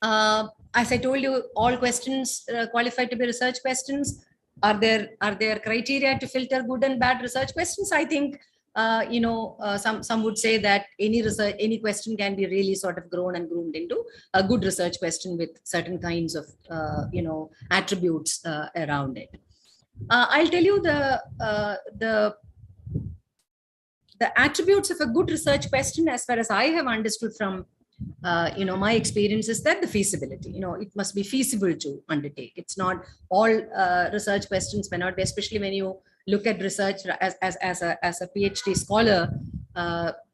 As I told you, all questions qualify to be research questions. Are there criteria to filter good and bad research questions? I think some would say that any question can be really sort of grown and groomed into a good research question with certain kinds of attributes around it. I'll tell you the attributes of a good research question, as far as I have understood from my experience, is that the feasibility, it must be feasible to undertake. It's not all research questions may not be, especially when you look at research as a PhD scholar,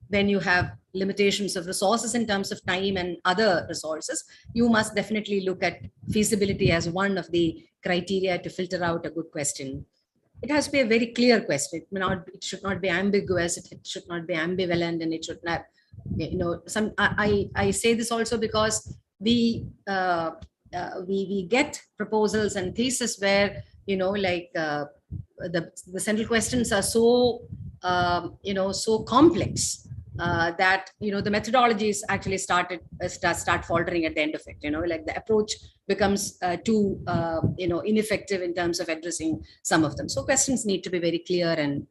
when you have limitations of resources in terms of time and other resources, you must definitely look at feasibility as one of the criteria to filter out a good question. It has to be a very clear question. It should not be ambiguous. It should not be ambivalent, and it should not, I say this also because we get proposals and theses where, the central questions are so, so complex that, the methodologies actually start faltering at the end of it. The approach becomes too, ineffective in terms of addressing some of them. So questions need to be very clear and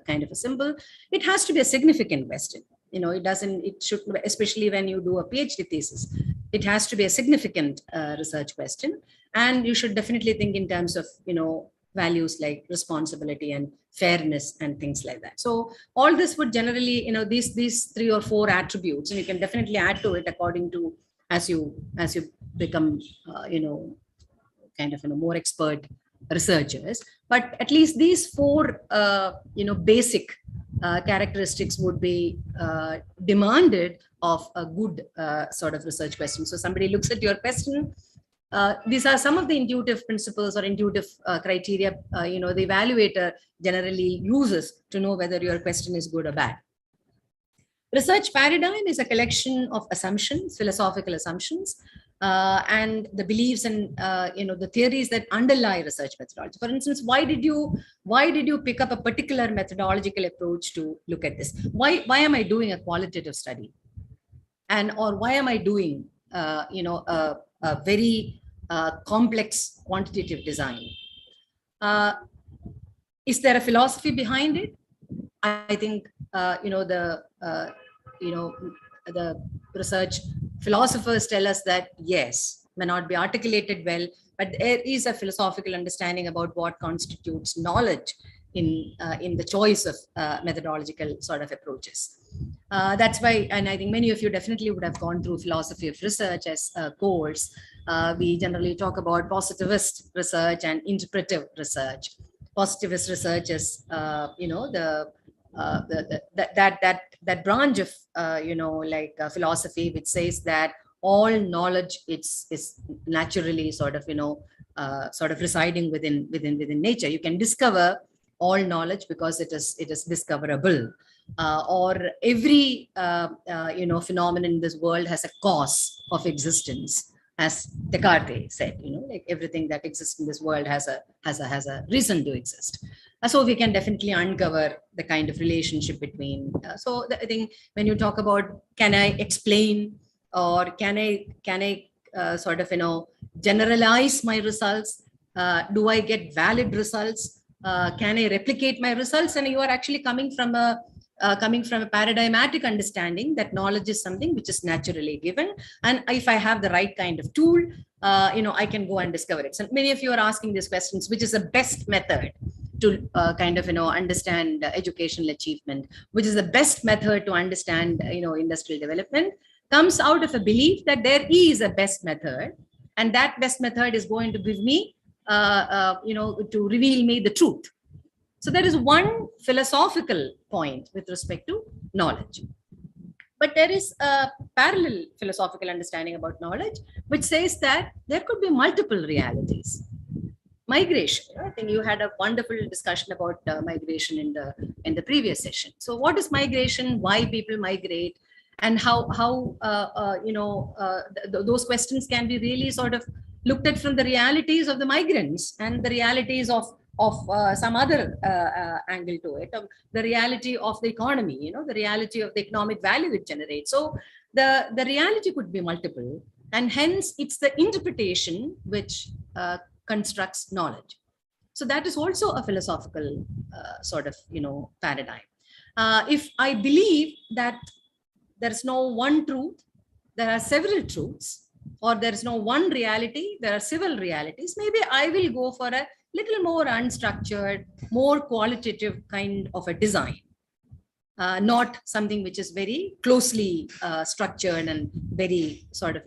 kind of a simple. It has to be a significant question. It should, especially when you do a PhD thesis, it has to be a significant research question. And you should definitely think in terms of, values like responsibility and fairness and things like that. So all this would generally, these 3 or 4 attributes, and you can definitely add to it according to, as you become, kind of, more expert researchers. But at least these 4, basic characteristics would be demanded of a good sort of research question. So somebody looks at your question. These are some of the intuitive principles or intuitive criteria, the evaluator generally uses to know whether your question is good or bad. Research paradigm is a collection of assumptions, philosophical assumptions, and the beliefs and the theories that underlie research methodology. For instance, why did you pick up a particular methodological approach to look at this? Why am I doing a qualitative study, or why am I doing a very complex quantitative design? Is there a philosophy behind it? I think the research philosophers tell us that yes, may not be articulated well, but there is a philosophical understanding about what constitutes knowledge in the choice of methodological sort of approaches. That's why, and I think many of you definitely would have gone through philosophy of research as a course. We generally talk about positivist research and interpretive research. Positivist research is, that branch of, philosophy which says that all knowledge is naturally sort of, sort of residing within nature. You can discover all knowledge because it is discoverable. Or every phenomenon in this world has a cause of existence, as Descartes said. Like everything that exists in this world has a reason to exist. So we can definitely uncover the kind of relationship between. I think when you talk about, can I explain, or can I sort of generalize my results? Do I get valid results? Can I replicate my results? And you are actually coming from a paradigmatic understanding that knowledge is something which is naturally given, and if I have the right kind of tool, I can go and discover it. So many of you are asking these questions: which is the best method to understand educational achievement? Which is the best method to understand industrial development? Comes out of a belief that there is a best method, and that best method is going to give me to reveal me the truth. So there is one philosophical point with respect to knowledge. But there is a parallel philosophical understanding about knowledge, which says that there could be multiple realities. Migration. I think you had a wonderful discussion about migration in the previous session. So what is migration? Why people migrate? And how those questions can be really sort of looked at from the realities of the migrants and the realities of some other angle to it, of the reality of the economy, the reality of the economic value it generates. So the reality could be multiple, and hence it's the interpretation which constructs knowledge. So that is also a philosophical sort of paradigm. If I believe that there is no one truth, there are several truths, or there is no one reality, there are several realities, maybe I will go for a little more unstructured, more qualitative kind of a design, not something which is very closely structured and very sort of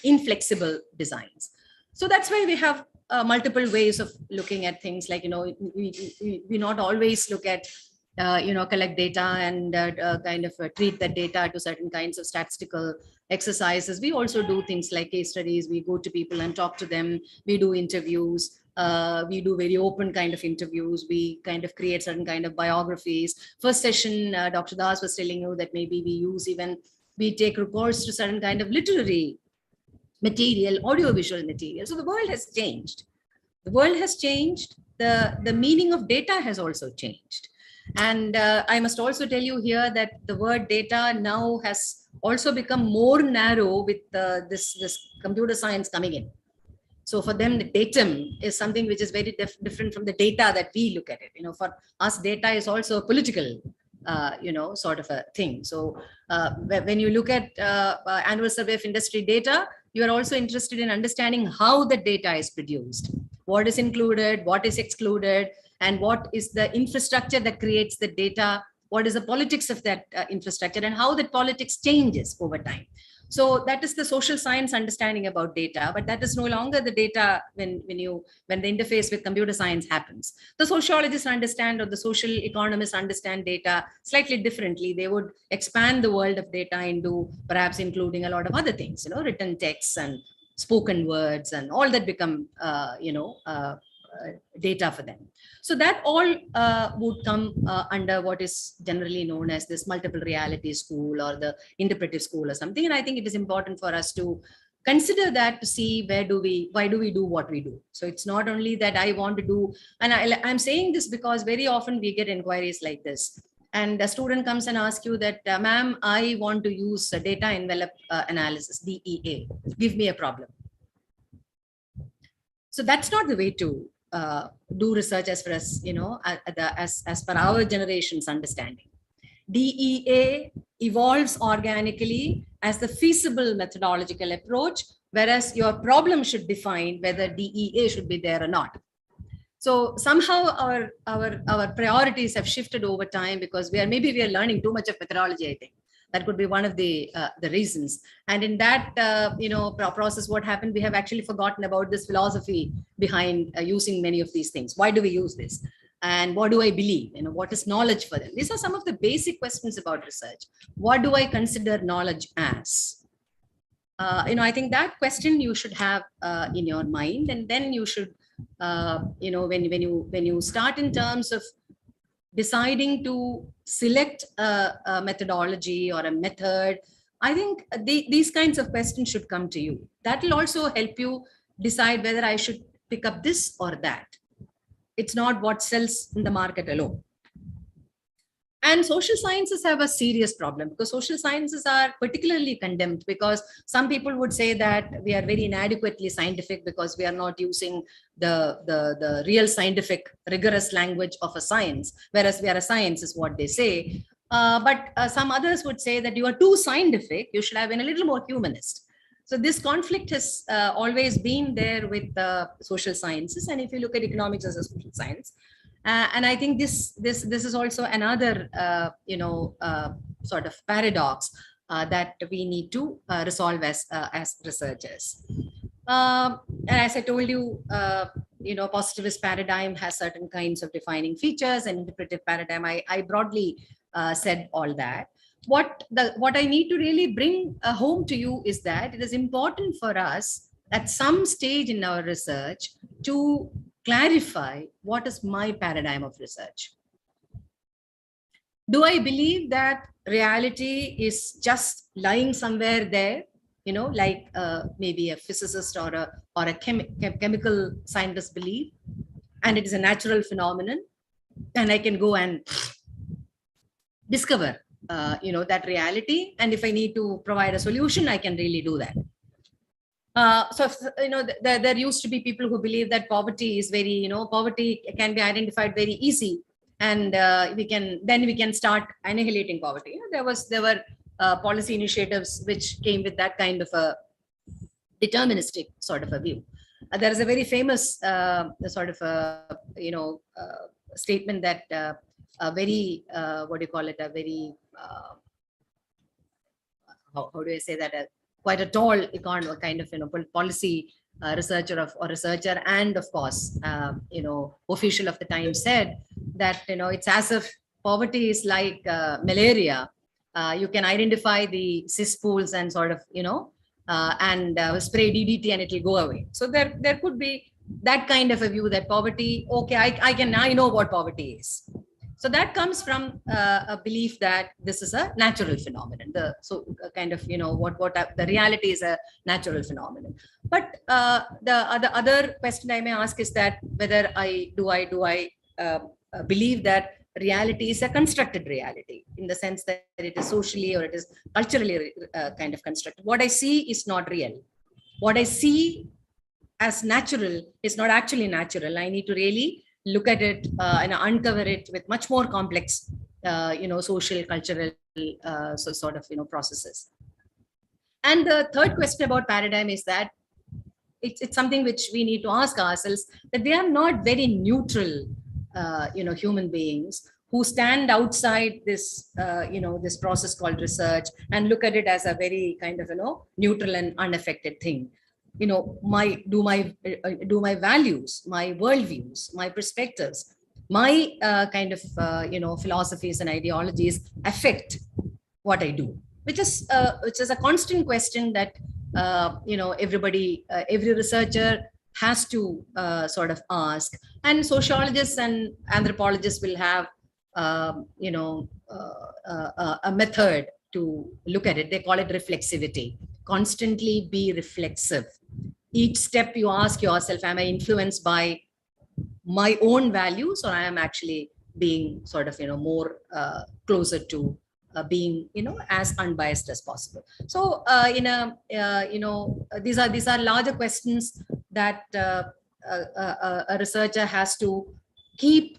inflexible designs. So that's why we have multiple ways of looking at things. Like we not always look at collect data and treat that data to certain kinds of statistical exercises. We also do things like case studies. We go to people and talk to them. We do interviews. We do very open kind of interviews. We kind of create certain kind of biographies. First session, Dr. Das was telling you that maybe we take recourse to certain kind of literary material, audiovisual material. So the world has changed. The world has changed. The meaning of data has also changed. And I must also tell you here that the word data now has also become more narrow with this computer science coming in. So for them, the datum is something which is very different from the data that we look at it. For us, data is also a political, sort of a thing. So when you look at annual survey of industry data, you are also interested in understanding how the data is produced, what is included, what is excluded, and what is the infrastructure that creates the data, what is the politics of that infrastructure, and how that politics changes over time. So that is the social science understanding about data, but that is no longer the data when the interface with computer science happens. The sociologists understand, or the social economists understand data slightly differently. They would expand the world of data into perhaps including a lot of other things, written texts and spoken words and all that become, data for them. So that all would come under what is generally known as this multiple reality school or the interpretive school or something. And I think it is important for us to consider that, to see why do we do what we do. So it's not only that I want to do, and I'm saying this because very often we get inquiries like this. And a student comes and asks you that, ma'am, I want to use data envelope analysis, DEA, give me a problem. So that's not the way to do research as far as, as per our generation's understanding. DEA evolves organically as the feasible methodological approach, whereas your problem should define whether DEA should be there or not. So somehow our priorities have shifted over time because we are learning too much of methodology, I think. That could be one of the reasons. And in that process, what happened, we have actually forgotten about this philosophy behind using many of these things. Why do we use this? And what do I believe? What is knowledge for them? These are some of the basic questions about research. What do I consider knowledge as? I think that question you should have in your mind, and then you should, when you start in terms of deciding to select a methodology or a method, I think these kinds of questions should come to you. That will also help you decide whether I should pick up this or that. It's not what sells in the market alone. And social sciences have a serious problem, because social sciences are particularly condemned, because some people would say that we are very inadequately scientific because we are not using the real scientific rigorous language of a science, whereas we are a science is what they say. But some others would say that you are too scientific, you should have been a little more humanist. So this conflict has always been there with social sciences. And if you look at economics as a social science, and I think this is also another sort of paradox that we need to resolve as researchers. And as I told you, positivist paradigm has certain kinds of defining features, and interpretive paradigm, I broadly said all that. What I need to really bring home to you is that it is important for us at some stage in our research to clarify what is my paradigm of research. Do I believe that reality is just lying somewhere there, like maybe a physicist or a chemical scientist believe, and it is a natural phenomenon, and I can go and discover that reality, and if I need to provide a solution, I can really do that. There used to be people who believe that poverty is very, poverty can be identified very easy, and we can start annihilating poverty. There were policy initiatives which came with that kind of a deterministic sort of a view. There is a very famous sort of a statement that a very what do you call it? A very how do I say that? Quite a tall economist, kind of policy researcher or researcher, and of course official of the time, said that it's as if poverty is like malaria. You can identify the cesspools and sort of spray DDT and it will go away. So there could be that kind of a view that poverty, okay, I know what poverty is. So that comes from a belief that this is a natural phenomenon. The reality is a natural phenomenon. But the other question I may ask is that whether I believe that reality is a constructed reality, in the sense that it is socially or it is culturally kind of constructed. What I see is not real. What I see as natural is not actually natural. I need to really look at it and uncover it with much more complex, social, cultural processes. And the third question about paradigm is that it's something which we need to ask ourselves, that we are not very neutral, human beings who stand outside this, this process called research and look at it as a very kind of, neutral and unaffected thing. Do my values, my worldviews, my perspectives, my kind of philosophies and ideologies affect what I do, which is a constant question that everybody, every researcher has to sort of ask. And sociologists and anthropologists will have a method to look at it. They call it reflexivity. Constantly be reflexive. Each step you ask yourself, am I influenced by my own values, or I am actually being sort of more closer to being as unbiased as possible. So these are larger questions that a researcher has to keep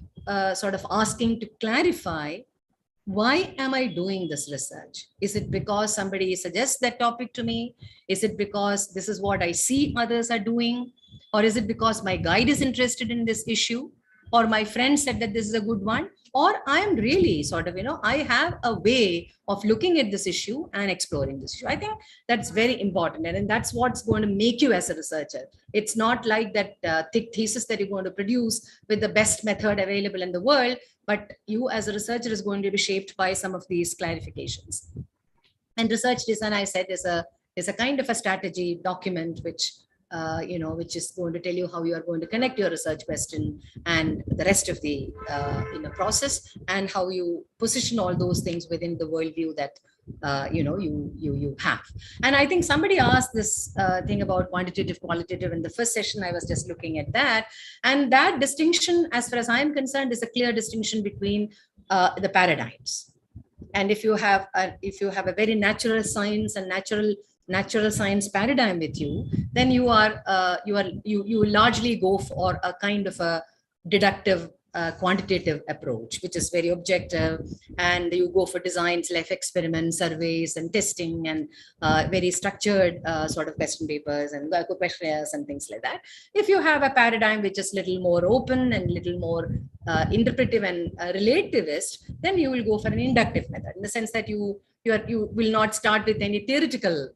sort of asking to clarify. Why am I doing this research? Is it because somebody suggests that topic to me? Is it because this is what I see others are doing? Or is it because my guide is interested in this issue? Or my friend said that this is a good one? Or I am really sort of, I have a way of looking at this issue and exploring this issue. I think that's very important. And that's what's going to make you as a researcher. It's not like that thick thesis that you're going to produce with the best method available in the world, but you as a researcher is going to be shaped by some of these clarifications. And research design, I said, is a is a kind of a strategy document which which is going to tell you how you are going to connect your research question and the rest of the process, and how you position all those things within the worldview that you have. And I think somebody asked this thing about quantitative, qualitative. In the first session, I was just looking at that, and that distinction, as far as I'm concerned, is a clear distinction between the paradigms. And if you have a very natural science and natural science paradigm with you, then you largely go for a kind of a deductive quantitative approach, which is very objective, and you go for designs, life experiments, surveys, and testing, and very structured sort of question papers and questionnaires and things like that. If you have a paradigm which is little more open and little more interpretive and relativist, then you will go for an inductive method, in the sense that you will not start with any theoretical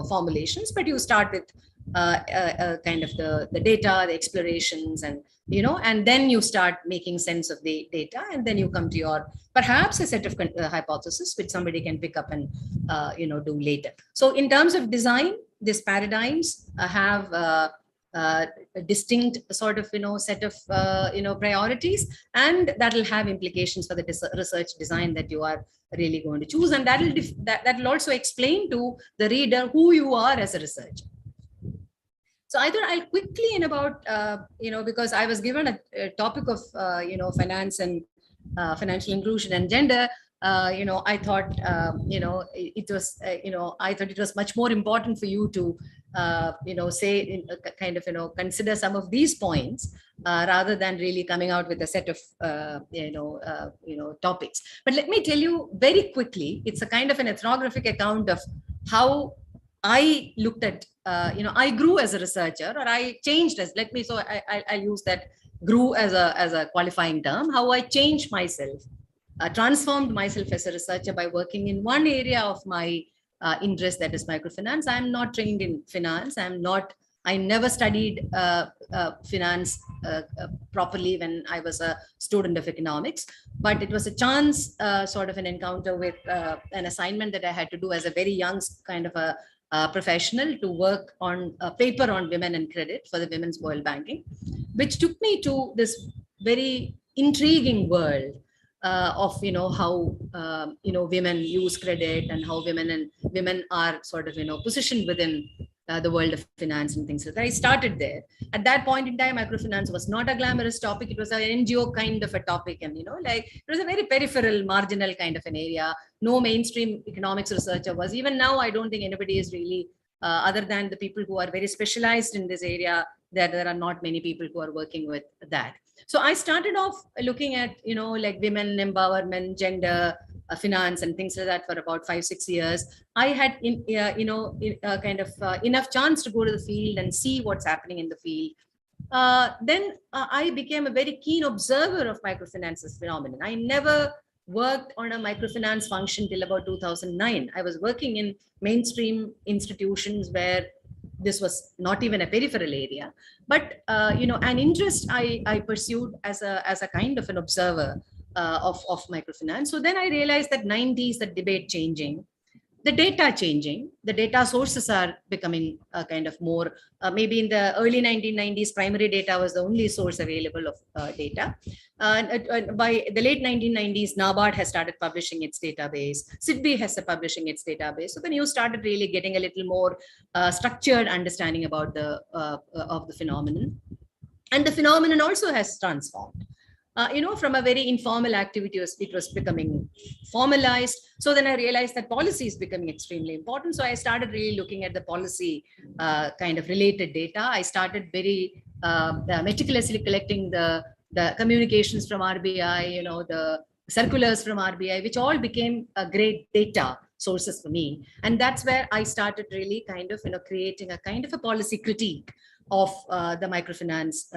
formulations, but you start with kind of the data, the explorations, and and then you start making sense of the data, and then you come to your perhaps a set of hypothesis which somebody can pick up and do later. So in terms of design, these paradigms have a distinct sort of set of priorities, and that will have implications for the research design that you are really going to choose, and that will also explain to the reader who you are as a researcher. So I thought I'll quickly, in about because I was given a topic of finance and financial inclusion and gender. I thought it was I thought it was much more important for you to say consider some of these points rather than really coming out with a set of topics. But let me tell you very quickly, it's a kind of an ethnographic account of how I looked at I grew as a researcher, or I changed as I'll use that grew as a qualifying term, how I changed myself, transformed myself as a researcher by working in one area of my interest, that is microfinance. I'm not trained in finance. I never studied finance properly when I was a student of economics, but it was a chance sort of an encounter with an assignment that I had to do as a very young kind of a professional, to work on a paper on women and credit for the Women's World Banking, which took me to this very intriguing world of how women use credit, and how women are sort of positioned within the world of finance and things like that. I started there. At that point in time, microfinance was not a glamorous topic. It was an NGO kind of a topic, and it was a very peripheral, marginal kind of an area. No mainstream economics researcher was. Even now, I don't think anybody is really, other than the people who are very specialized in this area, there are not many people who are working with that. So I started off looking at women empowerment, gender, finance, and things like that for about 5-6 years. I had enough chance to go to the field and see what's happening in the field. Then I became a very keen observer of microfinance's phenomenon. I never worked on a microfinance function till about 2009. I was working in mainstream institutions where this was not even a peripheral area, but an interest I pursued as a kind of an observer of microfinance. So then I realized that 90s, the debate changing, the data changing, the data sources are becoming kind of more, maybe in the early 1990s, primary data was the only source available of data. By the late 1990s, NABARD has started publishing its database. SIDBI has publishing its database. So then you started really getting a little more structured understanding about of the phenomenon. And the phenomenon also has transformed. From a very informal activity, it was becoming formalized. So then I realized that policy is becoming extremely important. So I started really looking at the policy kind of related data. I started very meticulously collecting the communications from RBI, the circulars from RBI, which all became great data sources for me. And that's where I started really kind of, creating a kind of a policy critique of the microfinance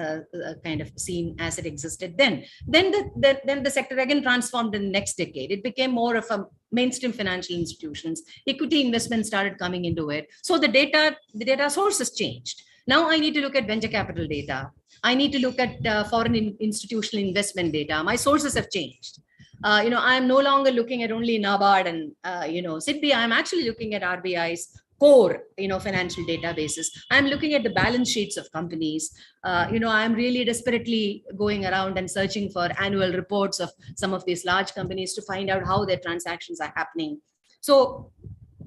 kind of scene as it existed then. Then the sector again transformed in the next decade. It became more of a mainstream financial institutions. Equity investment started coming into it. So the data sources changed. Now I need to look at venture capital data. I need to look at foreign institutional investment data. My sources have changed. I'm no longer looking at only NABARD and SIDBI. I'm actually looking at RBI's core, financial databases. I'm looking at the balance sheets of companies. I'm really desperately going around and searching for annual reports of some of these large companies to find out how their transactions are happening. So,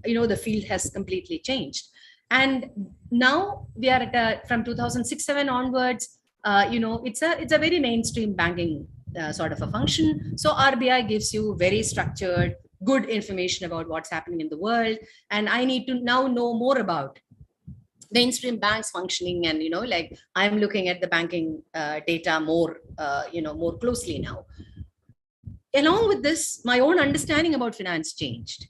the field has completely changed. And now we are at from 2006-7 onwards, it's a very mainstream banking sort of a function. So RBI gives you very structured, good information about what's happening in the world. And I need to now know more about mainstream banks functioning. And, like I'm looking at the banking data more, more closely now. Along with this, my own understanding about finance changed.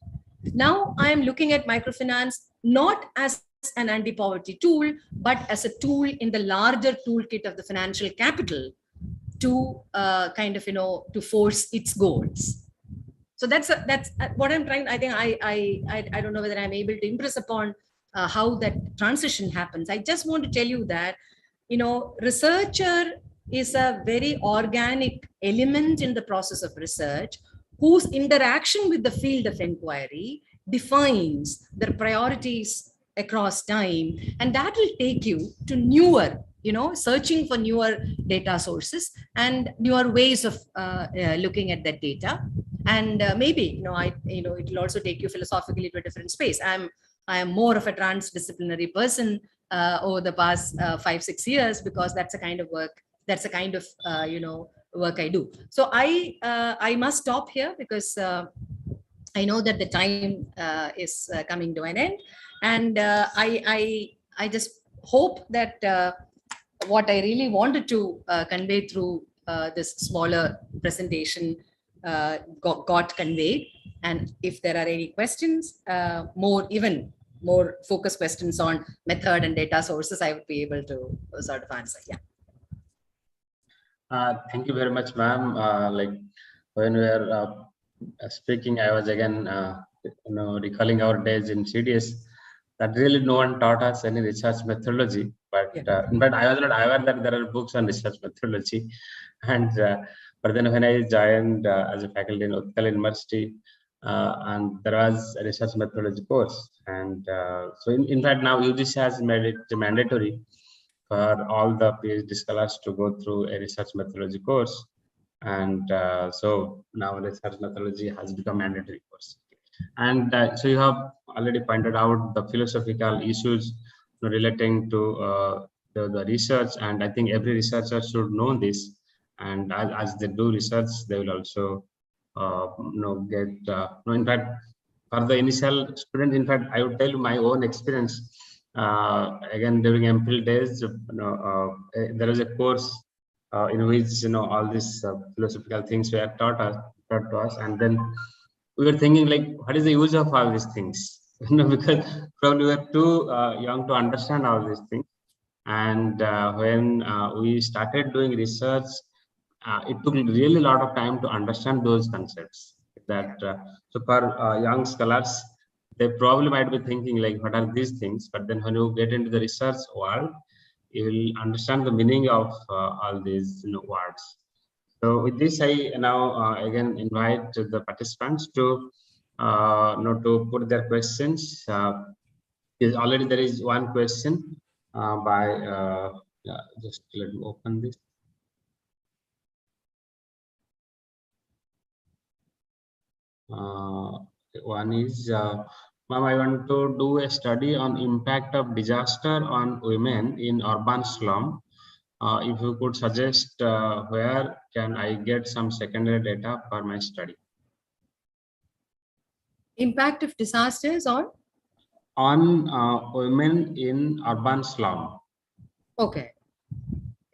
Now I am looking at microfinance not as an anti-poverty tool, but as a tool in the larger toolkit of the financial capital to to force its goals. So that's what I'm trying. I think I don't know whether I'm able to impress upon how that transition happens. I just want to tell you that, researcher is a very organic element in the process of research, whose interaction with the field of inquiry defines their priorities across time. And that will take you to newer, searching for newer data sources and newer ways of looking at that data. And maybe, it will also take you philosophically to a different space. I am more of a transdisciplinary person over the past 5-6 years, because that's the kind of work, work I do. So I must stop here, because I know that the time is coming to an end. And I just hope that what I really wanted to convey through this smaller presentation got conveyed. And if there are any questions, even more focused questions on method and data sources, I would be able to sort of answer. Yeah. Thank you very much, ma'am. Like when we were speaking, I was again, recalling our days in CDS. That really no one taught us any research methodology. But in fact, I was not aware that there are books on research methodology. And but then when I joined as a faculty in Utkal University, and there was a research methodology course. And so in fact, now UGC has made it mandatory for all the PhD scholars to go through a research methodology course. And so now research methodology has become mandatory course. And so you have already pointed out the philosophical issues relating to the research. And I think every researcher should know this. And as they do research, they will also get, in fact, for the initial student, in fact, I would tell you my own experience. Again, during MPhil days, there was a course in which all these philosophical things were taught to us, and then we were thinking like, what is the use of all these things? Because probably we were too young to understand all these things. And when we started doing research, it took really a lot of time to understand those concepts. That so for young scholars, they probably might be thinking like, what are these things? But then when you get into the research world, you will understand the meaning of all these words. So with this, I now again invite the participants to to put their questions. Already there is one question by just let me open this. One is, ma'am, I want to do a study on impact of disaster on women in urban slum. If you could suggest where can I get some secondary data for my study? Impact of disasters on women in urban slum. Okay.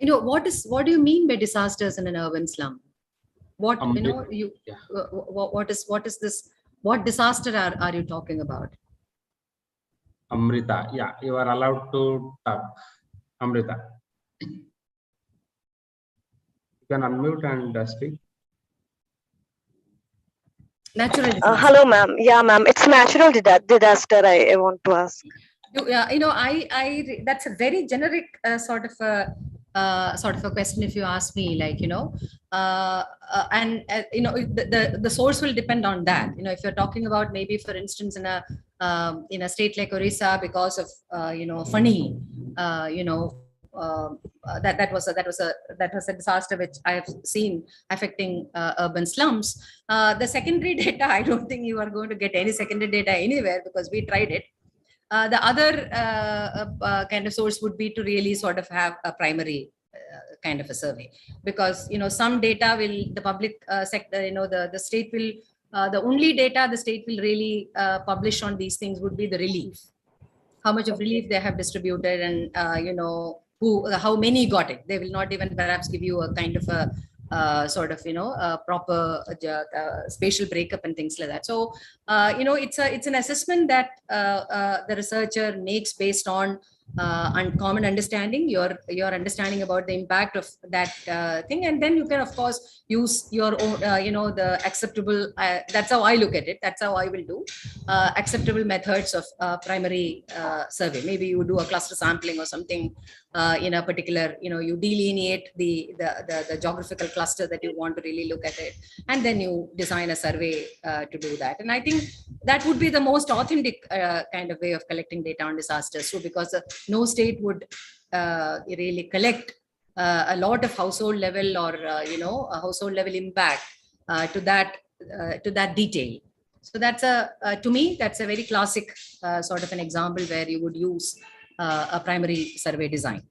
What do you mean by disasters in an urban slum? What what is this? What disaster are you talking about? Amrita, yeah, you are allowed to talk. Amrita, you can unmute and speak. Natural disaster. Hello, ma'am. Yeah, ma'am. It's natural disaster. I want to ask. I that's a very generic sort of a question, if you ask me. Like the source will depend on that. If you're talking about maybe, for instance, in a in a state like Orissa because of Fani, that was a disaster which I have seen affecting urban slums. The secondary data, I don't think you are going to get any secondary data anywhere because we tried it. The other kind of source would be to really sort of have a primary kind of a survey, because some data will, the public sector, the state will, the only data the state will really publish on these things would be the relief, how much of relief they have distributed, and how many got it. They will not even perhaps give you a kind of a sort of proper spatial breakup and things like that. So it's an assessment that the researcher makes based on common understanding, your understanding about the impact of that thing, and then you can of course use your own the acceptable, that's how I look at it, that's how I will do acceptable methods of primary survey. Maybe you do a cluster sampling or something in a particular, you delineate the geographical cluster that you want to really look at it, and then you design a survey to do that. And I think that would be the most authentic kind of way of collecting data on disasters. So because no state would really collect a lot of household level or a household level impact to that detail. So that's to me that's a very classic sort of an example where you would use a primary survey design.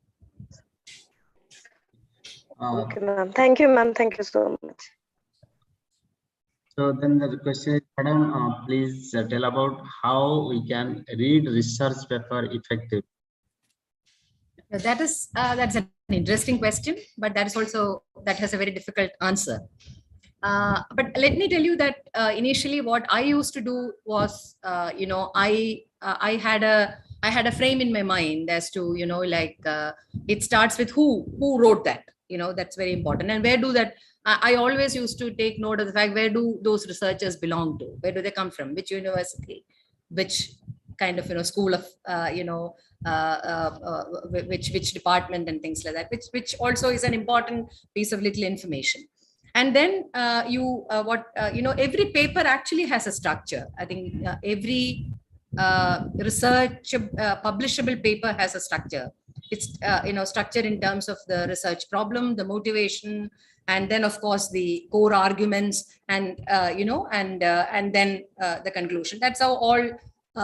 Okay, ma'am. Thank you, ma'am. Thank you so much. So then the question is, madam, please tell about how we can read research paper effectively. That's an interesting question, but that has a very difficult answer. But let me tell you that initially what I used to do was, I had a frame in my mind as to, it starts with who wrote that, that's very important. And where do that, I always used to take note of the fact, where do those researchers belong to? Where do they come from? Which university? Which kind of, school of, which department and things like that, which also is an important piece of little information. And then every paper actually has a structure. I think every research publishable paper has a structure. It's structured in terms of the research problem, the motivation, and then of course the core arguments, and and then the conclusion. That's how all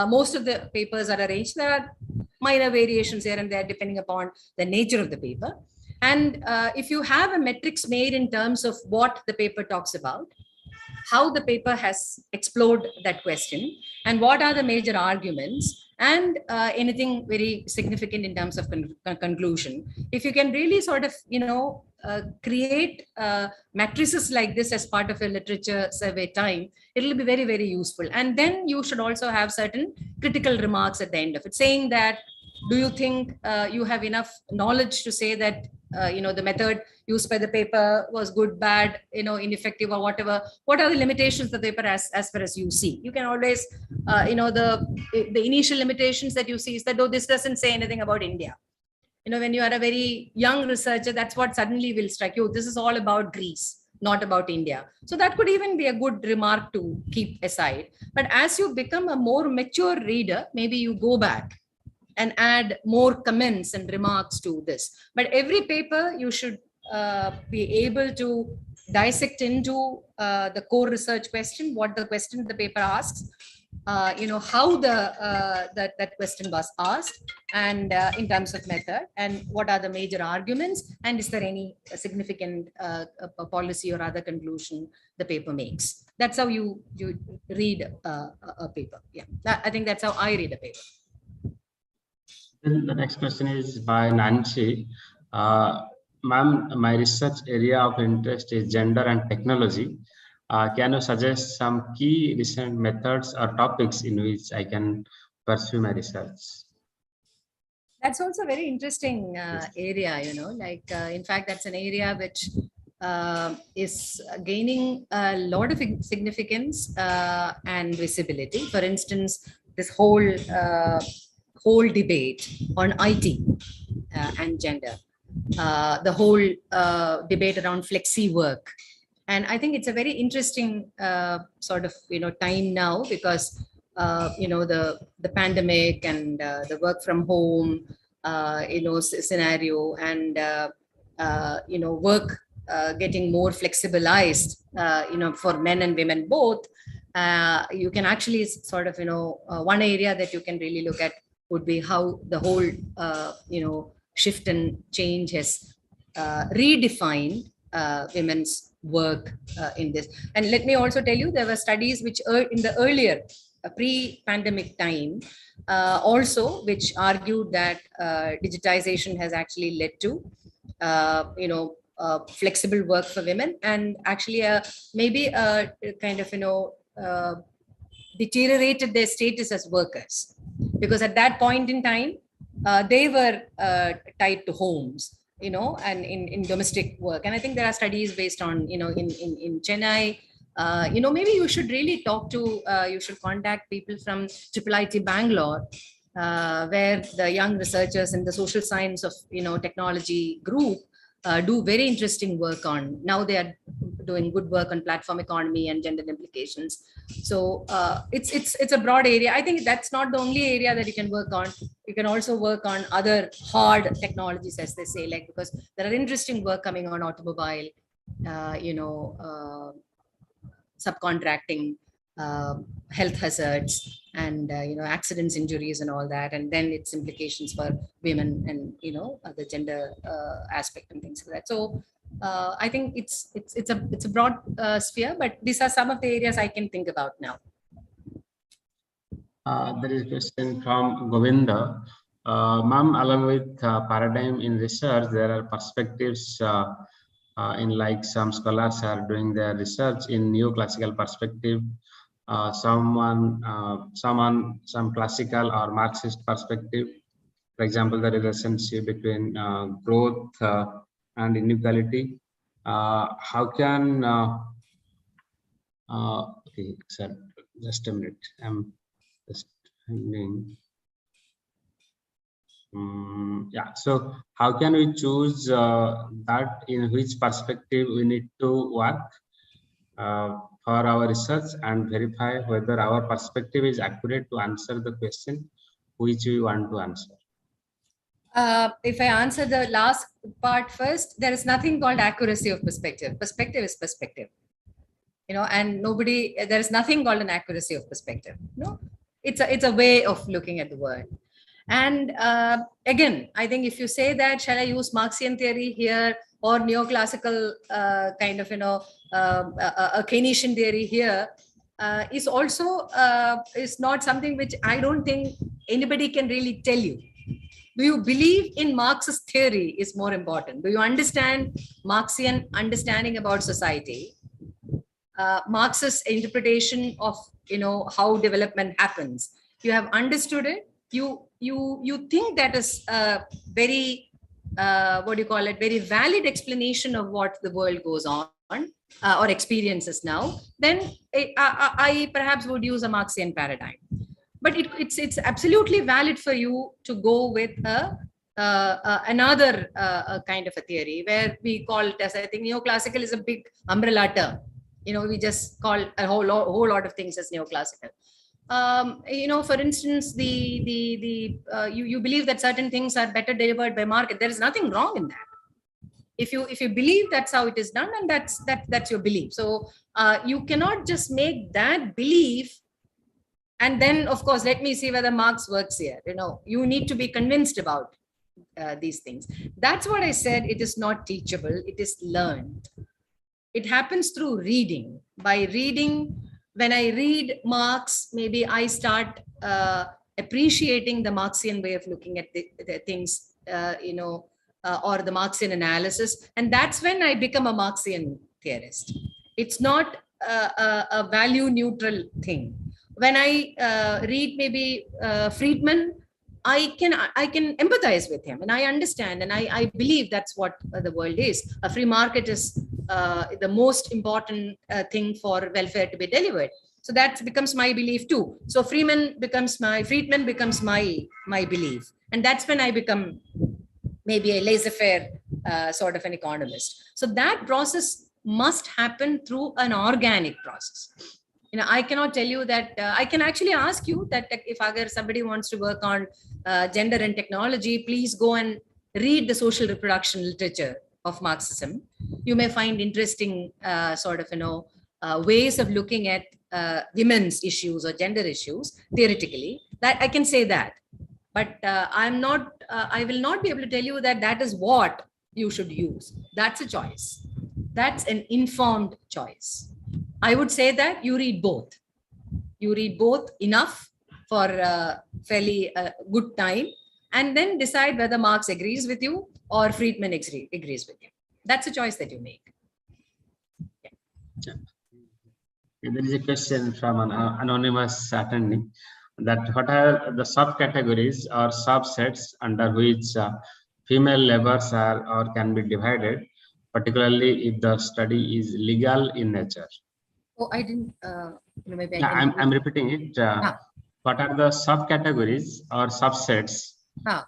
most of the papers are arranged. There are minor variations here and there depending upon the nature of the paper. And if you have a metrics made in terms of what the paper talks about, how the paper has explored that question, and what are the major arguments, and anything very significant in terms of conclusion, if you can really sort of create matrices like this as part of a literature survey time, it will be very, very useful. And then you should also have certain critical remarks at the end of it, saying that, do you think you have enough knowledge to say that the method used by the paper was good, bad, ineffective, or whatever? What are the limitations of the paper as far as you see? You can always, the initial limitations that you see is that, oh, this doesn't say anything about India. When you are a very young researcher, that's what suddenly will strike you. This is all about Greece, not about India. So that could even be a good remark to keep aside. But as you become a more mature reader, maybe you go back and add more comments and remarks to this. But every paper you should be able to dissect into the core research question, what the question the paper asks, how that question was asked, and in terms of method, and what are the major arguments, and is there any significant policy or other conclusion the paper makes. That's how you read a paper. Yeah, I think that's how I read a paper. The next question is by Nancy. Ma'am, my research area of interest is gender and technology. Can you suggest some key recent methods or topics in which I can pursue my research? That's also a very interesting area, in fact, that's an area which is gaining a lot of significance and visibility. For instance, this whole debate on IT and gender, the whole debate around flexi work. And I think it's a very interesting sort of time now, because the pandemic and the work from home, scenario, and work getting more flexibilized, for men and women both. You can actually sort of, one area that you can really look at would be how the whole, shift and change has redefined women's work in this. And let me also tell you, there were studies which in the earlier pre-pandemic time also, which argued that digitization has actually led to flexible work for women, and actually maybe kind of deteriorated their status as workers, because at that point in time they were tied to homes, and in domestic work. And I think there are studies based on, in Chennai. Maybe you should really talk to, you should contact people from IIIT Bangalore, where the young researchers in the social science of, technology group do very interesting work on. Now they are doing good work on platform economy and gender implications. So it's a broad area. I think that's not the only area that you can work on. You can also work on other hard technologies, as they say, like, because there are interesting work coming on automobile, subcontracting, health hazards, and accidents, injuries, and all that, and then its implications for women and the gender aspect and things like that. So I think it's a broad sphere, but these are some of the areas I can think about now. There is a question from Govinda. Ma'am, along with paradigm in research, there are perspectives in, like, some scholars are doing their research in neoclassical perspective, some classical or Marxist perspective. For example, the relationship between growth and inequality. How can okay, sir, just a minute. I'm just finding. Yeah, so how can we choose that in which perspective we need to work for our research, and verify whether our perspective is accurate to answer the question which we want to answer? If I answer the last part first, there is nothing called accuracy of perspective. Perspective is perspective, and there is nothing called an accuracy of perspective. It's a way of looking at the world. And again, I think if you say that, shall I use Marxian theory here or neoclassical kind of, a Keynesian theory here, is also is not something which I don't think anybody can really tell you. Do you believe in Marx's theory is more important? Do you understand Marxian understanding about society? Marx's interpretation of, how development happens. You have understood it. You think that is a very, very valid explanation of what the world goes on or experiences now, then I perhaps would use a Marxian paradigm. But it's absolutely valid for you to go with another kind of a theory, where we call it, as I think neoclassical is a big umbrella term. We just call a whole lot of things as neoclassical. For instance, you believe that certain things are better delivered by market. There is nothing wrong in that. If you believe that's how it is done, and that's your belief. So you cannot just make that belief, and then, of course, let me see whether Marx works here. You need to be convinced about these things. That's what I said. It is not teachable. It is learned. It happens through reading. By reading, when I read Marx, maybe I start appreciating the Marxian way of looking at the things, or the Marxian analysis. And that's when I become a Marxian theorist. It's not a value neutral thing. When I read maybe Friedman, I can empathize with him, and I understand, and I believe that's what the world is. A free market is the most important thing for welfare to be delivered. So that becomes my belief too. So Friedman becomes my belief, and that's when I become maybe a laissez-faire sort of an economist. So that process must happen through an organic process. I cannot tell you that. I can actually ask you that if somebody wants to work on gender and technology, please go and read the social reproduction literature of Marxism. You may find interesting ways of looking at women's issues or gender issues theoretically. That I can say that, but I will not be able to tell you that that is what you should use. That's a choice. That's an informed choice. I would say that you read both. You read both enough for a fairly good time, and then decide whether Marx agrees with you or Friedman agrees with you. That's a choice that you make. Yeah. There is a question from an anonymous attendee that what are the subcategories or subsets under which female labors are or can be divided, particularly if the study is legal in nature? Oh, I didn't. Maybe yeah, I'm repeating it. What are the subcategories or subsets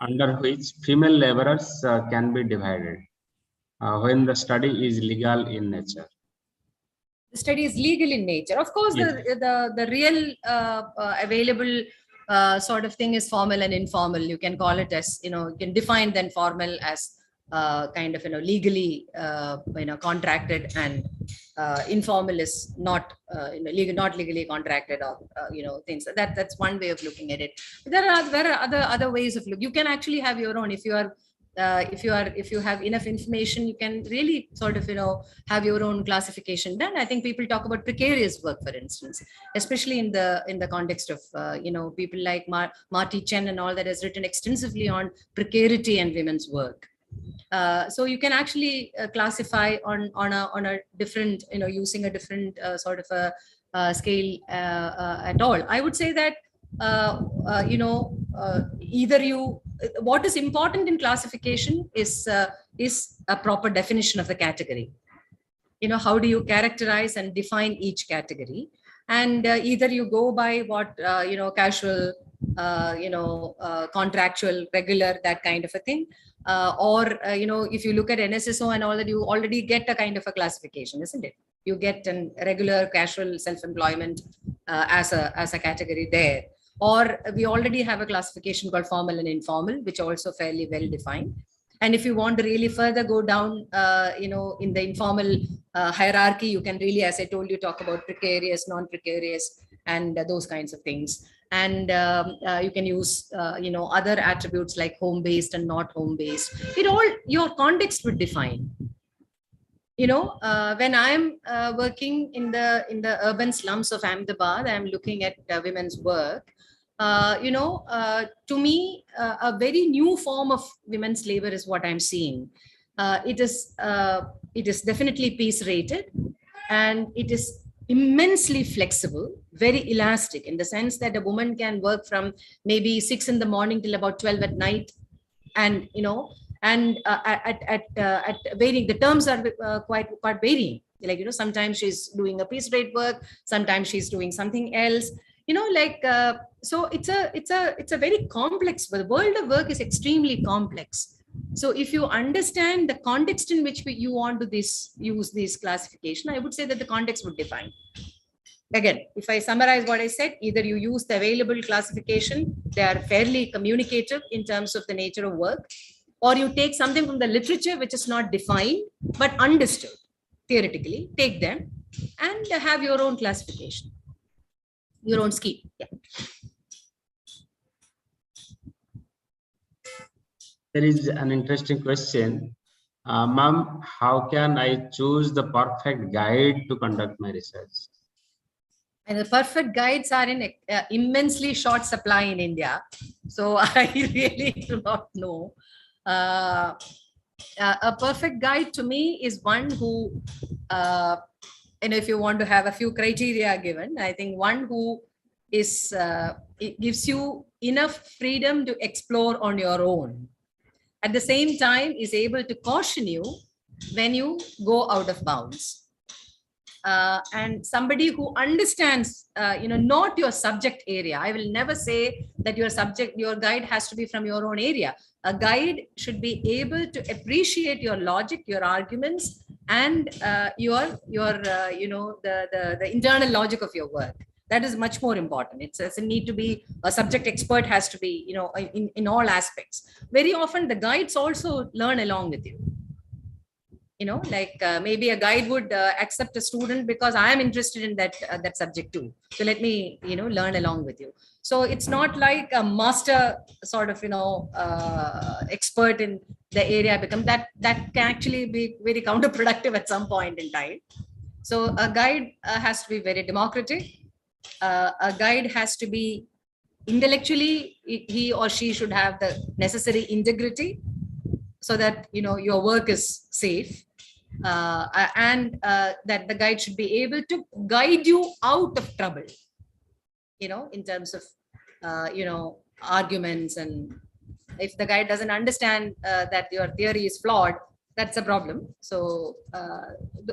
under which female laborers can be divided when the study is legal in nature? The study is legal in nature. Of course, yes. the real available sort of thing is formal and informal. You can call it as, you can define then formal as kind of, legally, contracted, and informal is not, not legally contracted, or, things. That's one way of looking at it. There are other ways of looking. You can actually have your own. If you have enough information, you can really sort of, have your own classification done. I think people talk about precarious work, for instance, especially in the context of, people like Marty Chen and all that has written extensively on precarity and women's work. So you can actually classify on a different, using a different sort of a scale at all. I would say that, what is important in classification is a proper definition of the category. How do you characterize and define each category? And either you go by what, casual, contractual, regular, that kind of a thing. Or, if you look at NSSO and all that, you already get a kind of a classification, isn't it? You get a regular, casual, self-employment as a category there. Or we already have a classification called formal and informal, which are also fairly well defined. And if you want to really further go down, in the informal hierarchy, you can really, as I told you, talk about precarious, non-precarious, and those kinds of things. And you can use, other attributes like home-based and not home-based. It all, your context would define. When I'm working in the urban slums of Ahmedabad, I'm looking at women's work. To me, a very new form of women's labor is what I'm seeing. It is definitely piece rated, and it is immensely flexible, very elastic, in the sense that a woman can work from maybe 6 in the morning till about 12 at night, and at varying, the terms are quite varying. Like, sometimes she's doing a piece rate work, sometimes she's doing something else. So it's a very complex. The world of work is extremely complex. So if you understand the context in which you want to use this classification, I would say that the context would define. Again, if I summarize what I said, either you use the available classification, they are fairly communicative in terms of the nature of work, or you take something from the literature which is not defined but understood theoretically, take them and have your own classification, your own scheme. Yeah. There is an interesting question. Ma'am, how can I choose the perfect guide to conduct my research? And the perfect guides are in immensely short supply in India. So I really do not know. A perfect guide to me is one who, if you want to have a few criteria given, I think one who is, it gives you enough freedom to explore on your own. At the same time, is able to caution you when you go out of bounds. And somebody who understands, not your subject area. I will never say that your guide has to be from your own area. A guide should be able to appreciate your logic, your arguments, and your the internal logic of your work. That is much more important. It's a need to be a subject expert, has to be, in all aspects. Very often the guides also learn along with you. Like maybe a guide would accept a student because I am interested in that subject too. So let me, learn along with you. So it's not like a master sort of, expert in the area become that can actually be very counterproductive at some point in time. So a guide has to be very democratic. A guide has to be intellectually, he or she should have the necessary integrity so that, your work is safe. And that the guide should be able to guide you out of trouble, in terms of, arguments. And if the guide doesn't understand that your theory is flawed, that's a problem. So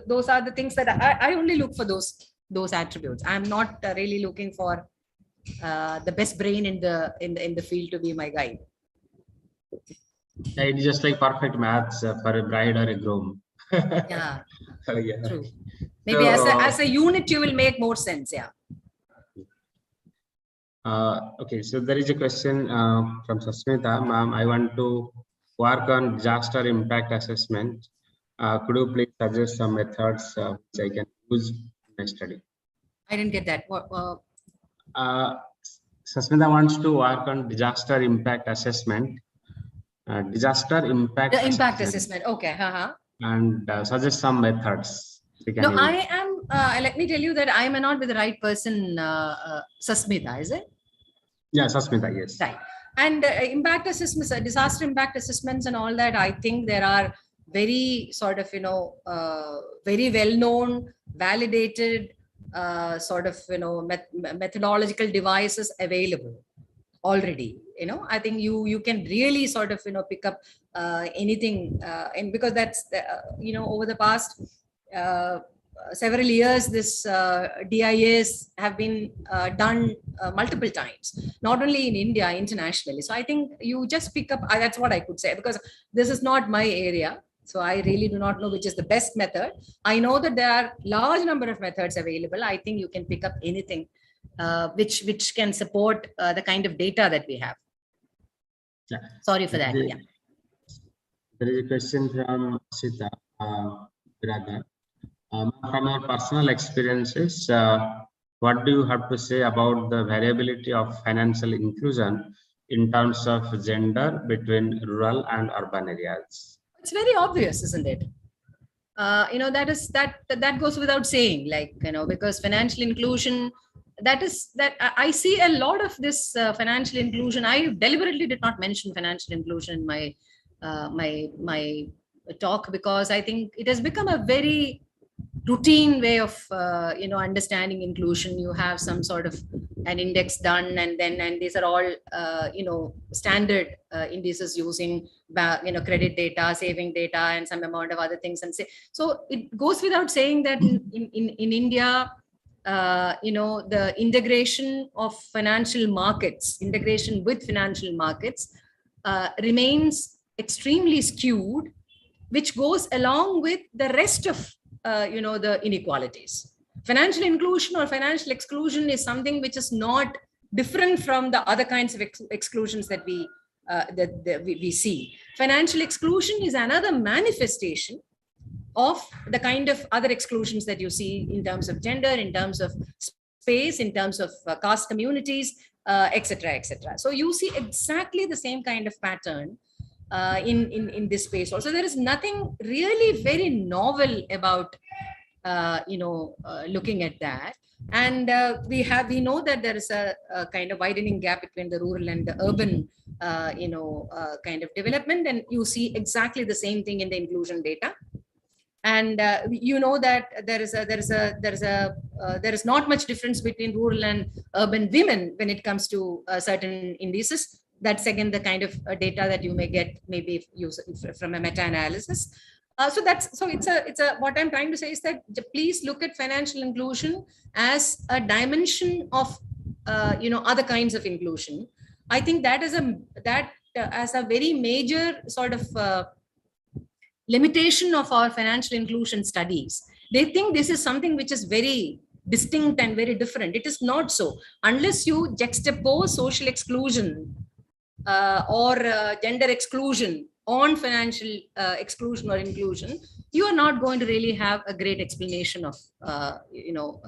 those are the things that I only look for, those attributes. I'm not really looking for the best brain in the field to be my guide. It's just like perfect maths for a bride or a groom. Yeah, Yeah. true. Maybe as a unit, you will make more sense. Yeah. Okay, so there is a question from Sasmita. Ma'am, I want to work on disaster impact assessment. Could you please suggest some methods which I can use in my study? I didn't get that. Sasmita wants to work on disaster impact assessment. Disaster impact The impact assessment. Okay. And suggest some methods. No, I am. Let me tell you that I am not with the right person. Sasmita, is it? Yeah, Sasmita, yes. Right. And impact assessments, disaster impact assessments, and all that. I think there are very sort of very well known, validated sort of methodological devices available already. I think you can really sort of pick up anything, and because that's over the past several years, this DIAs have been done multiple times, not only in India, internationally. So I think you just pick up, that's what I could say, because this is not my area. So I really do not know which is the best method. I know that there are large number of methods available. I think you can pick up anything which can support the kind of data that we have. Yeah. Sorry for that. Yeah. There is a question from Sita, brother. From your personal experiences, what do you have to say about the variability of financial inclusion in terms of gender between rural and urban areas? It's very obvious, isn't it? That goes without saying, like, because financial inclusion, that I see a lot of this financial inclusion. I deliberately did not mention financial inclusion in my my talk, because I think it has become a very routine way of understanding inclusion. You have some sort of an index done, and these are all standard indices using credit data, saving data, and some amount of other things. And so it goes without saying that in India, the integration of financial markets, integration with financial markets remains extremely skewed, which goes along with the rest of the inequalities. Financial inclusion or financial exclusion is something which is not different from the other kinds of exclusions that we see. Financial exclusion is another manifestation of the kind of other exclusions that you see in terms of gender, in terms of space, in terms of caste communities, etc., etc. So you see exactly the same kind of pattern in this space also. There is nothing really very novel about looking at that. And we know that there is a kind of widening gap between the rural and the urban kind of development, and you see exactly the same thing in the inclusion data. And that there is not much difference between rural and urban women when it comes to certain indices. That's again the kind of data that you may get maybe if you from a meta-analysis. So it's a what I'm trying to say is that please look at financial inclusion as a dimension of other kinds of inclusion. I think that is as a very major sort of limitation of our financial inclusion studies. They think this is something which is very distinct and very different. It is not so. Unless you juxtapose social exclusion or gender exclusion on financial exclusion or inclusion, you are not going to really have a great explanation of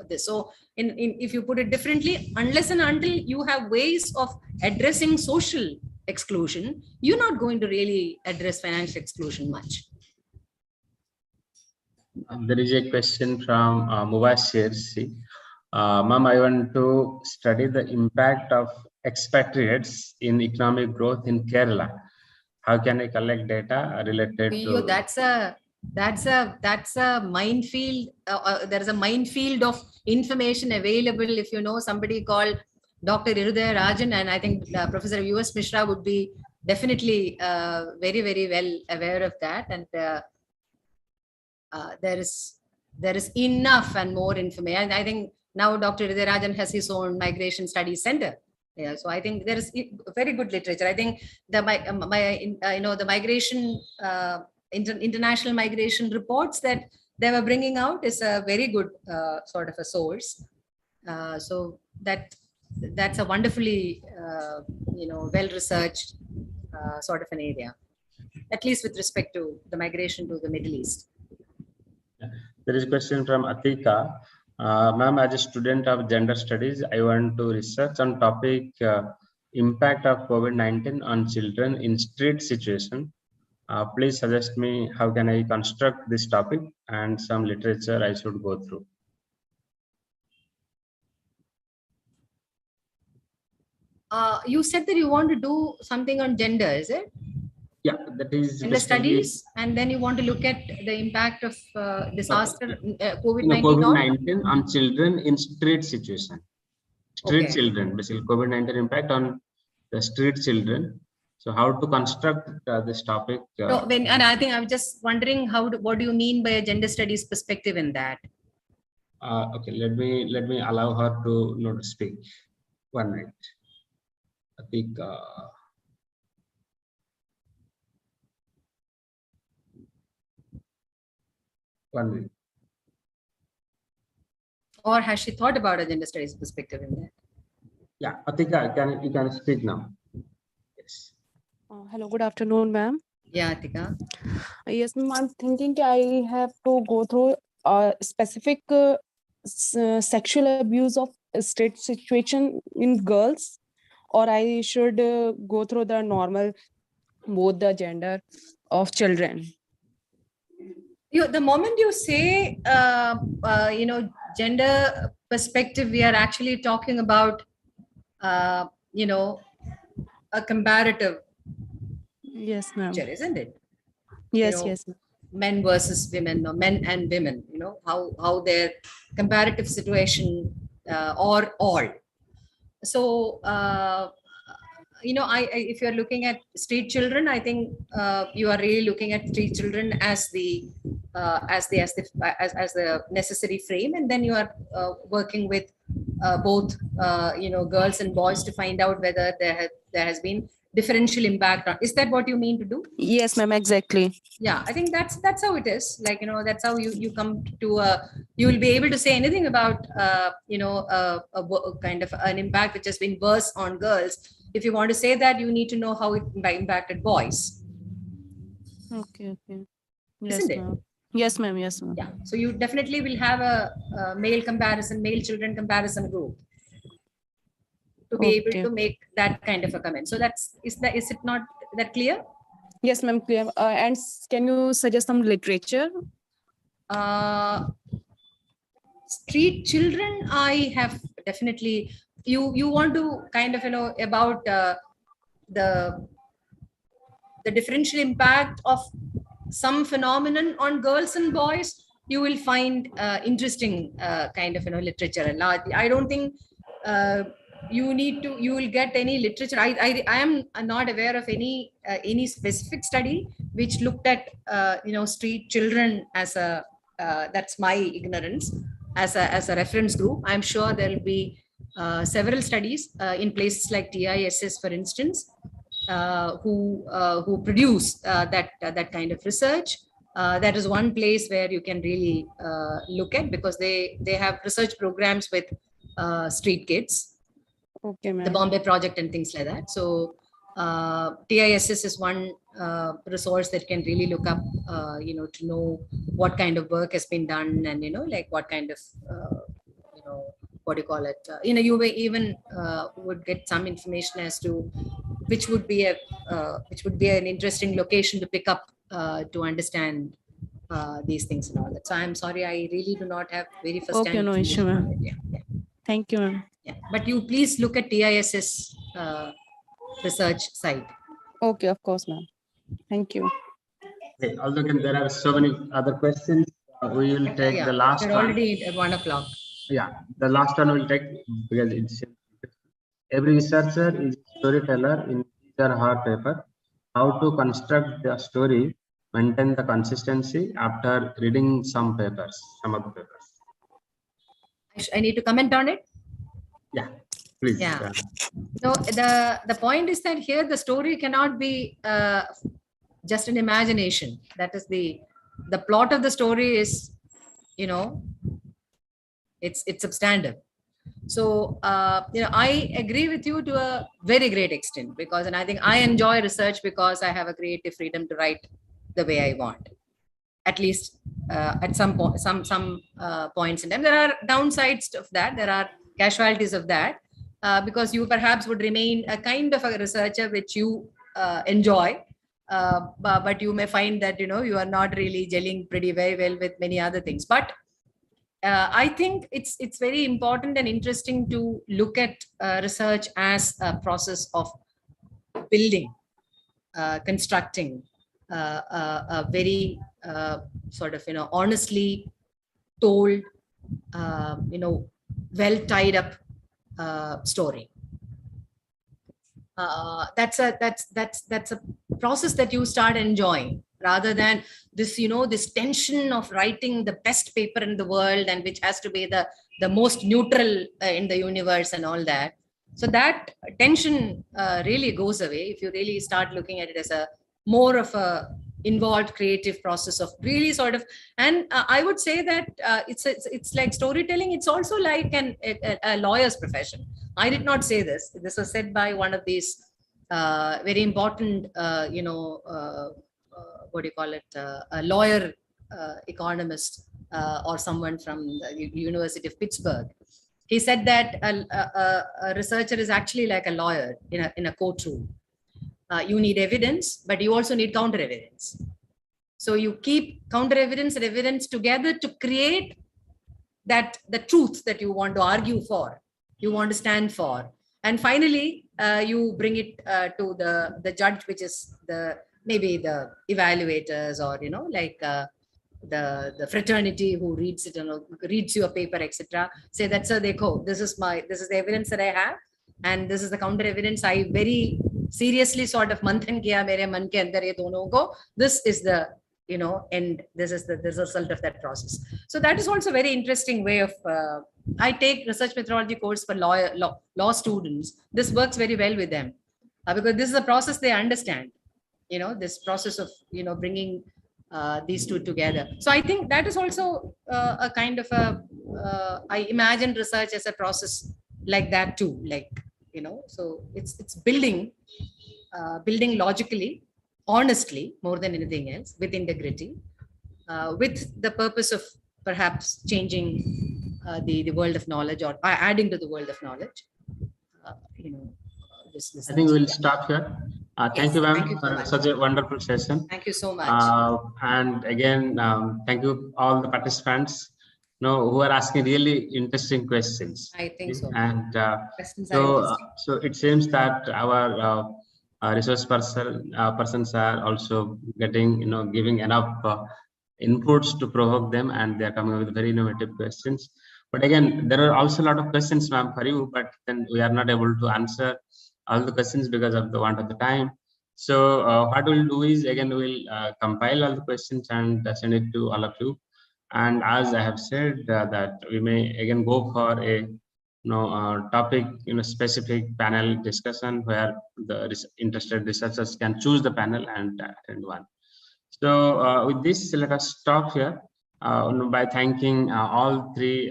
this. So if you put it differently, unless and until you have ways of addressing social exclusion, you're not going to really address financial exclusion much. There is a question from Mubashir. Ma'am, I want to study the impact of expatriates in economic growth in Kerala. How can I collect data related to? That's a minefield. There is a minefield of information available. If you know somebody called Dr. Irudaya Rajan, and I think Professor U.S. Mishra would be definitely very, very well aware of that. And there is enough and more information. And I think now Dr. Irudaya Rajan has his own migration studies center. Yeah, so I think there is very good literature. I think the migration international migration reports that they were bringing out is a very good sort of a source. So that's a wonderfully well researched sort of an area, at least with respect to the migration to the Middle East. There is a question from Atika. Ma'am, as a student of gender studies, I want to research on topic impact of COVID-19 on children in street situation. Please suggest me how can I construct this topic and some literature I should go through. You said that you want to do something on gender, is it? Yeah, that is in the studies, and then you want to look at the impact of disaster COVID-19 COVID-19 on children in street situation. Street children, basically COVID-19 impact on the street children. So how to construct this topic? And I think I'm just wondering what do you mean by a gender studies perspective in that? Okay, let me allow her to speak. 1 minute. I think. One minute. Or has she thought about a gender studies perspective in that? Yeah, Atika, you can speak now. Yes. Hello, good afternoon, ma'am. Yeah, Atika. Yes, ma'am. I'm thinking I have to go through a specific sexual abuse of street situation in girls, or I should go through the normal, both the gender of children. The moment you say, gender perspective, we are actually talking about, a comparative. Yes, ma'am. Isn't it? Yes, yes. Men versus women, or men and women, how their comparative situation or all. So, if you're looking at street children, I think you are really looking at street children as the necessary frame, and then you are working with both girls and boys to find out whether there has been differential impact. Is that what you mean to do? Yes, ma'am, exactly. Yeah, I think that's how it is. That's how you come to you will be able to say anything about a kind of an impact which has been worse on girls. If you want to say that, you need to know how it impacted boys. Okay. Yes, isn't it? Yes, ma'am. Yes, ma'am. Yeah. So you definitely will have a male children comparison group to be able to make that kind of a comment. So is it not that clear? Yes, ma'am, clear. And can you suggest some literature? Street children, I have definitely. You want to kind of about the differential impact of some phenomenon on girls and boys. You will find interesting kind of literature. And I don't think you will get any literature. I am not aware of any specific study which looked at street children as a that's my ignorance as a reference group. I'm sure there will be several studies in places like TISS, for instance, who produce that kind of research. That is one place where you can really look at, because they have research programs with street kids, Okay, the ma'am. Bombay Project and things like that. So TISS is one resource that can really look up, to know what kind of work has been done, and like what kind of what do you call it? You may even would get some information as to which would be an interesting location to pick up to understand these things and all that. So I'm sorry, I really do not have very first Okay, no issue, ma'am. Yeah. Thank you, ma'am. Yeah, but you please look at TISS research site. Okay, of course, ma'am. Thank you. Okay, although again, there are so many other questions, we will take Yeah, the last we're one. already at 1 o'clock. Yeah, the last one will take, because it's every researcher is a storyteller in his or her paper. How to construct the story, maintain the consistency after reading some of the papers. I need to comment on it. Yeah, please. Yeah. So the point is that here the story cannot be just an imagination. That is the plot of the story is, it's substantive. So I agree with you to a very great extent, because, and I think I enjoy research because I have a creative freedom to write the way I want, at least at some point, some points in time. There are downsides of that. There are casualties of that, because you perhaps would remain a kind of a researcher which you enjoy, but you may find that you are not really gelling pretty very well with many other things. But I think it's very important and interesting to look at research as a process of building, constructing a very sort of honestly told, well tied up story. That's a process that you start enjoying, rather than this this tension of writing the best paper in the world, and which has to be the most neutral in the universe and all that. So that tension really goes away if you really start looking at it as a more of a involved creative process of really sort of, and I would say that it's like storytelling. It's also like a lawyer's profession. I did not say this. This was said by one of these very important, what do you call it, a lawyer, economist, or someone from the University of Pittsburgh. He said that a researcher is actually like a lawyer in a courtroom. You need evidence, but you also need counter evidence. So you keep counter evidence and evidence together to create the truth that you want to argue for, you want to stand for. And finally, you bring it to the judge, which is maybe the evaluators, or like the fraternity who reads it and reads your paper, etc. Say that, sir, this is the evidence that I have, and this is the counter evidence. I very seriously sort of manthan kiya mere man ke andar ye dono ko. This is the and this is the result of that process. So that is also a very interesting way of I take research methodology course for law students. This works very well with them because this is a process they understand, this process of bringing these two together. So I think that is also a kind of I imagine research as a process like that too, like so it's building logically, honestly, more than anything else, with integrity, with the purpose of perhaps changing the world of knowledge, or adding to the world of knowledge. I think we'll stop here. Thank you, ma'am, for such a wonderful session. Thank you so much. And again, thank you all the participants who are asking really interesting questions. I think so. And Questions are interesting. so it seems that our resource persons are also getting, giving enough inputs to provoke them, and they are coming up with very innovative questions. But again, there are also a lot of questions, ma'am, for you, but then we are not able to answer all the questions because of the want of the time. So what we'll do is, again, we'll compile all the questions and send it to all of you. And as I have said, that we may again go for a topic, specific panel discussion where the interested researchers can choose the panel and attend one. So with this, let us stop here by thanking all three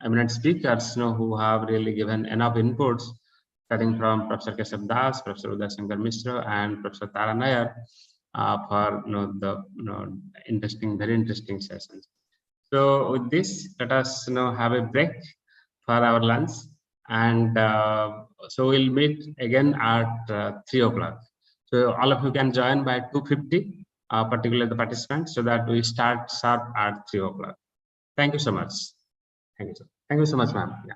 eminent speakers who have really given enough inputs, starting from Professor Keshav Das, Professor Uday Shankar Mishra, and Professor Tara Nair for the interesting, very interesting sessions. So with this, let us have a break for our lunch, and so we'll meet again at 3 o'clock. So all of you can join by 2:50, particularly the participants, so that we start sharp at 3 o'clock. Thank you so much. Thank you so much, ma'am. Yeah.